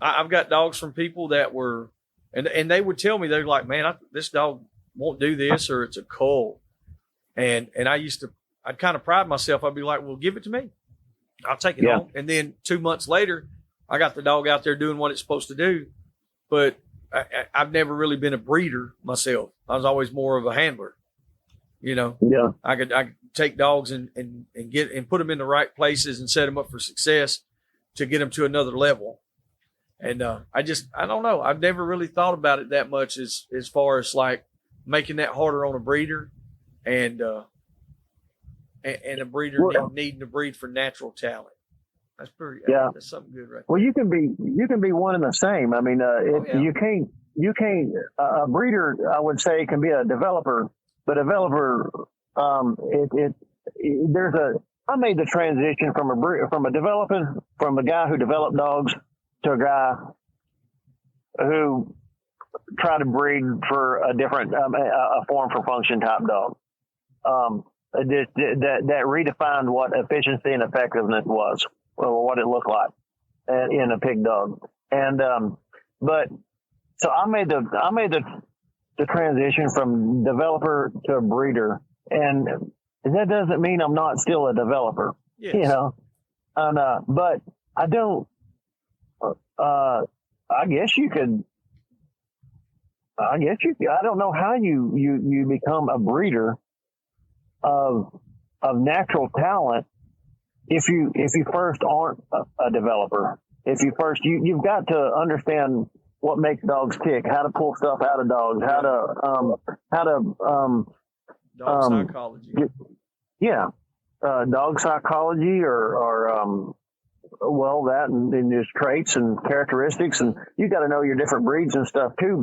[SPEAKER 1] I've got dogs from people that were, and they would tell me, they're like, man, this dog won't do this, or it's a cull. And I'd kind of pride myself. I'd be like, well, give it to me. I'll take it home. And then 2 months later, I got the dog out there doing what it's supposed to do. But I've never really been a breeder myself. I was always more of a handler. You know, I could take dogs and put them in the right places and set them up for success to get them to another level. And I don't know. I've never really thought about it that much as far as like making that harder on a breeder and a breeder needing to breed for natural talent. That's pretty. That's something good, right?
[SPEAKER 2] Well, you can be one and the same. I mean, you can't. A breeder, I would say, can be a developer, but a developer, I made the transition from a guy who developed dogs to a guy who tried to breed for a different a form for function type dog. That redefined what efficiency and effectiveness was, or what it looked like in a pig dog. And but so I made the transition from developer to a breeder, and that doesn't mean I'm not still a developer.
[SPEAKER 1] Yes.
[SPEAKER 2] You know, and but I don't. I guess you could. I don't know how you become a breeder of natural talent if you first aren't a developer. If you first you've got to understand what makes dogs tick, how to pull stuff out of dogs, how to
[SPEAKER 1] dog psychology.
[SPEAKER 2] Dog psychology or that and just traits and characteristics, and you got to know your different breeds and stuff too.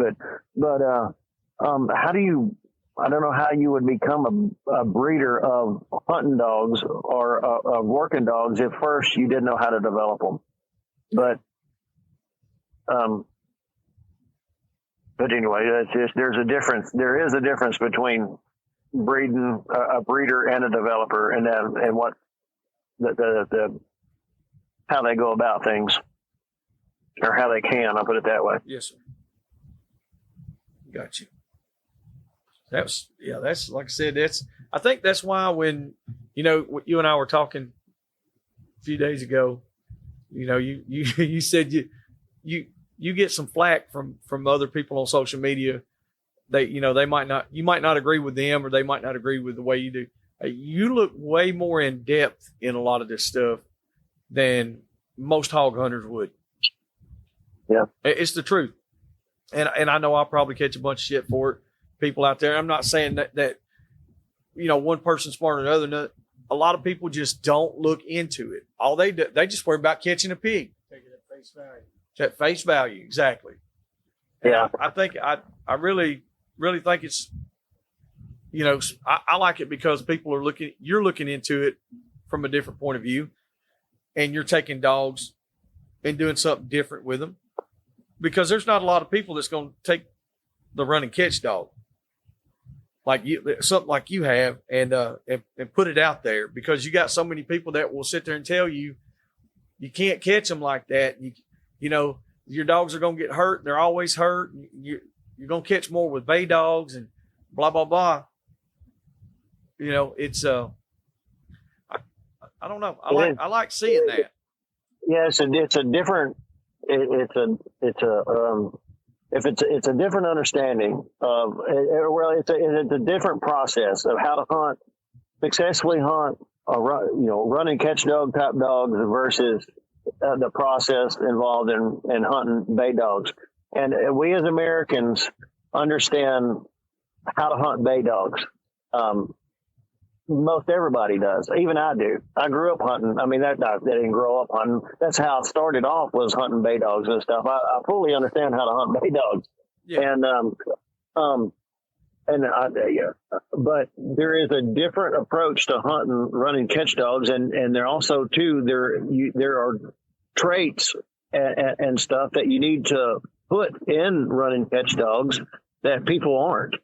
[SPEAKER 2] But how do you? I don't know how you would become a breeder of hunting dogs or of working dogs if first you didn't know how to develop them. But anyway, there's a difference. There is a difference between breeding a breeder and a developer, and what the how they go about things, or how they can. I'll put it that way.
[SPEAKER 1] Yes, sir. Got you. That's like I said. I think that's why when you and I were talking a few days ago, you said you get some flack from other people on social media. You might not agree with them, or they might not agree with the way you do. You look way more in depth in a lot of this stuff than most hog hunters would.
[SPEAKER 2] Yeah.
[SPEAKER 1] It's the truth. And I know I'll probably catch a bunch of shit for it. People out there. I'm not saying that one person's smarter than the other. A lot of people just don't look into it. All they do, they just worry about catching a pig.
[SPEAKER 3] Take it at face value.
[SPEAKER 1] At face value, exactly.
[SPEAKER 2] Yeah.
[SPEAKER 1] I think I really, really think it's, I like it because you're looking into it from a different point of view, and you're taking dogs and doing something different with them, because there's not a lot of people that's going to take the run and catch dog something like you have, and put it out there, because you got so many people that will sit there and tell you can't catch them like that. Your dogs are going to get hurt. They're always hurt. You're going to catch more with bay dogs and blah, blah, blah. It's, I don't know. I like seeing that.
[SPEAKER 2] Yeah. It's a different, it's a different understanding of, it's a different process of how to successfully hunt run and catch dog type dogs versus the process involved in hunting bay dogs. And we as Americans understand how to hunt bay dogs. Most everybody does. Even I do. I grew up hunting. I mean, I didn't grow up hunting. That's how I started off, was hunting bay dogs and stuff. I fully understand how to hunt bay dogs. Yeah. But there is a different approach to hunting run and catch dogs, and there also too there are traits and stuff that you need to put in run and catch dogs that people aren't.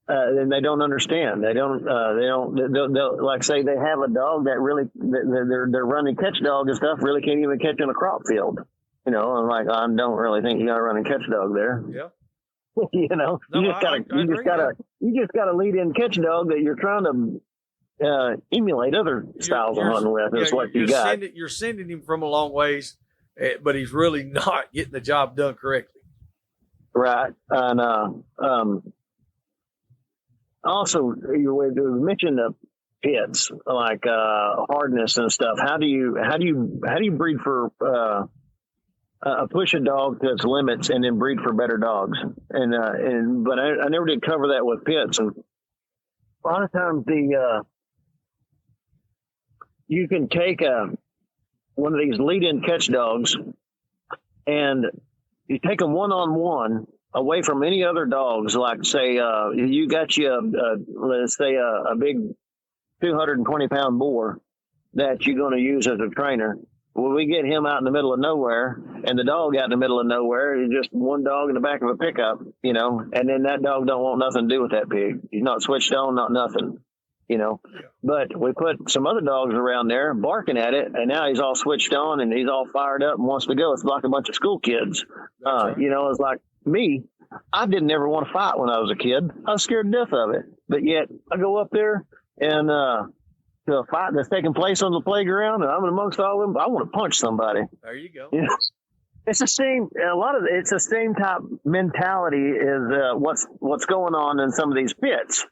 [SPEAKER 2] And they don't understand. They'll like say they have a dog that really, their run and catch dog and stuff really can't even catch in a crop field. I'm like, I don't really think you got a run and catch dog there.
[SPEAKER 1] Yeah.
[SPEAKER 2] You just got a lead in catch dog that you're trying to emulate other styles of hunting with. Is what you got.
[SPEAKER 1] You're sending him from a long ways, but he's really not getting the job done correctly.
[SPEAKER 2] Right. And also, you mentioned the pits, like hardness and stuff. How do you breed for push a dog to its limits and then breed for better dogs? But I never did cover that with pits. And a lot of times you can take one of these lead-in catch dogs and you take them one-on-one away from any other dogs. Like say you got let's say a big 220-pound boar that you're going to use as a trainer. Well, we get him out in the middle of nowhere, and the dog out in the middle of nowhere. He's just one dog in the back of a pickup, and then that dog don't want nothing to do with that pig. He's not switched on, not nothing, Yeah. But we put some other dogs around there barking at it, and now he's all switched on and he's all fired up and wants to go. It's like a bunch of school kids. Right. It's like me. I didn't ever want to fight when I was a kid. I was scared to death of it. But yet I go up there and to a fight that's taking place on the playground, and I'm amongst all of them. I want to punch somebody.
[SPEAKER 1] There you go.
[SPEAKER 2] It's the same. It's the same type mentality as what's going on in some of these pits.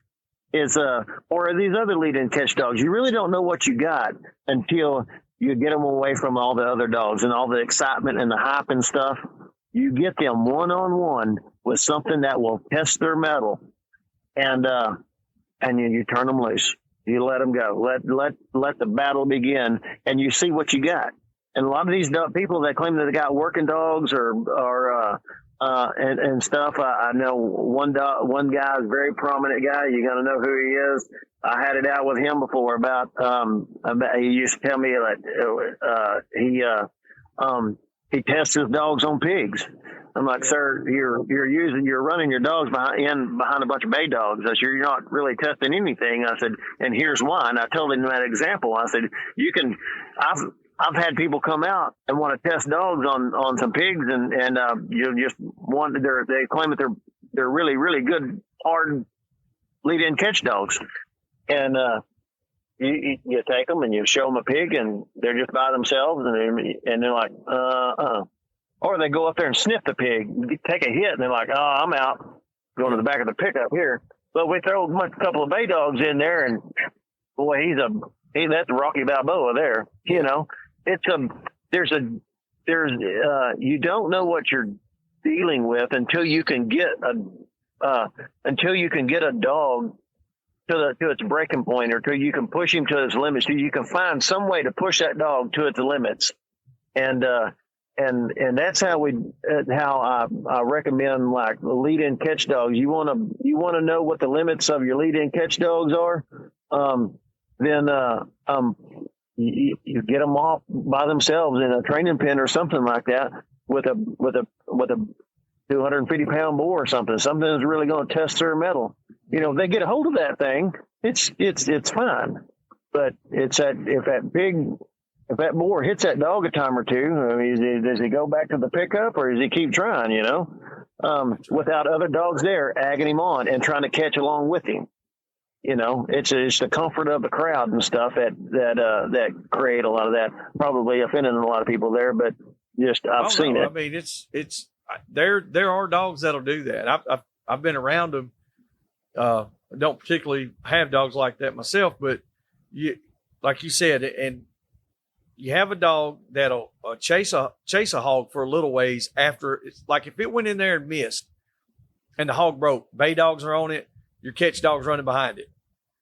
[SPEAKER 2] Or these other lead-in catch dogs. You really don't know what you got until you get them away from all the other dogs and all the excitement and the hype and stuff. You get them one-on-one with something that will test their mettle, and you turn them loose. You let them go. Let the battle begin, and you see what you got. And a lot of these people that claim that they got working dogs and stuff. I know one guy is a very prominent guy. You're gonna know who he is. I had it out with him before about he used to tell me that he tests his dogs on pigs. I'm like, sir, you're running your dogs behind a bunch of bay dogs. I said, you're not really testing anything. I said, and here's why. And I told him that example. I said, I've had people come out and want to test dogs on some pigs, and you just want they claim that they're really, really good hard lead-in catch dogs, and you take them and you show them a pig and they're just by themselves, and they're like or they go up there and sniff the pig, take a hit, and they're like, oh, I'm out, going to the back of the pickup here. But we throw a couple of bay dogs in there, and boy, that's Rocky Balboa there, you don't know what you're dealing with until you can get a dog to its breaking point, or till you can push him to his limits, till you can find some way to push that dog to its limits. And that's how I recommend, like, lead-in catch dogs. You want to know what the limits of your lead-in catch dogs are. Then you get them off by themselves in a training pen or something like that with a 250-pound boar or something that's really going to test their mettle. You know, if they get a hold of that thing, it's fine. But if that boar hits that dog a time or two, I mean, does he go back to the pickup, or does he keep trying, you know, without other dogs there egging him on and trying to catch along with him? You know, it's the comfort of the crowd and stuff that create a lot of that, probably offending a lot of people there, but just I've seen it.
[SPEAKER 1] I mean, there are dogs that'll do that. I've been around them. Don't particularly have dogs like that myself, but like you said, and you have a dog that'll chase a hog for a little ways after. It's like if it went in there and missed and the hog broke, bay dogs are on it, your catch dog's running behind it.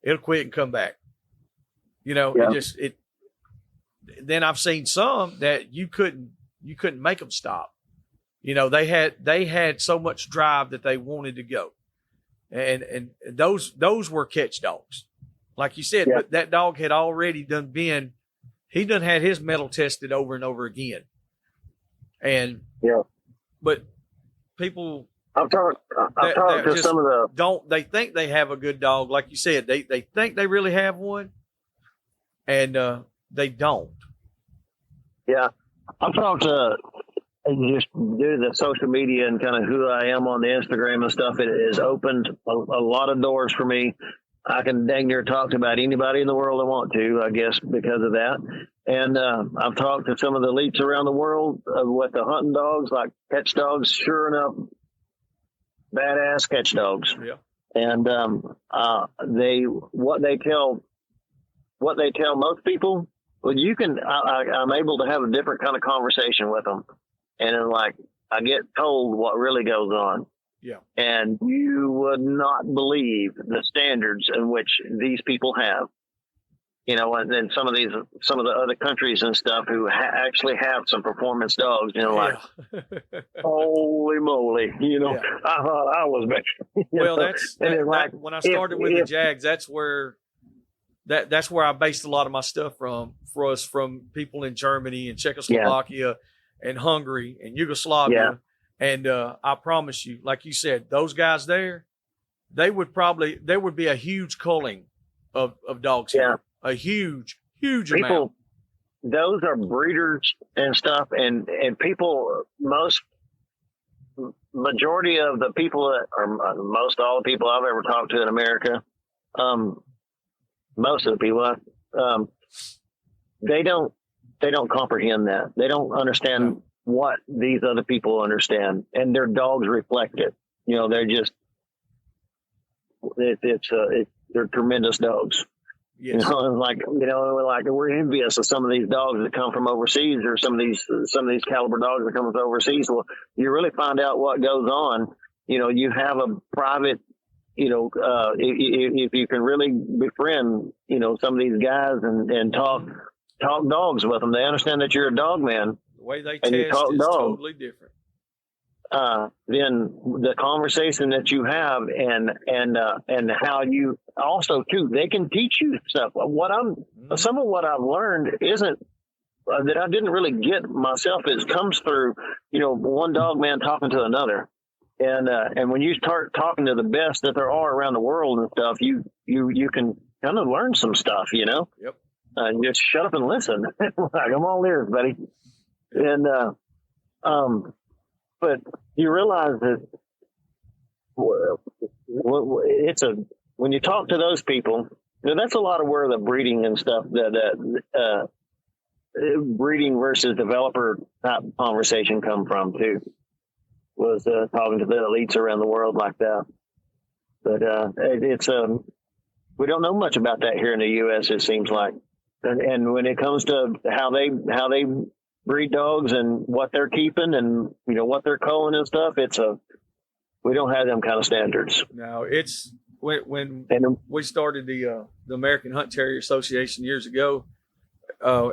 [SPEAKER 1] It'll quit and come back. You know,
[SPEAKER 2] yeah.
[SPEAKER 1] Then I've seen some that you couldn't make them stop. You know, they had so much drive that they wanted to go. And those were catch dogs, like you said.
[SPEAKER 2] Yeah.
[SPEAKER 1] But that dog had already done had his mettle tested over and over again. And
[SPEAKER 2] yeah,
[SPEAKER 1] but people,
[SPEAKER 2] I've talked to some of
[SPEAKER 1] they think they have a good dog, like you said. They think they really have one, and they don't.
[SPEAKER 2] Yeah, I've talked to. Just due to the social media and kind of who I am on the Instagram and stuff, it has opened a lot of doors for me. I can dang near talk to about anybody in the world I want to, I guess, because of that. And I've talked to some of the elites around the world with the hunting dogs, like catch dogs, sure enough, badass catch dogs.
[SPEAKER 1] Yeah.
[SPEAKER 2] And what they tell most people, well, I'm able to have a different kind of conversation with them. And then, like, I get told what really goes on.
[SPEAKER 1] Yeah.
[SPEAKER 2] And you would not believe the standards in which these people have. You know, and then some of the other countries and stuff who actually have some performance dogs, you know, like, holy moly, you know, yeah. I thought I was better.
[SPEAKER 1] Well, when I started with the Jags, that's where I based a lot of my stuff from people in Germany and Czechoslovakia. Yeah. And Hungary and Yugoslavia. Yeah. And I promise you, like you said, those guys there, there would be a huge culling of dogs. Yeah. Here. A huge amount.
[SPEAKER 2] Those are breeders and stuff. And people, majority of the people most all the people I've ever talked to in America, most of the people, they don't comprehend that. They don't understand what these other people understand, and their dogs reflect it. You know, they're just, they're tremendous dogs. Yes. You know, like we're envious of some of these dogs that come from overseas, or some of these caliber dogs that come from overseas. Well, you really find out what goes on. You know, you have a private, you know, if you can really befriend, you know, some of these guys and talk dogs with them, they understand that you're a dog man.
[SPEAKER 1] The way they test is totally different.
[SPEAKER 2] Then the conversation that you have and how you also too, they can teach you stuff. Some of what I've learned isn't that I didn't really get myself. It comes through, you know, one dog man talking to another. And when you start talking to the best that there are around the world and stuff, you can kind of learn some stuff, you know?
[SPEAKER 1] Yep.
[SPEAKER 2] Just shut up and listen. Like, I'm all ears, buddy. And, but you realize that when you talk to those people, you know, that's a lot of where the breeding and stuff, breeding versus developer type conversation come from too, was talking to the elites around the world like that. But it's we don't know much about that here in the U.S., it seems like. and when it comes to how they breed dogs and what they're keeping and what they're culling and stuff, we don't have them kind of standards.
[SPEAKER 1] No, it's when
[SPEAKER 2] And
[SPEAKER 1] we started the American Hunt Terrier Association years ago.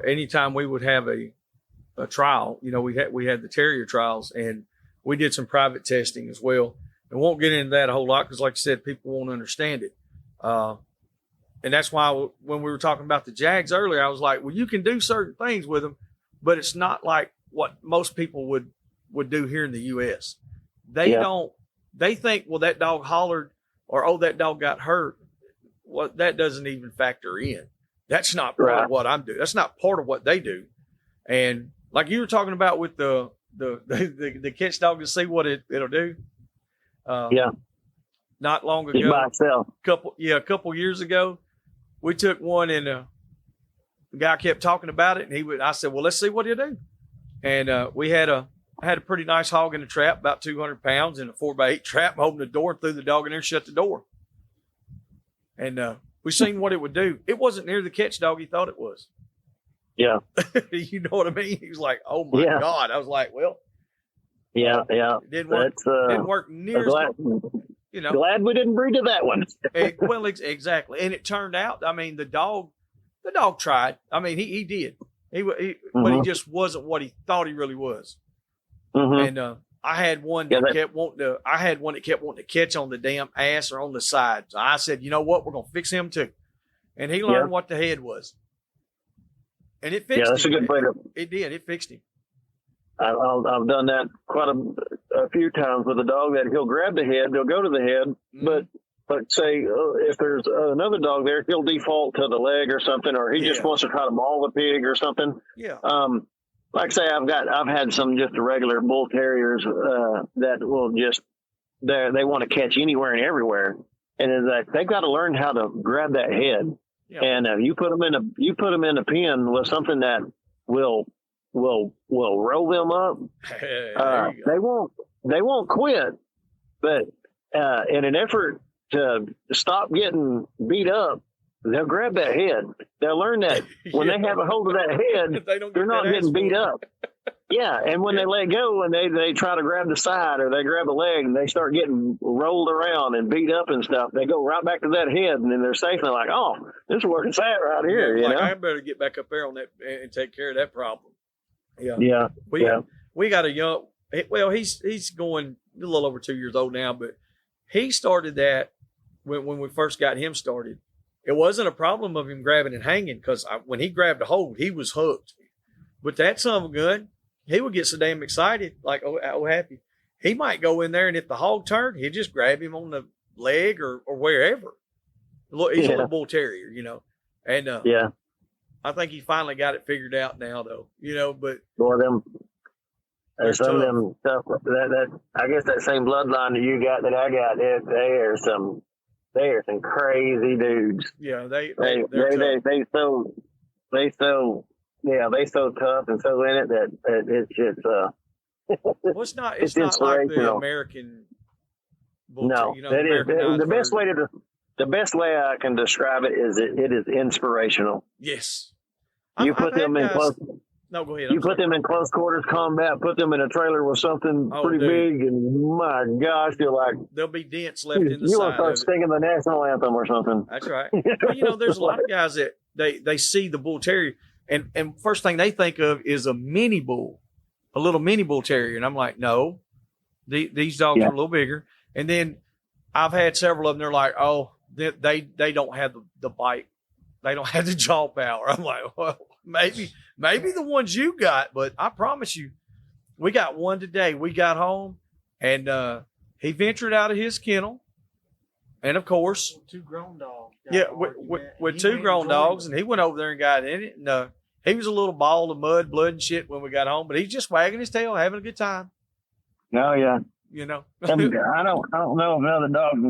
[SPEAKER 1] Anytime we would have a trial, we had the terrier trials, and we did some private testing as well. And won't get into that a whole lot because, like you said, people won't understand it. And that's why when we were talking about the Jags earlier, I was like, well, you can do certain things with them, but it's not like what most people would do here in the U.S. They don't. They think, well, that dog hollered, or oh, that dog got hurt. Well, that doesn't even factor in. That's not part of what I'm doing. That's not part of what they do. And like you were talking about with the catch dog to see what it'll do. Not long ago,
[SPEAKER 2] by itself.
[SPEAKER 1] a couple years ago, we took one, and the guy kept talking about it, and I said, well, let's see what he'll do. And I had a pretty nice hog in the trap, about 200 pounds, in a 4x8 trap, opened the door, threw the dog in there, shut the door. And we seen what it would do. It wasn't near the catch dog he thought it was.
[SPEAKER 2] Yeah.
[SPEAKER 1] You know what I mean? He was like, oh my God. I was like, well.
[SPEAKER 2] Yeah.
[SPEAKER 1] It didn't work near as well.
[SPEAKER 2] Glad we didn't breed to that one.
[SPEAKER 1] Well, exactly. And it turned out, I mean, the dog tried. I mean, he did. But he just wasn't what he thought he really was.
[SPEAKER 2] Mm-hmm.
[SPEAKER 1] And I had one that kept wanting to catch on the damn ass or on the side. So I said, you know what? We're going to fix him too. And he learned what the head was. And it fixed him.
[SPEAKER 2] Yeah, that's a good way to.
[SPEAKER 1] It did. It fixed him.
[SPEAKER 2] I've done that quite a few times with a dog that he'll grab the head, he'll go to the head, but say if there's another dog there, he'll default to the leg or something, or he just wants to try to maul the pig or something. Yeah. Like I say, I've had some just regular bull terriers that will just they want to catch anywhere and everywhere, and it's like they've got to learn how to grab that head. Yeah. And you put them in a pen with something that will roll them up. They won't quit, but in an effort to stop getting beat up, they'll grab that head. They'll learn that when they have a hold of that head, they're not getting beat up. Yeah, and when they let go and they try to grab the side or they grab a leg and they start getting rolled around and beat up and stuff, they go right back to that head, and then they're safe and they're like, oh, this is working fat right here.
[SPEAKER 1] Yeah, I better get back up there on that and take care of that problem.
[SPEAKER 2] Yeah.
[SPEAKER 1] We got a young. Well, he's going a little over 2 years old now, but he started that when we first got him started. It wasn't a problem of him grabbing and hanging because when he grabbed a hold, he was hooked. But that son of a gun, he would get so damn excited, like oh happy. He might go in there, and if the hog turned, he'd just grab him on the leg or wherever. He's a little bull terrier, and I think he finally got it figured out now, though. But
[SPEAKER 2] boy, some of them stuff that I guess that same bloodline that you got that I got, they are some crazy dudes.
[SPEAKER 1] Yeah,
[SPEAKER 2] they so tough and so in it that it's just
[SPEAKER 1] well, it's not like the American bull.
[SPEAKER 2] No, the best way I can describe it is it is inspirational.
[SPEAKER 1] Yes.
[SPEAKER 2] You put them in close.
[SPEAKER 1] No, go ahead.
[SPEAKER 2] You put them in close quarters combat. Put them in a trailer with something pretty big, and my gosh, you're like
[SPEAKER 1] there'll be dents left in the side.
[SPEAKER 2] You want to start singing the national anthem or something?
[SPEAKER 1] That's right. Well, there's a lot of guys that they see the bull terrier, and first thing they think of is a mini bull, a little mini bull terrier, and I'm like, no, these dogs are a little bigger. And then I've had several of them. They're like, oh, they don't have the bite. They don't have the jaw power. I'm like, well, maybe the ones you got, but I promise you, we got one today. We got home, and he ventured out of his kennel, and of course,
[SPEAKER 3] two grown dogs.
[SPEAKER 1] With two grown dogs, and he went over there and got in it, and he was a little ball of mud, blood, and shit when we got home, but he's just wagging his tail, having a good time.
[SPEAKER 2] Oh yeah.
[SPEAKER 1] I don't
[SPEAKER 2] know if other dogs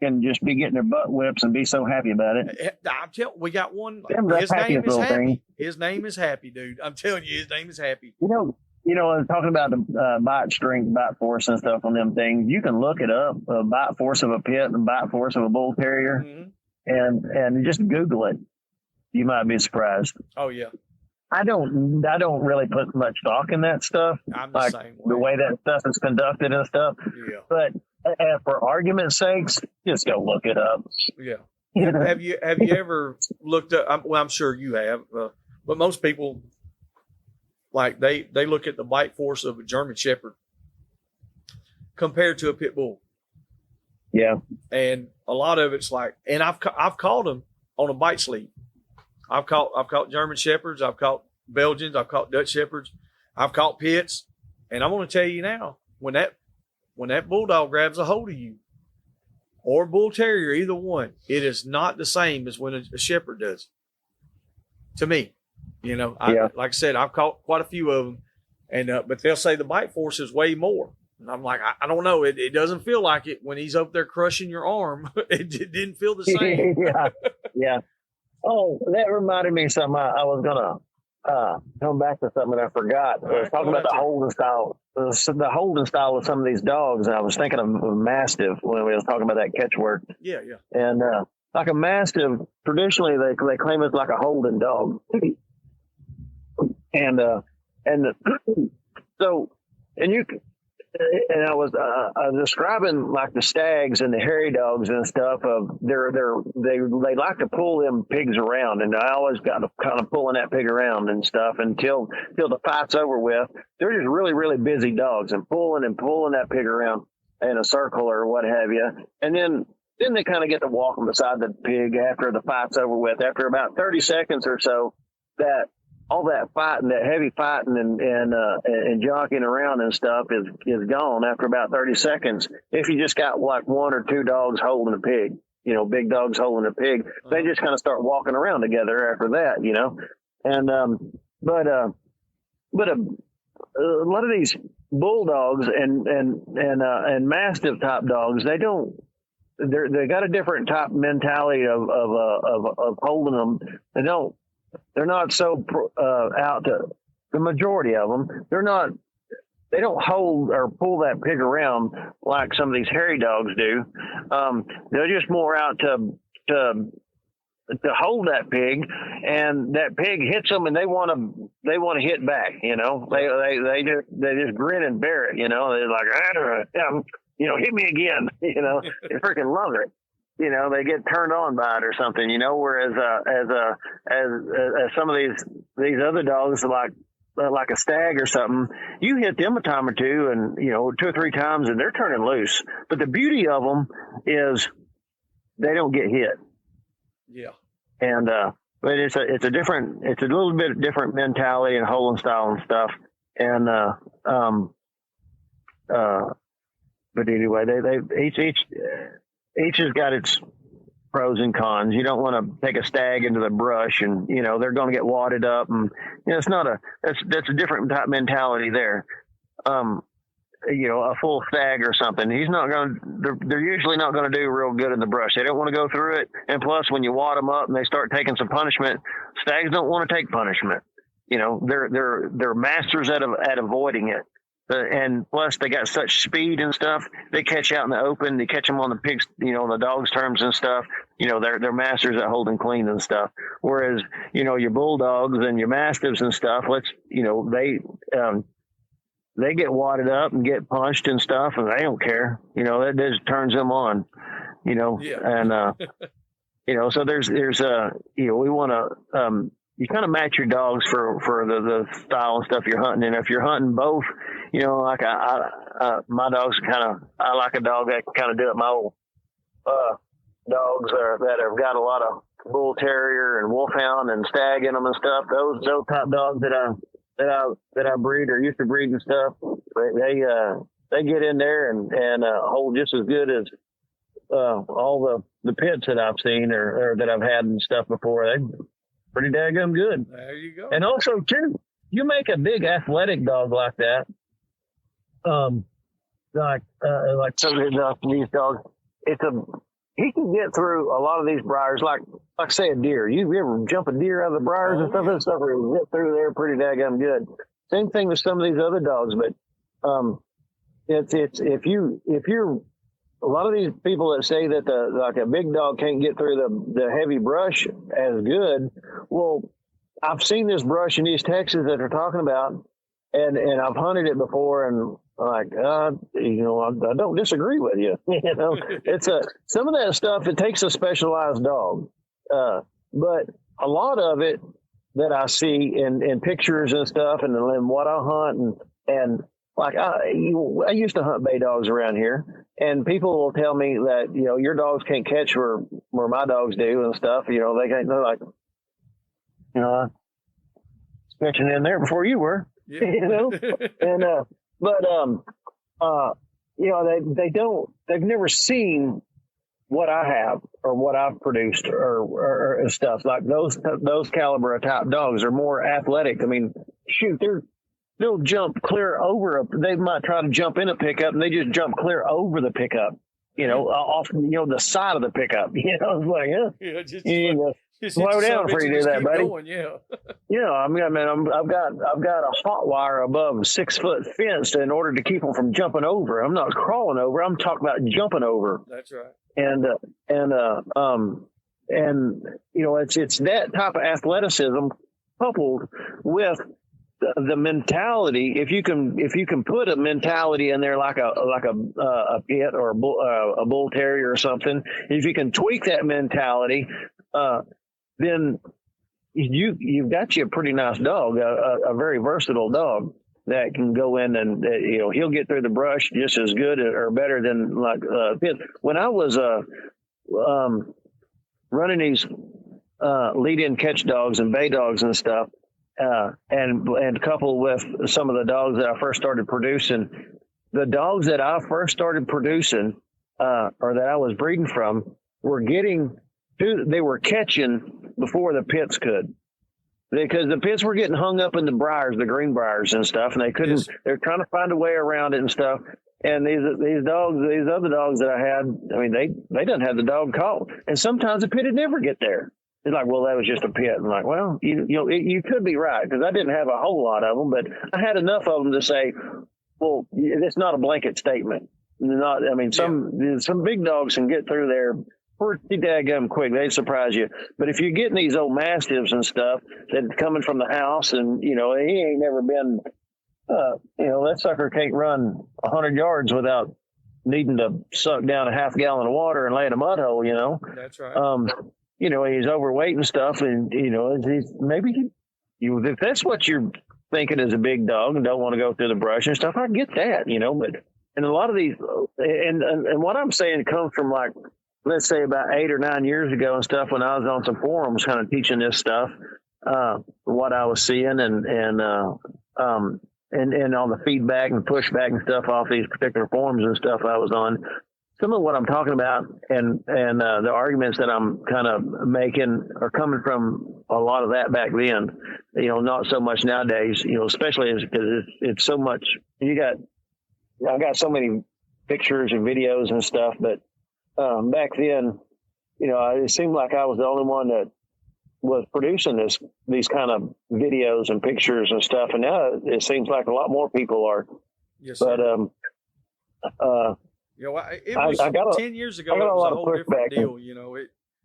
[SPEAKER 2] can just be getting their butt whips and be so happy about it.
[SPEAKER 1] I'm telling we got one. His name is Happy. His name is Happy, dude. I'm telling you, his name is Happy.
[SPEAKER 2] Talking about the bite strength, bite force and stuff on them things, you can look it up, bite force of a pit and bite force of a bull terrier, and just Google it. You might be surprised.
[SPEAKER 1] Oh yeah,
[SPEAKER 2] I don't really put much stock in that stuff.
[SPEAKER 1] I'm the
[SPEAKER 2] Like
[SPEAKER 1] same way.
[SPEAKER 2] the way that stuff is conducted and stuff.
[SPEAKER 1] Yeah,
[SPEAKER 2] But for argument's sakes, just go look it up.
[SPEAKER 1] yeah. Have you ever looked up? Well, I'm sure you have, but most people like they look at the bite force of a German Shepherd compared to a pit bull.
[SPEAKER 2] Yeah.
[SPEAKER 1] And a lot of it's like, and I've caught them on a bite sleeve. I've caught German Shepherds. I've caught Belgians. I've caught Dutch Shepherds. I've caught pits. And I'm going to tell you now, when that bulldog grabs a hold of you, or bull terrier, either one, it is not the same as when a shepherd does. To me, like I said, I've caught quite a few of them, and but they'll say the bite force is way more. And I'm like, I don't know. It doesn't feel like it when he's up there crushing your arm. It didn't feel the same.
[SPEAKER 2] Yeah. Oh, that reminded me of something. I was gonna come back to something I forgot. I was talking about the holding style. The holding style of some of these dogs, and I was thinking of Mastiff when we was talking about that catch work.
[SPEAKER 1] Yeah.
[SPEAKER 2] And like a Mastiff, traditionally they claim it's like a holding dog, and I was describing like the stags and the hairy dogs and stuff. They like to pull them pigs around, and I always got to kind of pulling that pig around and stuff until the fight's over with. They're just really, really busy dogs and pulling that pig around in a circle or what have you. And then they kind of get to walking beside the pig after the fight's over with. After about 30 seconds or so, that all that fighting, that heavy fighting and jockeying around and stuff is gone after about 30 seconds. If you just got like one or two dogs holding a pig, big dogs holding a pig, they just kind of start walking around together after that, And but a lot of these bulldogs and mastiff type dogs, they got a different type mentality of holding them. They're not so out to the majority of them. They don't hold or pull that pig around like some of these hairy dogs do. They're just more out to hold that pig, and that pig hits them, and they want to hit back. They just grin and bear it. They're like, hit me again. They freaking love it. They get turned on by it or something, whereas as some of these other dogs like a stag or something, you hit them a time or two and, 2 or 3 times and they're turning loose. But the beauty of them is they don't get hit.
[SPEAKER 1] Yeah.
[SPEAKER 2] And, but it's a little bit different mentality and holding style and stuff. And, but anyway, they each has got its pros and cons. You don't want to take a stag into the brush and, they're going to get wadded up, and, it's not that's a different type mentality there. A full stag or something, they're usually not going to do real good in the brush. They don't want to go through it. And plus, when you wad them up and they start taking some punishment, stags don't want to take punishment. They're masters at avoiding it. And plus, they got such speed and stuff. They catch out in the open. They catch them on the pigs, on the dogs' terms and stuff. They're masters at holding clean and stuff. Whereas, your bulldogs and your mastiffs and stuff, they get wadded up and get punched and stuff, and they don't care. That just turns them on.
[SPEAKER 1] Yeah.
[SPEAKER 2] And so there's we want to. You kind of match your dogs for the style and stuff you're hunting. And if you're hunting both, like my dogs I like a dog that can kind of do it. My old dogs that have got a lot of bull terrier and wolfhound and stag in them and stuff. Those type dogs that I breed or used to breed and stuff, they get in there and hold just as good as all the pits that I've seen or that I've had and stuff before. They pretty daggum good.
[SPEAKER 1] There you go.
[SPEAKER 2] And also too, you make a big athletic dog like that. Like some of these dogs, he can get through a lot of these briars, like say a deer. You ever jump a deer out of the briars and stuff? That stuff will get through there pretty daggum good. Same thing with some of these other dogs, but if you're a lot of these people that say that like a big dog can't get through the heavy brush as good. Well, I've seen this brush in East Texas that they're talking about, and I've hunted it before, and like, I don't disagree with you. It's some of that stuff. It takes a specialized dog, but a lot of it that I see in pictures and stuff, and what I hunt, and like I used to hunt bay dogs around here, and people will tell me that your dogs can't catch where my dogs do and stuff. They can't. They're like, catching in there before you were.
[SPEAKER 1] Yeah.
[SPEAKER 2] And they've never seen what I have or what I've produced or stuff like those caliber of type dogs are more athletic. I mean, shoot, they'll jump clear over they might try to jump in a pickup, and they just jump clear over the pickup, off, the side of the pickup, it's like, slow down before you do that, buddy.
[SPEAKER 1] Going, yeah.
[SPEAKER 2] I've got a hot wire above a 6-foot fence in order to keep them from jumping over. I'm not crawling over. I'm talking about jumping over.
[SPEAKER 1] That's right.
[SPEAKER 2] And it's that type of athleticism coupled with the mentality. If you can put a mentality in there like a pit or a bull terrier or something, if you can tweak that mentality, then you've got you a pretty nice dog, a very versatile dog that can go in and he'll get through the brush just as good or better than like pit. When I was running these lead-in catch dogs and bay dogs and stuff, and coupled with some of the dogs that I first started producing, the dogs that I first started producing or that I was breeding from they were catching before the pits could, because the pits were getting hung up in the briars, the green briars and stuff, and they couldn't. Yes. They're trying to find a way around it and stuff. And these other dogs that I had, I mean, they didn't have the dog caught, and sometimes the pit would never get there. It's like, well, that was just a pit. I'm like, well, you could be right, because I didn't have a whole lot of them, but I had enough of them to say, well, it's not a blanket statement. Some big dogs can get through there pretty daggum quick. They surprise you. But if you're getting these old mastiffs and stuff that coming from the house, and he ain't never been, that sucker can't run 100 yards without needing to suck down a half gallon of water and lay in a mud hole.
[SPEAKER 1] That's right.
[SPEAKER 2] He's overweight and stuff, and if that's what you're thinking as a big dog and don't want to go through the brush and stuff, I get that. But and a lot of these, and what I'm saying comes from, like, let's say about 8 or 9 years ago and stuff, when I was on some forums kind of teaching this stuff, what I was seeing and all the feedback and pushback and stuff off these particular forums and stuff I was on. Some of what I'm talking about and the arguments that I'm kind of making are coming from a lot of that back then, not so much nowadays, especially because it's so much. I got so many pictures and videos and stuff, but back then, it seemed like I was the only one that was producing these kind of videos and pictures and stuff. And now it seems like a lot more people are.
[SPEAKER 1] Yes,
[SPEAKER 2] but,
[SPEAKER 1] it was 10 years ago. It was a whole different deal,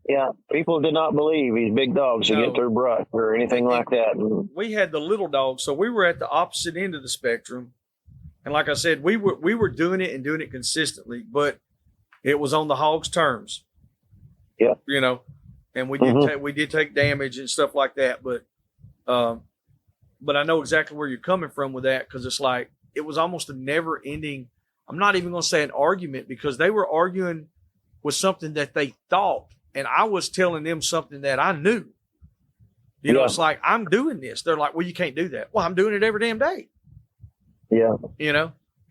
[SPEAKER 2] Yeah, people did not believe these big dogs to get through brush or anything like that. And
[SPEAKER 1] we had the little dogs, so we were at the opposite end of the spectrum. And like I said, we were doing it and doing it consistently, but it was on the hog's terms.
[SPEAKER 2] Yeah,
[SPEAKER 1] and we did take damage and stuff like that, but I know exactly where you're coming from with that, because it's like it was almost a never-ending. I'm not even going to say an argument, because they were arguing with something that they thought, and I was telling them something that I knew. It's like, I'm doing this. They're like, well, you can't do that. Well, I'm doing it every damn day.
[SPEAKER 2] Yeah.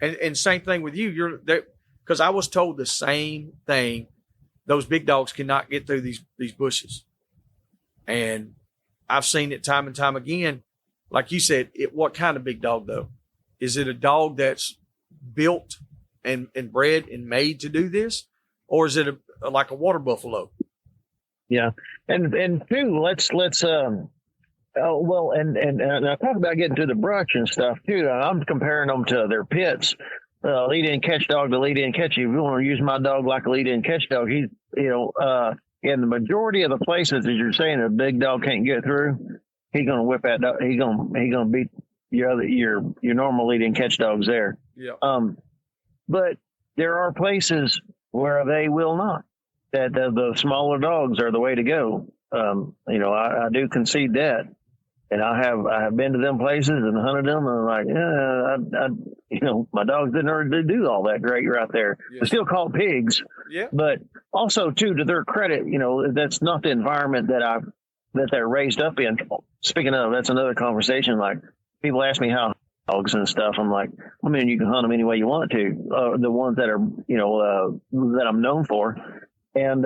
[SPEAKER 1] And same thing with you. You're there, because I was told the same thing. Those big dogs cannot get through these bushes. And I've seen it time and time again. Like you said, what kind of big dog, though? Is it a dog that's built and bred and made to do this? Or is it like a water buffalo?
[SPEAKER 2] Yeah. And too, let's and I talk about getting to the brush and stuff too. I'm comparing them to their pits. lead-in catch dog to lead-in catch. If you want to use my dog like a lead-in catch dog, he's, in the majority of the places, as you're saying, a big dog can't get through, he's going to whip that dog. He's going to beat your normal lead-in catch dogs there.
[SPEAKER 1] Yeah.
[SPEAKER 2] But there are places where they will not. That the smaller dogs are the way to go. I do concede that, and I have been to them places and hunted them, and I'm like, my dogs didn't already do all that great right there.
[SPEAKER 1] Yeah.
[SPEAKER 2] They're still called pigs,
[SPEAKER 1] Yeah.
[SPEAKER 2] but also too, to their credit, that's not the environment that they're raised up in. Speaking of, that's another conversation. Like, people ask me how dogs and stuff. I'm like, you can hunt them any way you want to. The ones that are, that I'm known for. And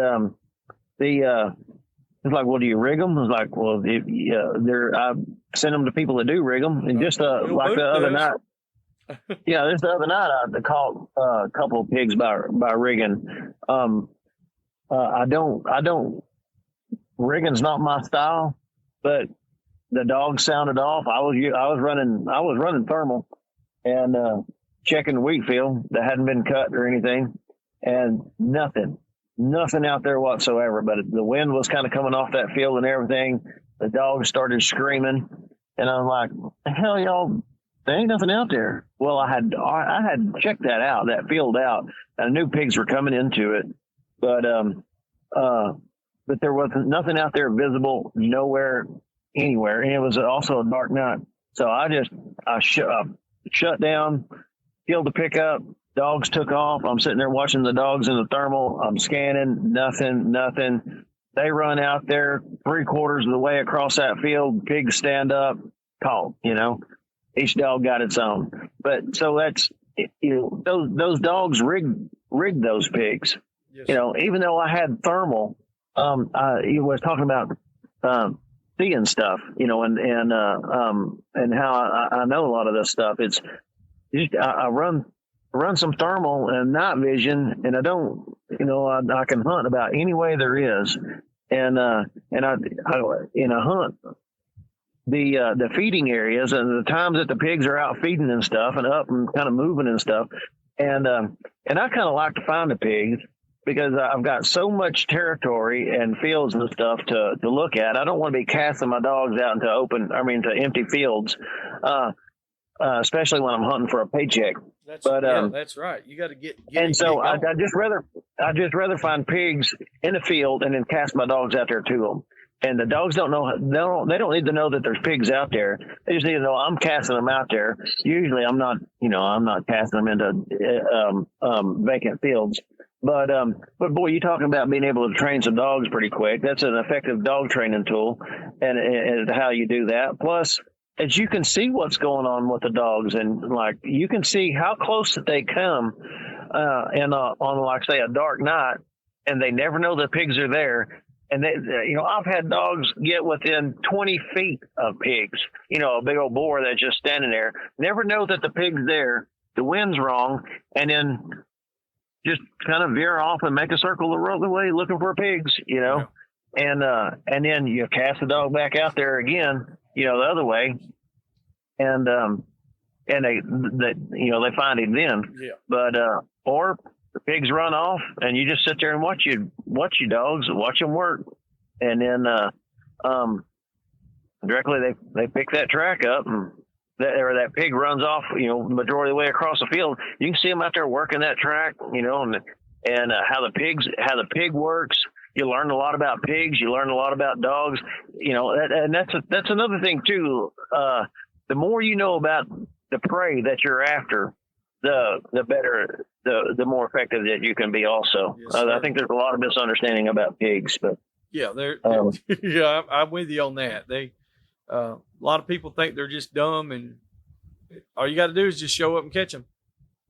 [SPEAKER 2] it's like, well, do you rig them? I was like, well, I send them to people that do rig them. And just like the other night, just the other night, I caught a couple of pigs by rigging. I don't. Rigging's not my style, but the dog sounded off. I was running thermal and checking the wheat field that hadn't been cut or anything, and nothing out there whatsoever. But the wind was kind of coming off that field and everything. The dogs started screaming, and I'm like, "The hell, y'all! There ain't nothing out there." Well, I had checked that field out, and I knew pigs were coming into it, but there wasn't nothing out there visible, nowhere, anywhere, and it was also a dark night. So I shut down, killed the pickup. Dogs took off. I'm sitting there watching the dogs in the thermal. I'm scanning, nothing. They run out there 3/4 of the way across that field. Pigs stand up, caught. Each dog got its own. But so that's those dogs rigged those pigs.
[SPEAKER 1] Yes.
[SPEAKER 2] Even though I had thermal, he was talking about seeing stuff, and how I know a lot of this stuff. It's just I run some thermal and night vision, and I don't, I can hunt about any way there is, and I hunt the feeding areas and the times that the pigs are out feeding and stuff and up and kind of moving and stuff, and I kind of like to find the pigs because I've got so much territory and fields and stuff to look at. I don't want to be casting my dogs out into empty fields, especially when I'm hunting for a paycheck.
[SPEAKER 1] That's right. You got to get.
[SPEAKER 2] And so I just rather find pigs in the field and then cast my dogs out there to them. And the dogs don't know. They don't need to know that there's pigs out there. They just need to know I'm casting them out there. Usually, I'm not casting them into vacant fields. But boy, you're talking about being able to train some dogs pretty quick. That's an effective dog training tool, and how you do that. Plus, as you can see what's going on with the dogs, and like you can see how close that they come, on like say a dark night, and they never know the pigs are there. And I've had dogs get within 20 feet of pigs. A big old boar that's just standing there, never know that the pig's there. The wind's wrong, and then just kind of veer off and make a circle the way looking for pigs.
[SPEAKER 1] Yeah.
[SPEAKER 2] And then you cast the dog back out there again. The other way, and they find him then.
[SPEAKER 1] Yeah.
[SPEAKER 2] But or the pigs run off, and you just sit there and watch your dogs, watch them work, and then directly they pick that track up, and that pig runs off. Majority of the way across the field, you can see them out there working that track. And how the pig works. You learn a lot about pigs. You learn a lot about dogs. And that's another thing too. The more you know about the prey that you're after, the better, the more effective that you can be. Also,
[SPEAKER 1] Yes,
[SPEAKER 2] I think there's a lot of misunderstanding about pigs, but
[SPEAKER 1] yeah, I'm with you on that. A lot of people think they're just dumb, and all you got to do is just show up and catch them.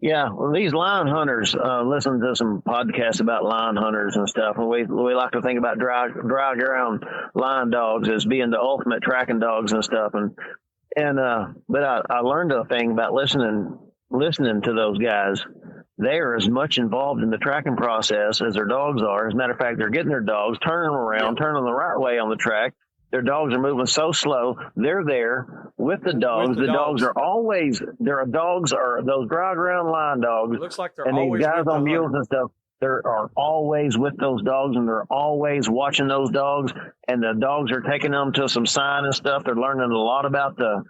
[SPEAKER 2] Yeah, well, these lion hunters, listen to some podcasts about lion hunters and stuff, and we like to think about dry ground lion dogs as being the ultimate tracking dogs and stuff. But I learned a thing about listening to those guys. They are as much involved in the tracking process as their dogs are. As a matter of fact, they're getting their dogs, turning them around, turning them the right way on the track. Their dogs are moving so slow. They're there with the dogs. The dogs are always, their dogs are those dry ground line dogs.
[SPEAKER 1] It looks like they're
[SPEAKER 2] and
[SPEAKER 1] always
[SPEAKER 2] these guys
[SPEAKER 1] with the
[SPEAKER 2] on mules
[SPEAKER 1] hunter.
[SPEAKER 2] and stuff. They are always with those dogs, and they're always watching those dogs. And the dogs are taking them to some sign and stuff. They're learning a lot about the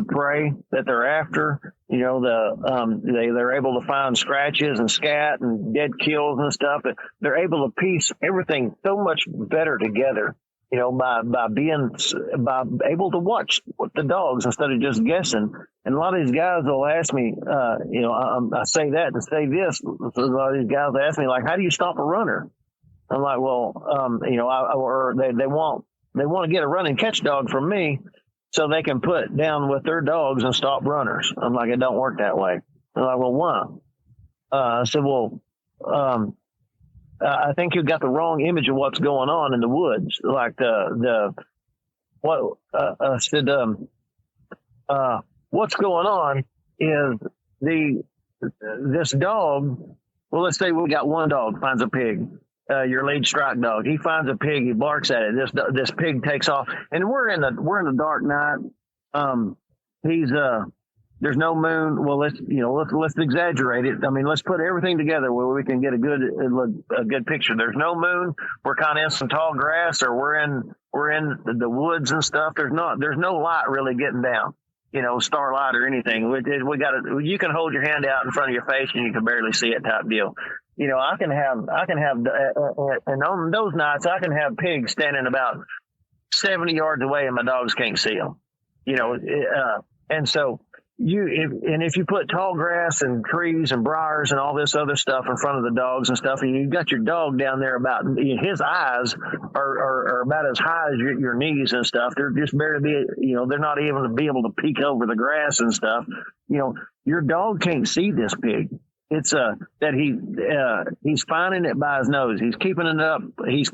[SPEAKER 2] prey that they're after. You know, they're able to find scratches and scat and dead kills and stuff. They're able to piece everything so much better together. You know, by able to watch the dogs instead of just guessing. And a lot of these guys will ask me, I say that to say this. A lot of these guys ask me, like, how do you stop a runner? I'm like, well, they want to get a run and catch dog from me so they can put down with their dogs and stop runners. I'm like, it don't work that way. They're like, well, why? I said, well, I think you got the wrong image of what's going on in the woods. Like what's going on is this dog. Well, let's say we got one dog finds a pig, your lead strike dog. He finds a pig. He barks at it. This pig takes off, and we're in the dark night. There's no moon. Well, let's exaggerate it. I mean, let's put everything together where we can get a good picture. There's no moon. We're kind of in some tall grass, or we're in the woods and stuff. There's no light really getting down. You know, starlight or anything. You can hold your hand out in front of your face and you can barely see it type deal. You know, I can have, and on those nights I can have pigs standing about 70 yards away and my dogs can't see them. You know, and so. If you put tall grass and trees and briars and all this other stuff in front of the dogs and stuff, and you've got your dog down there about his eyes are about as high as your knees and stuff. They're just barely, they're not even to be able to peek over the grass and stuff. You know, your dog can't see this pig. It's that he's finding it by his nose. He's keeping it up. He's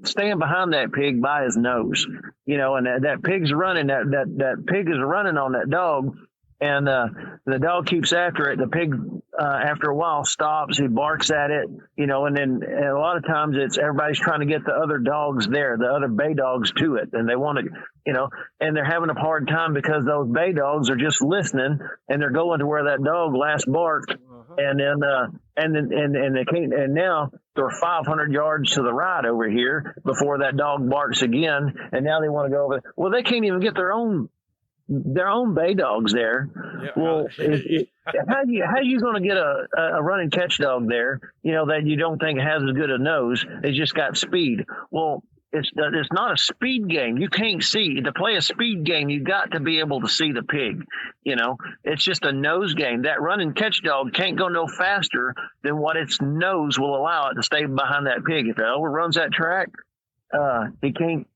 [SPEAKER 2] staying behind that pig by his nose. You know, and that pig's running. That pig is running on that dog, and the dog keeps after it. The pig, after a while, stops. He barks at it. You know, and then a lot of times everybody's trying to get the other dogs there, the other bay dogs to it, and they want to. You know, and they're having a hard time because those bay dogs are just listening, and they're going to where that dog last barked, and then they can't. And now they're 500 yards to the right over here before that dog barks again, and now they want to go over. Well, they can't even get their own bay dogs there.
[SPEAKER 1] Yeah,
[SPEAKER 2] well, how you going to get a run and catch dog there? You know, that you don't think has as good a nose. It's just got speed. Well. It's not a speed game. You can't see. To play a speed game, you got to be able to see the pig. You know, it's just a nose game. That run and catch dog can't go no faster than what its nose will allow it to stay behind that pig. If it overruns that track, he can't.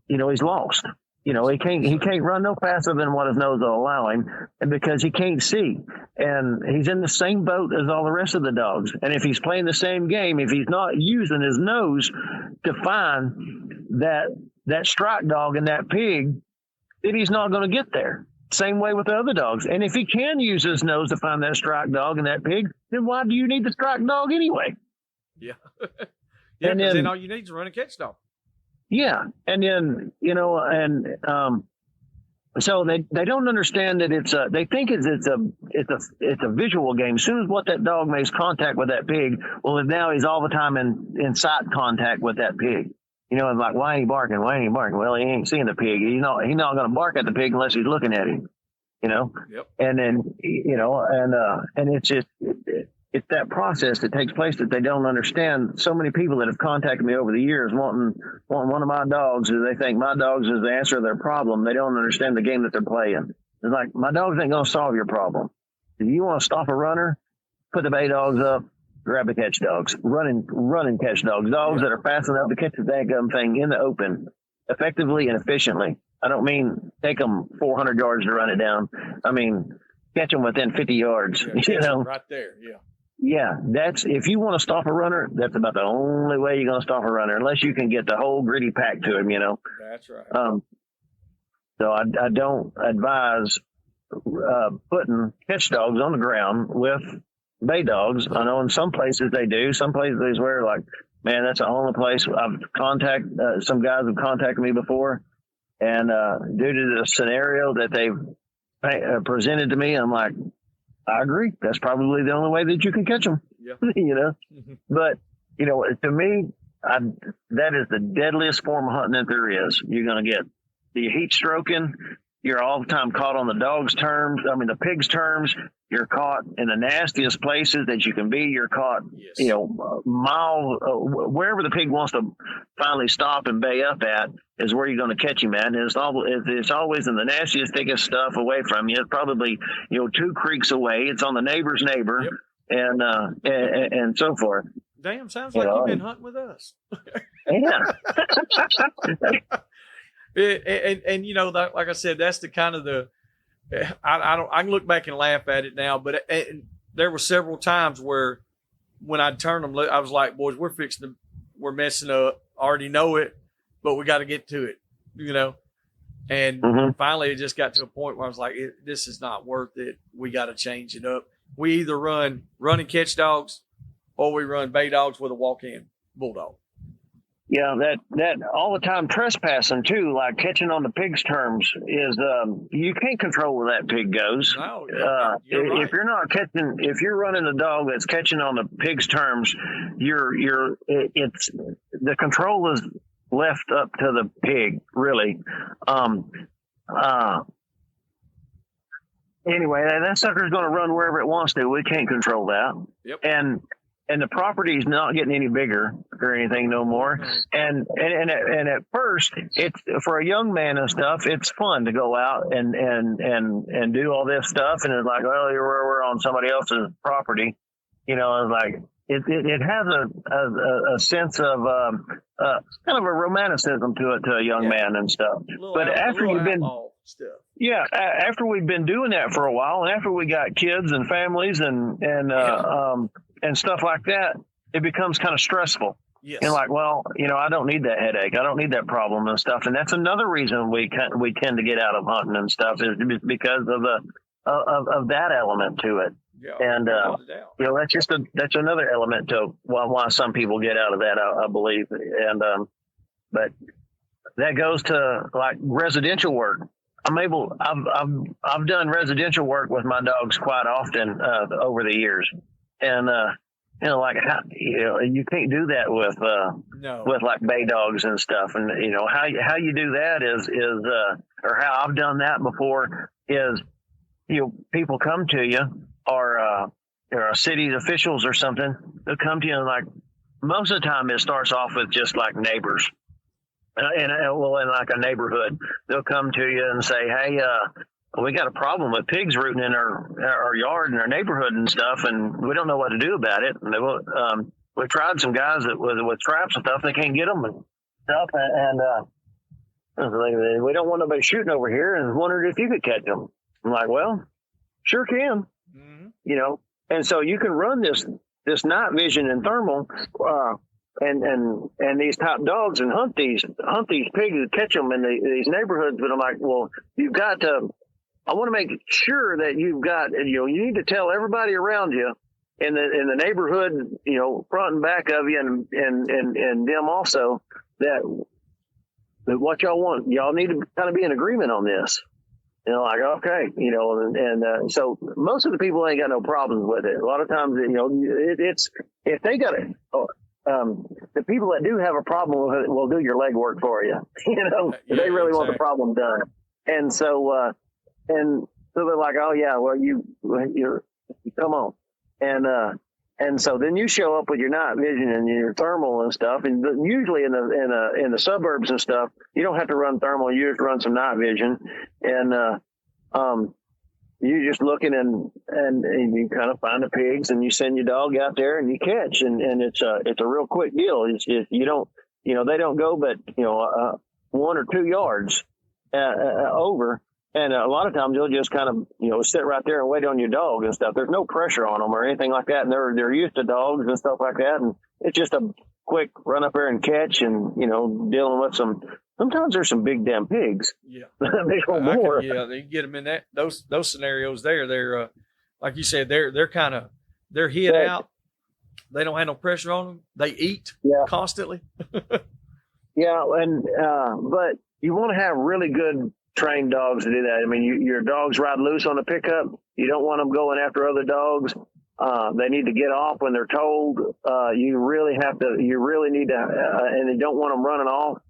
[SPEAKER 2] He's lost. You know, he can't run no faster than what his nose will allow him, and because he can't see. And he's in the same boat as all the rest of the dogs. And if he's playing the same game, if he's not using his nose to find that strike dog and that pig, then he's not going to get there. Same way with the other dogs. And if he can use his nose to find that strike dog and that pig, then why do you need the strike dog anyway?
[SPEAKER 1] Yeah. Yeah, because then all you need is a run and catch dog.
[SPEAKER 2] Yeah, and then so they don't understand that they think it's a visual game. As soon as that dog makes contact with that pig, well, now he's all the time in sight contact with that pig. You know, it's like, why ain't he barking? Why ain't he barking? Well, he ain't seeing the pig. He's not going to bark at the pig unless he's looking at him. You know. Yep. And then and it's just. It's that process that takes place that they don't understand. So many people that have contacted me over the years wanting one of my dogs, or they think my dogs is the answer to their problem. They don't understand the game that they're playing. It's like, my dogs ain't going to solve your problem. If you want to stop a runner, put the bay dogs up, grab the catch dogs, run and catch dogs that are fast enough to catch the daggum thing in the open effectively and efficiently. I don't mean take them 400 yards to run it down. I mean, catch them within 50 yards,
[SPEAKER 1] right there. Yeah.
[SPEAKER 2] Yeah, if you want to stop a runner, that's about the only way you're going to stop a runner, unless you can get the whole gritty pack to him, you know.
[SPEAKER 1] That's right.
[SPEAKER 2] So I don't advise putting catch dogs on the ground with bay dogs. I know in some places they do. Some places they swear, like man, that's the only place I've some guys have contacted me before. And due to the scenario that they've presented to me, I'm like, I agree. That's probably the only way that you can catch them,
[SPEAKER 1] Yeah.
[SPEAKER 2] But, to me, that is the deadliest form of hunting that there is. You're going to get the heat stroking. You're all the time caught on the the pig's terms. You're caught in the nastiest places that you can be. You're caught, miles, wherever the pig wants to finally stop and bay up at is where you're going to catch him at. And it's always in the nastiest, thickest stuff away from you. It's probably, 2 creeks away. It's on the neighbor's neighbor. Yep. And so forth.
[SPEAKER 1] Damn, sounds like you've been hunting with us.
[SPEAKER 2] Yeah.
[SPEAKER 1] And like I said, that's the kind of I can look back and laugh at it now, but there were several times where when I'd turn them, I was like, boys, we're messing up. I already know it, but we got to get to it, and finally it just got to a point where I was like, this is not worth it. We got to change it up. We either run and catch dogs or we run bay dogs with a walk-in bulldog.
[SPEAKER 2] Yeah, that all the time trespassing too, like catching on the pig's terms, is you can't control where that pig goes.
[SPEAKER 1] No,
[SPEAKER 2] if you're not catching, if you're running a dog that's catching on the pig's terms, it's the control is left up to the pig, really. Anyway, that sucker's going to run wherever it wants to. We can't control that.
[SPEAKER 1] Yep.
[SPEAKER 2] And the property's not getting any bigger or anything no more. And at first, it's for a young man and stuff, it's fun to go out and do all this stuff. And it's like, well, we're on somebody else's property. It's like, it has a sense of kind of a romanticism to it to a young man and stuff. But after you've been
[SPEAKER 1] stuff.
[SPEAKER 2] Yeah, after we've been doing that for a while, and after we got kids and families and stuff like that, it becomes kind of stressful.
[SPEAKER 1] Yes.
[SPEAKER 2] And like, well, I don't need that headache. I don't need that problem and stuff. And that's another reason we tend to get out of hunting and stuff, is because of that element to it.
[SPEAKER 1] Yeah,
[SPEAKER 2] and that's another element to why some people get out of that, I believe. And but that goes to like residential work. I've done residential work with my dogs quite often over the years, and you can't do that with like bay dogs and stuff. And how you do that is or how I've done that before is people come to you or city officials or something. They'll come to you and like most of the time it starts off with just like neighbors. In like a neighborhood, they'll come to you and say, "Hey, we got a problem with pigs rooting in our yard and our neighborhood and stuff, and we don't know what to do about it." And we tried some guys with traps and stuff. They can't get them and stuff, and we don't want nobody shooting over here, and wondered if you could catch them. I'm like, well, sure can, And so you can run this night vision and thermal. And these top dogs and hunt these pigs and catch them in these neighborhoods. But I'm like, well, you've got to. I want to make sure that you've got. You need to tell everybody around you in the neighborhood, front and back of you, and them also that what y'all want. Y'all need to kind of be in agreement on this. Like, okay, so most of the people ain't got no problems with it. A lot of times, it's if they got it. The people that do have a problem with it will do your legwork for you. They really want the problem done. And so they're like, oh yeah, well you come on. And so then you show up with your night vision and your thermal and stuff. And usually in the suburbs and stuff, you don't have to run thermal. You just run some night vision, and you're just looking and you kind of find the pigs and you send your dog out there and you catch, and it's a real quick deal. It's you don't, they don't go but 1 or 2 yards over. And a lot of times they'll just kind of, sit right there and wait on your dog and stuff. There's no pressure on them or anything like that. And they're used to dogs and stuff like that. And it's just a quick run up there and catch and, dealing with sometimes there's some big damn pigs.
[SPEAKER 1] Yeah.
[SPEAKER 2] More.
[SPEAKER 1] They get them in those scenarios there. They're, like you said, they're hid out They don't have no pressure on them. They eat constantly.
[SPEAKER 2] Yeah, and but you want to have really good trained dogs to do that. I mean, your dogs ride loose on the pickup. You don't want them going after other dogs. They need to get off when they're told. You really need to, and you don't want them running off,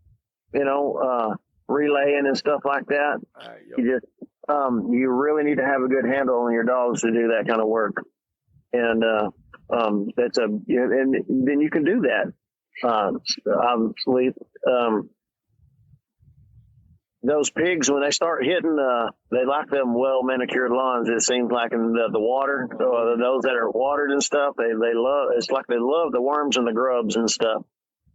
[SPEAKER 2] relaying and stuff like that. You really need to have a good handle on your dogs to do that kind of work. And, and then you can do that. Obviously, those pigs, when they start hitting, they like them well manicured lawns. It seems like in the water. So those that are watered and stuff, they love. It's like they love the worms and the grubs and stuff.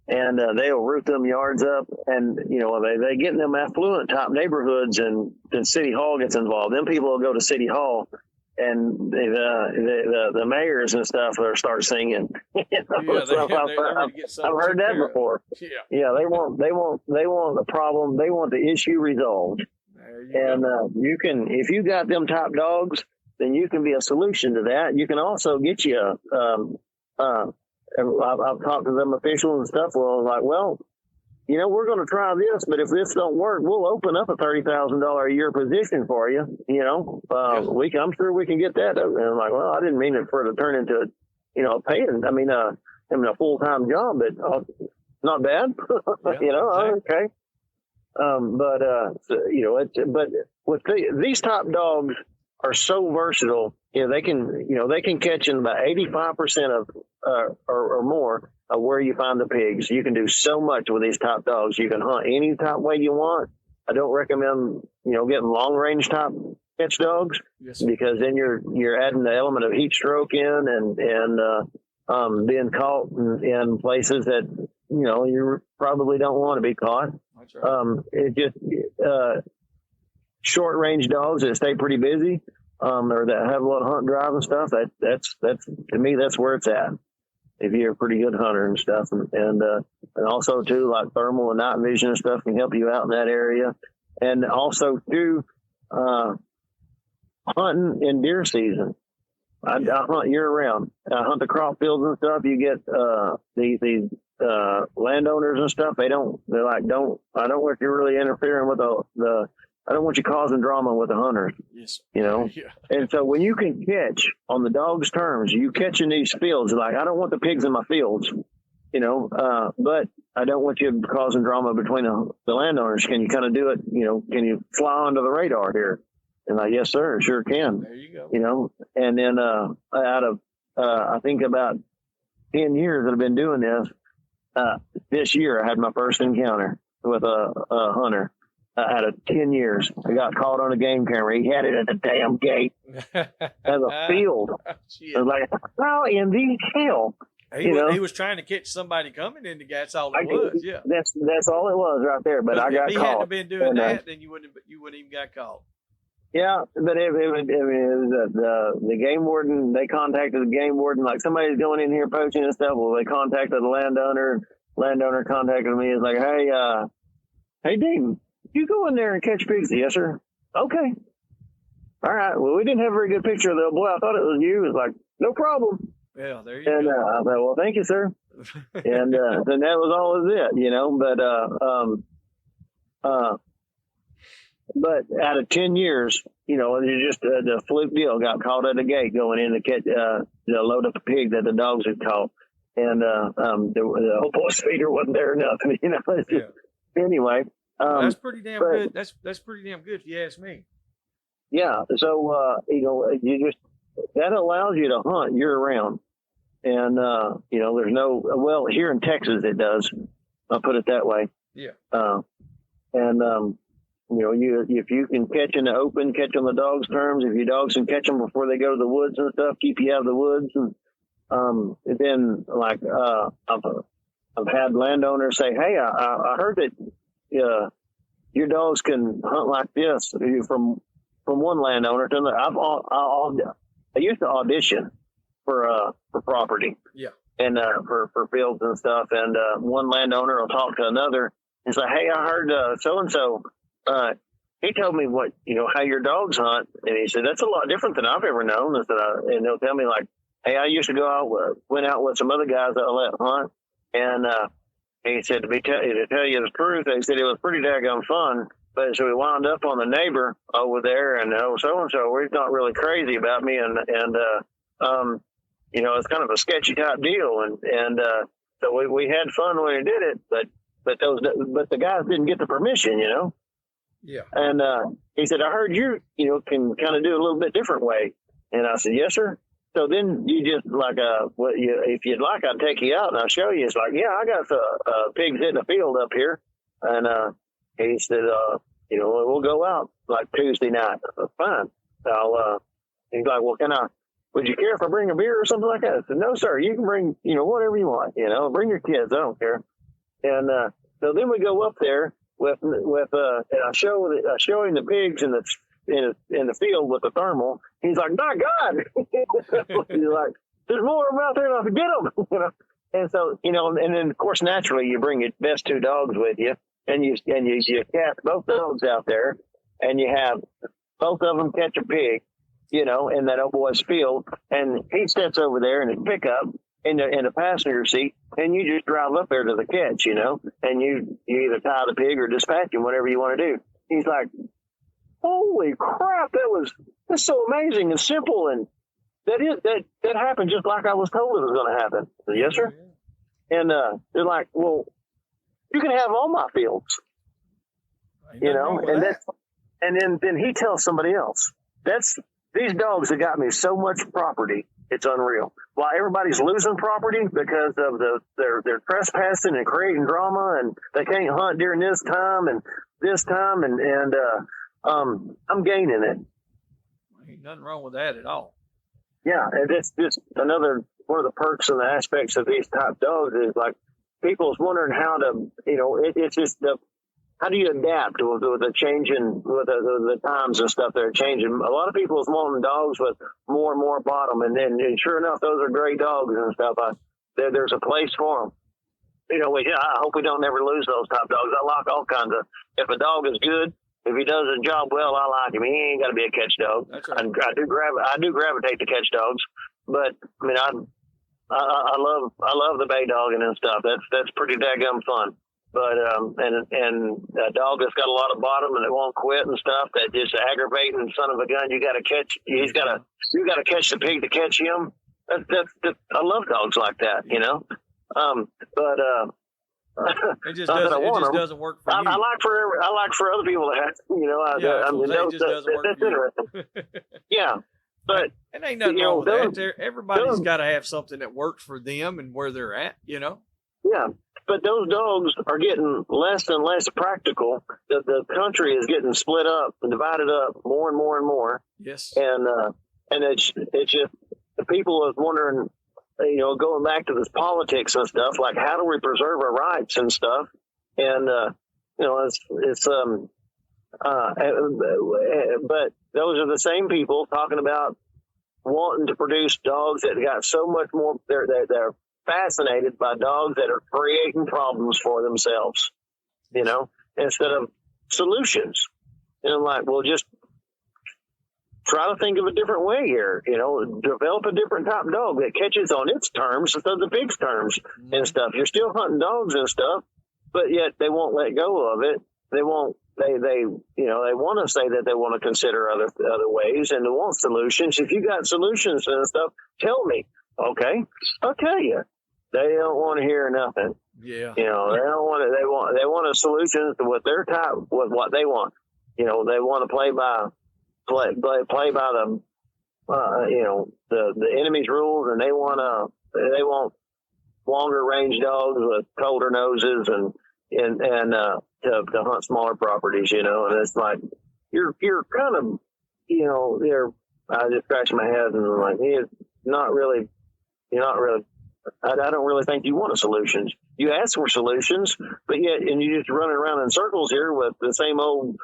[SPEAKER 2] And they'll root them yards up, and they get in them affluent top neighborhoods, and then City Hall gets involved. Then people will go to City Hall, and the mayors and stuff will start singing. I've heard that before. Yeah, they want the problem. They want the issue resolved. And you can, if you got them top dogs, then you can be a solution to that. You can also get you I've talked to them officials and stuff. Well, like, we're going to try this, but if this don't work, we'll open up a $30,000 a year position for you. I'm sure we can get that. And I'm like, well, I didn't mean it for it to turn into, a paying. I mean, a full-time job, but not bad. Okay. But with these top dogs are so versatile. They can catch in about 85% of or more of where you find the pigs. You can do so much with these top dogs. You can hunt any type way you want. I don't recommend getting long range top catch dogs, because then you're adding the element of heat stroke in and being caught in places that you probably don't want to be caught.
[SPEAKER 1] That's right.
[SPEAKER 2] It just short range dogs that stay pretty busy. Or that have a lot of hunt drive and stuff. That's to me, that's where it's at. If you're a pretty good hunter and stuff, and also too, like thermal and night vision and stuff can help you out in that area. And also too, hunting in deer season. I hunt year round. I hunt the crop fields and stuff. You get the landowners and stuff. They're like, I don't want you really interfering with the I don't want you causing drama with the hunters.
[SPEAKER 1] Yes.
[SPEAKER 2] Yeah. And so when you can catch on the dog's terms, you catch in these fields, like, I don't want the pigs in my fields, but I don't want you causing drama between the landowners. Can you kind of do it? Can you fly under the radar here? And like, yes, sir, sure can.
[SPEAKER 1] There you go.
[SPEAKER 2] And then out of, I think about 10 years that I've been doing this year, I had my first encounter with a hunter. Out of 10 years, I got caught on a game camera. He had it at the damn gate as a field. I was like, how in the hell?
[SPEAKER 1] He was trying to catch somebody coming in the gas. That's all it was. Yeah,
[SPEAKER 2] that's all it was right there. But I got caught.
[SPEAKER 1] If he hadn't been doing that, then you wouldn't even got caught.
[SPEAKER 2] Yeah, but it was the game warden. They contacted the game warden, like, somebody's going in here poaching and stuff. Well, they contacted the landowner. Landowner contacted me. It's like, hey, Dean, you go in there and catch pigs? Yes, sir. Okay. All right. Well, we didn't have a very good picture of the boy. I thought it was you. It was like, no problem.
[SPEAKER 1] Yeah, there you
[SPEAKER 2] go. And I thought, well, thank you, sir. And then that was all of it, But out of 10 years, it's just the fluke deal. Got caught at the gate going in to catch load up a pig that the dogs had caught, and the whole boy's feeder wasn't there or nothing. Anyway.
[SPEAKER 1] That's pretty damn good. That's pretty damn good if you ask me.
[SPEAKER 2] Yeah. So, that allows you to hunt year round. And, there's here in Texas, it does. I'll put it that way.
[SPEAKER 1] Yeah.
[SPEAKER 2] If you can catch in the open, catch on the dog's terms. If your dogs can catch them before they go to the woods and stuff, keep you out of the woods. And, then like, I've had landowners say, hey, I heard that, your dogs can hunt like this. From one landowner to another. I used to audition for property, and for fields and stuff. And one landowner will talk to another and say, "Hey, I heard so and so. He told me how your dogs hunt, and he said that's a lot different than I've ever known." And they'll tell me, like, hey, I used to went out with some other guys that I let hunt, and he said, to tell you the truth, they said it was pretty daggone fun. But so we wound up on the neighbor over there, and so and so, he's not really crazy about me, and it's kind of a sketchy type deal, and so we had fun when we did it, but the guys didn't get the permission,
[SPEAKER 1] Yeah.
[SPEAKER 2] And he said, I heard you can kind of do it a little bit different way, and I said, yes, sir. So then you just if you'd like, I'd take you out and I'll show you. It's like, yeah, I got pigs in the field up here, and he said, we'll go out like Tuesday night. I said, fine. He's like, well, would you care if I bring a beer or something like that? I said, no, sir, you can bring, whatever you want, bring your kids. I don't care. And, so then we go up there with and I show him the pigs in the field with the thermal. He's like, my God. He's like, there's more of them out there and I can get them, And so, and then of course, naturally you bring your best two dogs with you. And you cast both dogs out there, and you have both of them catch a pig, in that old boy's field, and he sits over there in his pickup in the passenger seat, and you just drive up there to the catch, and you either tie the pig or dispatch him, whatever you want to do. He's like, holy crap, that's so amazing and simple, and that happened just like I was told it was going to happen. I said, yes, sir. And they're like, well, you can have all my fields, and then he tells somebody else. These dogs have got me so much property, it's unreal. While everybody's losing property because of they're trespassing and creating drama, and they can't hunt during this time, and I'm gaining it.
[SPEAKER 1] Ain't nothing wrong with that at all.
[SPEAKER 2] Yeah, and it's just another one of the perks and the aspects of these type dogs is like, people's wondering how to, it's just how do you adapt with the changing, with the times and stuff that are changing. A lot of people is wanting dogs with more and more bottom, and sure enough, those are great dogs and stuff. There's a place for them. I hope we don't ever lose those top dogs. I like all kinds of. If a dog is good, if he does his job well, I like him. He ain't got to be a catch dog.
[SPEAKER 1] That's right.
[SPEAKER 2] I do gravitate to catch dogs, but I mean I love the bay dogging and stuff. That's pretty daggum fun. But and a dog that's got a lot of bottom and it won't quit and stuff, that just aggravating son of a gun. You got to catch. You got to catch the pig to catch him. I love dogs like that.
[SPEAKER 1] It just doesn't work for you.
[SPEAKER 2] I like for other people to have.
[SPEAKER 1] It just doesn't work
[SPEAKER 2] that's
[SPEAKER 1] for you.
[SPEAKER 2] interesting. Yeah. But
[SPEAKER 1] and ain't nothing wrong with that. Everybody's got to have something that works for them and where they're at,
[SPEAKER 2] Yeah, but those dogs are getting less and less practical. The country is getting split up and divided up more and more and more.
[SPEAKER 1] Yes.
[SPEAKER 2] And it's just the people are wondering, going back to this politics and stuff, like how do we preserve our rights and stuff? And but those are the same people talking about wanting to produce dogs that got so much more. They're fascinated by dogs that are creating problems for themselves, instead of solutions. And I'm like, well, just try to think of a different way here. Develop a different type of dog that catches on its terms instead of the pig's terms and stuff. You're still hunting dogs and stuff, but yet they won't let go of it. They won't. They want to say that they want to consider other ways and they want solutions. If you got solutions and stuff, tell me. Okay, I'll tell you. They don't want to hear nothing.
[SPEAKER 1] Yeah.
[SPEAKER 2] They don't want it. They want a solution to what their type, what they want. They want to play by the enemy's rules, and they want longer range dogs with colder noses and to hunt smaller properties, and it's like you're kind of, I just scratch my head and I'm like, you're not really. I don't really think you want solutions. You ask for solutions, but yet, and you just running around in circles here with the same old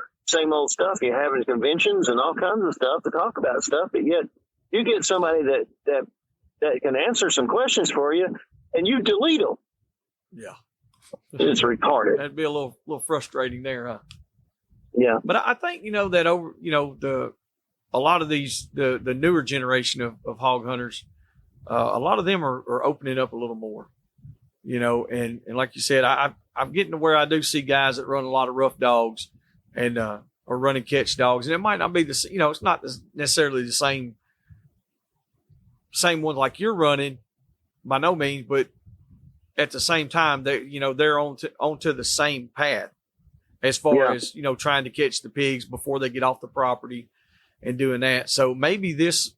[SPEAKER 2] stuff. You have in conventions and all kinds of stuff to talk about stuff, but yet you get somebody that can answer some questions for you, and you delete them.
[SPEAKER 1] Yeah,
[SPEAKER 2] it's retarded.
[SPEAKER 1] That'd be a little frustrating there, huh?
[SPEAKER 2] Yeah,
[SPEAKER 1] but I think that over a lot of these the newer generation of hog hunters. a lot of them are opening up a little more, you know, and like you said, I'm getting to where I do see guys that run a lot of rough dogs and are running catch dogs, and it might not be the, you know, it's not necessarily the same one like you're running by no means, but at the same time, they're onto the same path as far as, you know, trying to catch the pigs before they get off the property and doing that. So maybe this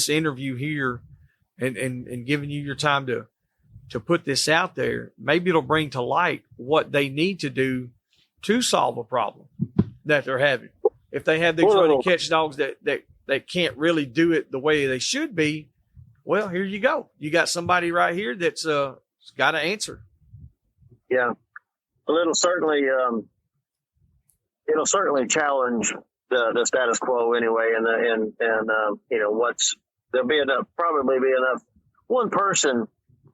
[SPEAKER 1] interview here and giving you your time to put this out there, maybe it'll bring to light what they need to do to solve a problem that they're having. If they have these running catch dogs that can't really do it the way they should be, well, here you go. You got somebody right here that's got an answer.
[SPEAKER 2] Yeah. Well, it'll certainly challenge the status quo anyway, and you know, there'll probably be enough. One person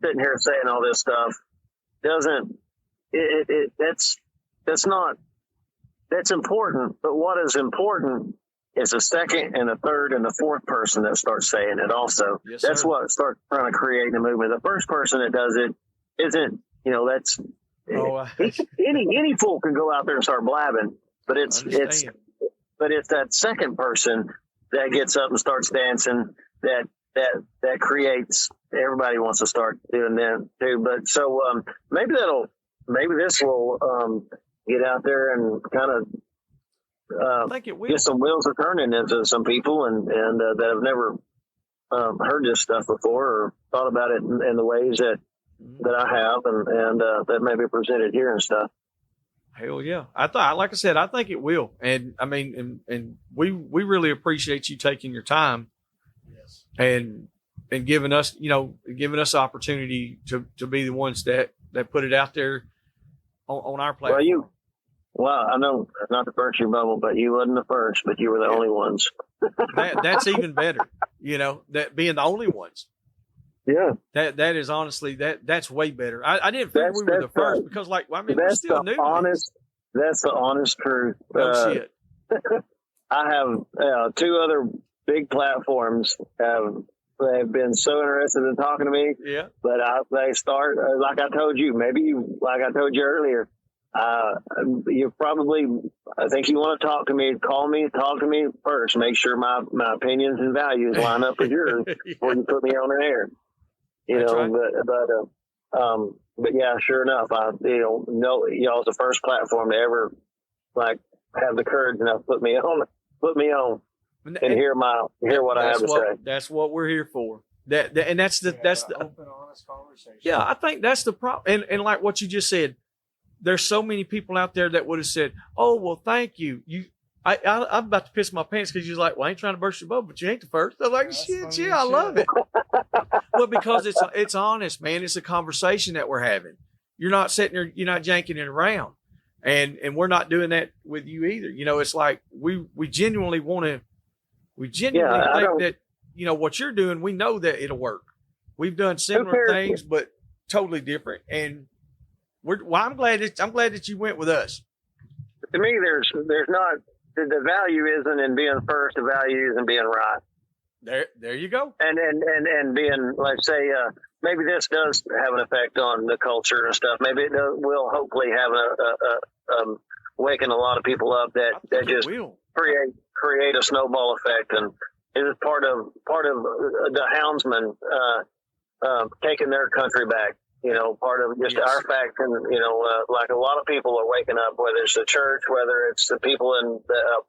[SPEAKER 2] sitting here saying all this stuff that's important, but what is important is a second and a third and a fourth person that starts saying it also.
[SPEAKER 1] Yes,
[SPEAKER 2] that's
[SPEAKER 1] sir.
[SPEAKER 2] what starts trying to create a movement. The first person that does it isn't, you know, that's any fool can go out there and start blabbing, but it's that second person that gets up and starts dancing that creates, everybody wants to start doing that too. But so maybe this will get out there and kind of
[SPEAKER 1] I think it will
[SPEAKER 2] get some wheels are turning into some people and that have never heard this stuff before or thought about it in the ways that I have and that may be presented here and stuff.
[SPEAKER 1] Hell yeah. Like I said, I think it will. And I mean, and we really appreciate you taking your time and giving us the opportunity to be the ones that put it out there on our platform.
[SPEAKER 2] Well, I know not to burst your bubble, but you wasn't the first, but you were the only ones.
[SPEAKER 1] That's even better, you know, that being the only ones.
[SPEAKER 2] Yeah.
[SPEAKER 1] That is honestly, that's way better. I didn't figure we were the first because, like, I mean, we're still new.
[SPEAKER 2] That's the honest truth.
[SPEAKER 1] No shit.
[SPEAKER 2] I have two other big platforms they've been so interested in talking to me.
[SPEAKER 1] Yeah.
[SPEAKER 2] But they start, like I told you, like I told you earlier, you probably, I think you want to talk to me, talk to me first, make sure my opinions and values line up with yours before you put me on the air.
[SPEAKER 1] That's right.
[SPEAKER 2] But yeah, sure enough, y'all's the first platform to ever like have the courage enough to put me on and hear what I have to say.
[SPEAKER 1] That's what we're here for. That's the
[SPEAKER 3] open, honest conversation.
[SPEAKER 1] Yeah, I think that's the problem. And like what you just said, there's so many people out there that would have said, "Oh, well, thank you. I'm about to piss my pants because you're like, well, I ain't trying to burst your bubble, but you ain't the first." I'm like, shit, yeah, I love it. Well, because it's honest, man. It's a conversation that we're having. You're not sitting there, you're not janking it around, and we're not doing that with you either. You know, it's like we genuinely want to. We genuinely think that, you know, what you're doing, we know that it'll work. We've done similar things, but totally different. And I'm glad that you went with us.
[SPEAKER 2] To me, there's not, the value isn't in being first, the value is in being right.
[SPEAKER 1] There you go.
[SPEAKER 2] And being, let's say, maybe this does have an effect on the culture and stuff. Maybe it will hopefully have waken a lot of people up that just create a snowball effect, and it is part of the houndsmen taking their country back. You know, part of just our fact, and like a lot of people are waking up, whether it's the church, whether it's the people in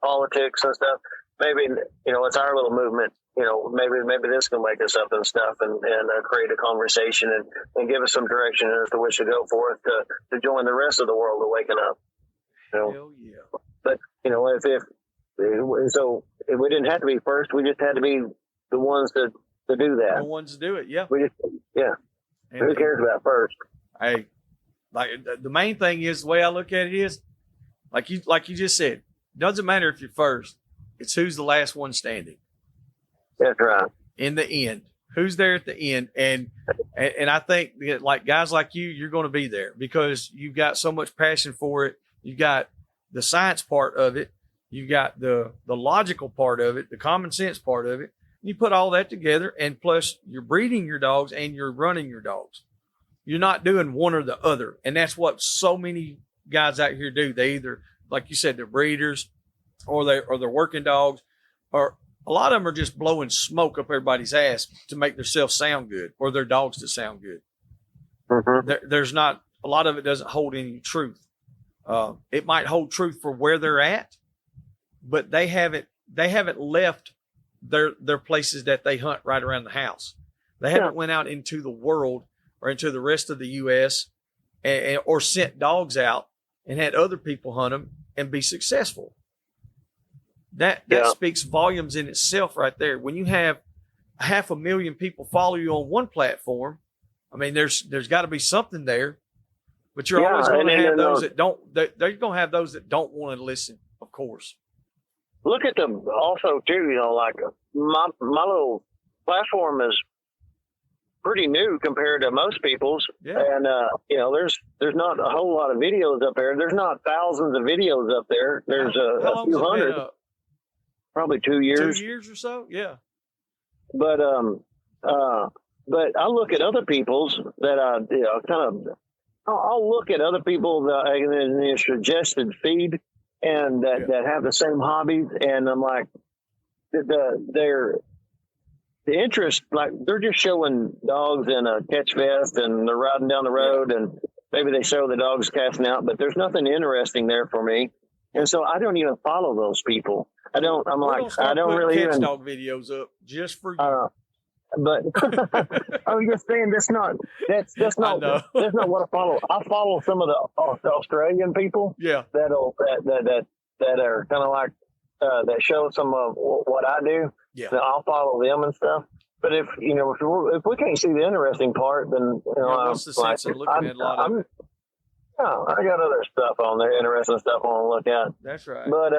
[SPEAKER 2] politics and stuff. Maybe it's our little movement. Maybe this can wake us up and stuff, and create a conversation and give us some direction as to which to go forth to join the rest of the world to waking up.
[SPEAKER 1] Hell yeah.
[SPEAKER 2] But if we didn't have to be first, we just had to be the ones to do that.
[SPEAKER 1] The ones to do it, yeah.
[SPEAKER 2] And who cares about first?
[SPEAKER 1] Hey, like the main thing is, the way I look at it is, like you just said, doesn't matter if you're first. It's who's the last one standing.
[SPEAKER 2] That's right.
[SPEAKER 1] In the end, who's there at the end, and I think that, like, guys like you're going to be there because you've got so much passion for it. You've got the science part of it. You've got the logical part of it, the common sense part of it. You put all that together, and plus you're breeding your dogs and you're running your dogs. You're not doing one or the other. And that's what so many guys out here do. They either, like you said, they're breeders or they're working dogs, or a lot of them are just blowing smoke up everybody's ass to make themselves sound good or their dogs to sound good.
[SPEAKER 2] Mm-hmm.
[SPEAKER 1] There's not, a lot of it doesn't hold any truth. It might hold truth for where they're at, but they haven't left their places that they hunt right around the house. They haven't went out into the world or into the rest of the U.S. Or sent dogs out and had other people hunt them and be successful. That speaks volumes in itself right there. When you have 500,000 people follow you on one platform, I mean, there's got to be something there, but you're always going to have those that don't. They're going to have those that don't want to listen, of course.
[SPEAKER 2] Look at them also too. You know, like my little platform is pretty new compared to most people's, and you know, there's not a whole lot of videos up there. There's not thousands of videos up there. There's a few hundred, probably 2 years.
[SPEAKER 1] 2 years or so, yeah.
[SPEAKER 2] But I look at other people's that you know, kind of. I'll look at other people in their suggested feed and that have the same hobbies, and I'm like, the interest, like they're just showing dogs in a catch vest and they're riding down the road and maybe they show the dogs casting out, but there's nothing interesting there for me. And so I don't even follow those people. I don't really
[SPEAKER 1] catch
[SPEAKER 2] even
[SPEAKER 1] dog videos up just for you.
[SPEAKER 2] But I'm just saying that's not what I follow. I follow some of the Australian people.
[SPEAKER 1] Yeah.
[SPEAKER 2] That are kind of like that show some of what I do.
[SPEAKER 1] Yeah.
[SPEAKER 2] Then I'll follow them and stuff. But if we can't see the interesting part, then
[SPEAKER 1] what's the sense of looking at a lot of it?
[SPEAKER 2] I got other stuff on there, interesting stuff I want to look at.
[SPEAKER 1] That's right.
[SPEAKER 2] But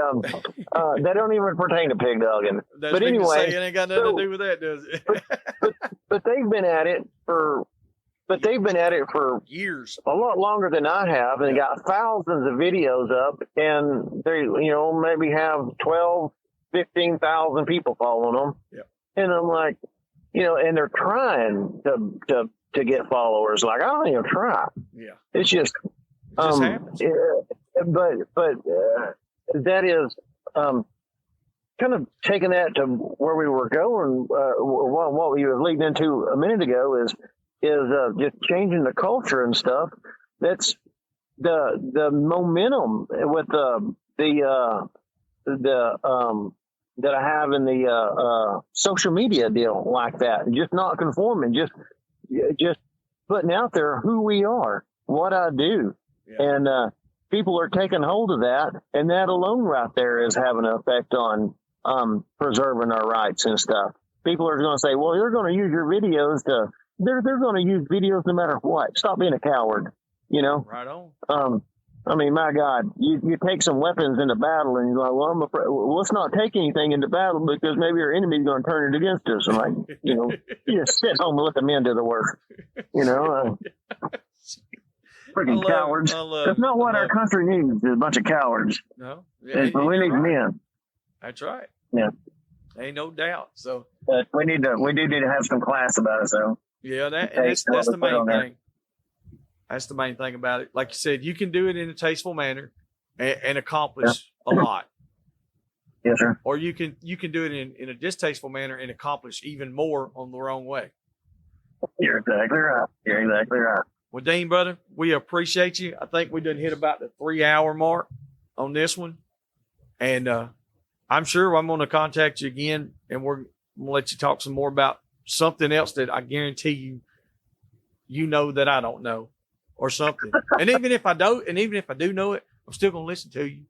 [SPEAKER 2] they don't even pertain to pig dogging. But anyway,
[SPEAKER 1] it ain't got nothing to do with that, does it?
[SPEAKER 2] but they've been at it for
[SPEAKER 1] years,
[SPEAKER 2] a lot longer than I have, and got thousands of videos up, and they maybe have 12, 15,000 people following them.
[SPEAKER 1] Yeah.
[SPEAKER 2] And I'm like, and they're trying to get followers. Like, I don't even try.
[SPEAKER 1] Yeah.
[SPEAKER 2] It's just
[SPEAKER 1] happens.
[SPEAKER 2] But that is kind of taking that to where we were going. What we were leading into a minute ago is just changing the culture and stuff. That's the momentum with the that I have in the social media deal like that. Just not conforming. Just putting out there who we are, what I do. Yeah. And people are taking hold of that, and that alone right there is having an effect on preserving our rights and stuff. People are going to say, well, they're going to use your videos they're going to use videos no matter what. Stop being a coward,
[SPEAKER 1] Right on.
[SPEAKER 2] I mean, my God, you take some weapons into battle, and you're like, well, I'm afraid, let's not take anything into battle because maybe our enemy's going to turn it against us. And like, you just sit home and let the men do the work. Freaking cowards. That's not what our country needs, is a bunch of cowards.
[SPEAKER 1] No.
[SPEAKER 2] Yeah, we need men.
[SPEAKER 1] That's right.
[SPEAKER 2] Yeah.
[SPEAKER 1] Ain't no doubt. So
[SPEAKER 2] we do need to have some class about it, though.
[SPEAKER 1] Yeah, that's the main thing. That's the main thing about it. Like you said, you can do it in a tasteful manner and accomplish a lot.
[SPEAKER 2] Yes, sir.
[SPEAKER 1] Or you can do it in a distasteful manner and accomplish even more on the wrong way.
[SPEAKER 2] You're exactly right.
[SPEAKER 1] Well, Dean, brother, we appreciate you. I think we done hit about the 3-hour mark on this one. And I'm sure I'm going to contact you again, and we're going to let you talk some more about something else that I guarantee you know that I don't know. Or something. And even if I do know it, I'm still going to listen to you.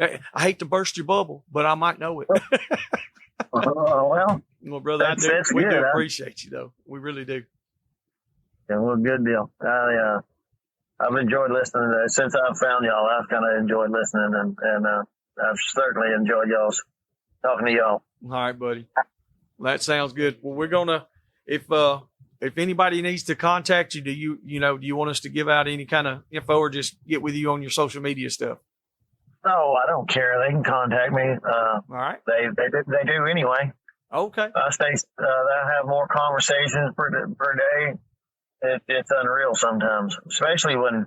[SPEAKER 1] I hate to burst your bubble, but I might know it.
[SPEAKER 2] Well,
[SPEAKER 1] brother, we do appreciate you, though. We really do.
[SPEAKER 2] Yeah, well, good deal. I've enjoyed listening. Since I've found y'all, I've kind of enjoyed listening, and I've certainly enjoyed talking to y'all.
[SPEAKER 1] All right, buddy. Well, that sounds good. Well, we're going to, if anybody needs to contact you, do you want us to give out any kind of info or just get with you on your social media stuff?
[SPEAKER 2] Oh, I don't care. They can contact me.
[SPEAKER 1] All right.
[SPEAKER 2] They do anyway.
[SPEAKER 1] Okay.
[SPEAKER 2] I have more conversations per day. It's unreal sometimes, especially when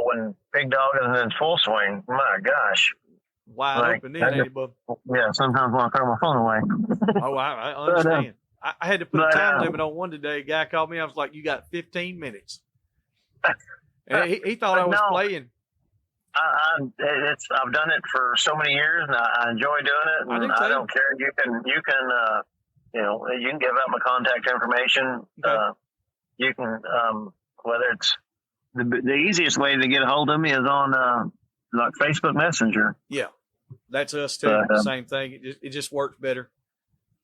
[SPEAKER 2] when big dog is in full swing. My gosh.
[SPEAKER 1] Wide open then, ain't it, bub?
[SPEAKER 2] Yeah, sometimes when I throw my phone away.
[SPEAKER 1] Oh, I understand. I had to put a time limit on one today. A guy called me. I was like, "You got 15 minutes." And he thought I was playing.
[SPEAKER 2] I've done it for so many years, and I enjoy doing it. And I don't care. You can you can give out my contact information.
[SPEAKER 1] Okay.
[SPEAKER 2] You can whether it's the easiest way to get a hold of me is on like Facebook Messenger.
[SPEAKER 1] Yeah, that's us too. Same thing. It just works better.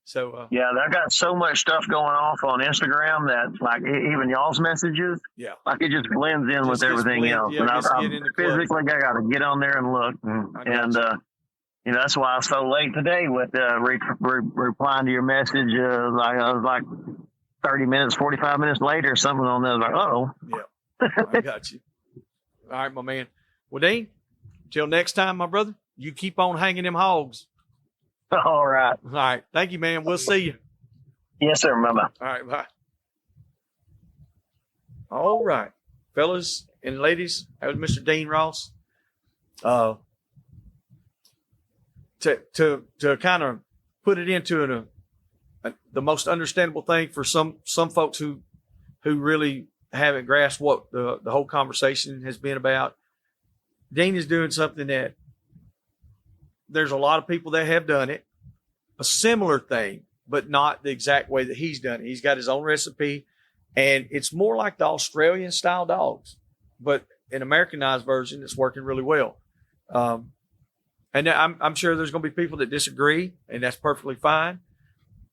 [SPEAKER 1] So
[SPEAKER 2] yeah, I got so much stuff going off on Instagram that like even y'all's messages, like it just blends in with everything else.
[SPEAKER 1] Yeah,
[SPEAKER 2] and I physically I got to get on there and look, and that's why I was so late today with replying to your message. I was like 30 minutes, 45 minutes later, something on there. I was like,
[SPEAKER 1] yeah, I got you. All right, my man. Well, Dean, until next time, my brother, you keep on hanging them hogs.
[SPEAKER 2] All right.
[SPEAKER 1] All right. Thank you, man. We'll see you.
[SPEAKER 2] Yes, sir. Bye-bye.
[SPEAKER 1] All right. Bye. All right. Fellas and ladies, that was Mr. Dean Ross. To kind of put it into the most understandable thing for some folks who really haven't grasped what the whole conversation has been about. Dean is doing something that there's a lot of people that have done it, a similar thing, but not the exact way that he's done it. He's got his own recipe, and it's more like the Australian style dogs, but an Americanized version that's working really well. And I'm sure there's going to be people that disagree, and that's perfectly fine.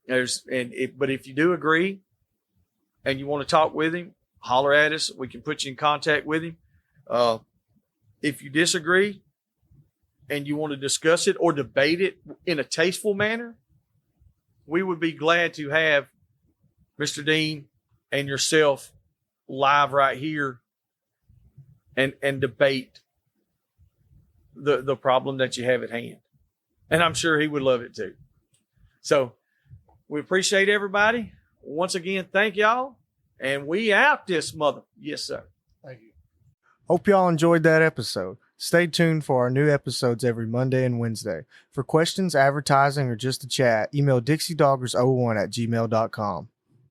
[SPEAKER 1] But if you do agree and you want to talk with him, holler at us. We can put you in contact with him. If you disagree and you want to discuss it or debate it in a tasteful manner, we would be glad to have Mr. Dean and yourself live right here and debate the problem that you have at hand. And I'm sure he would love it too. So we appreciate everybody. Once again, thank y'all. And we out this mother. Yes, sir.
[SPEAKER 3] Thank you. Hope y'all enjoyed that episode. Stay tuned for our new episodes every Monday and Wednesday. For questions, advertising, or just to chat, email DixieDoggers01@gmail.com.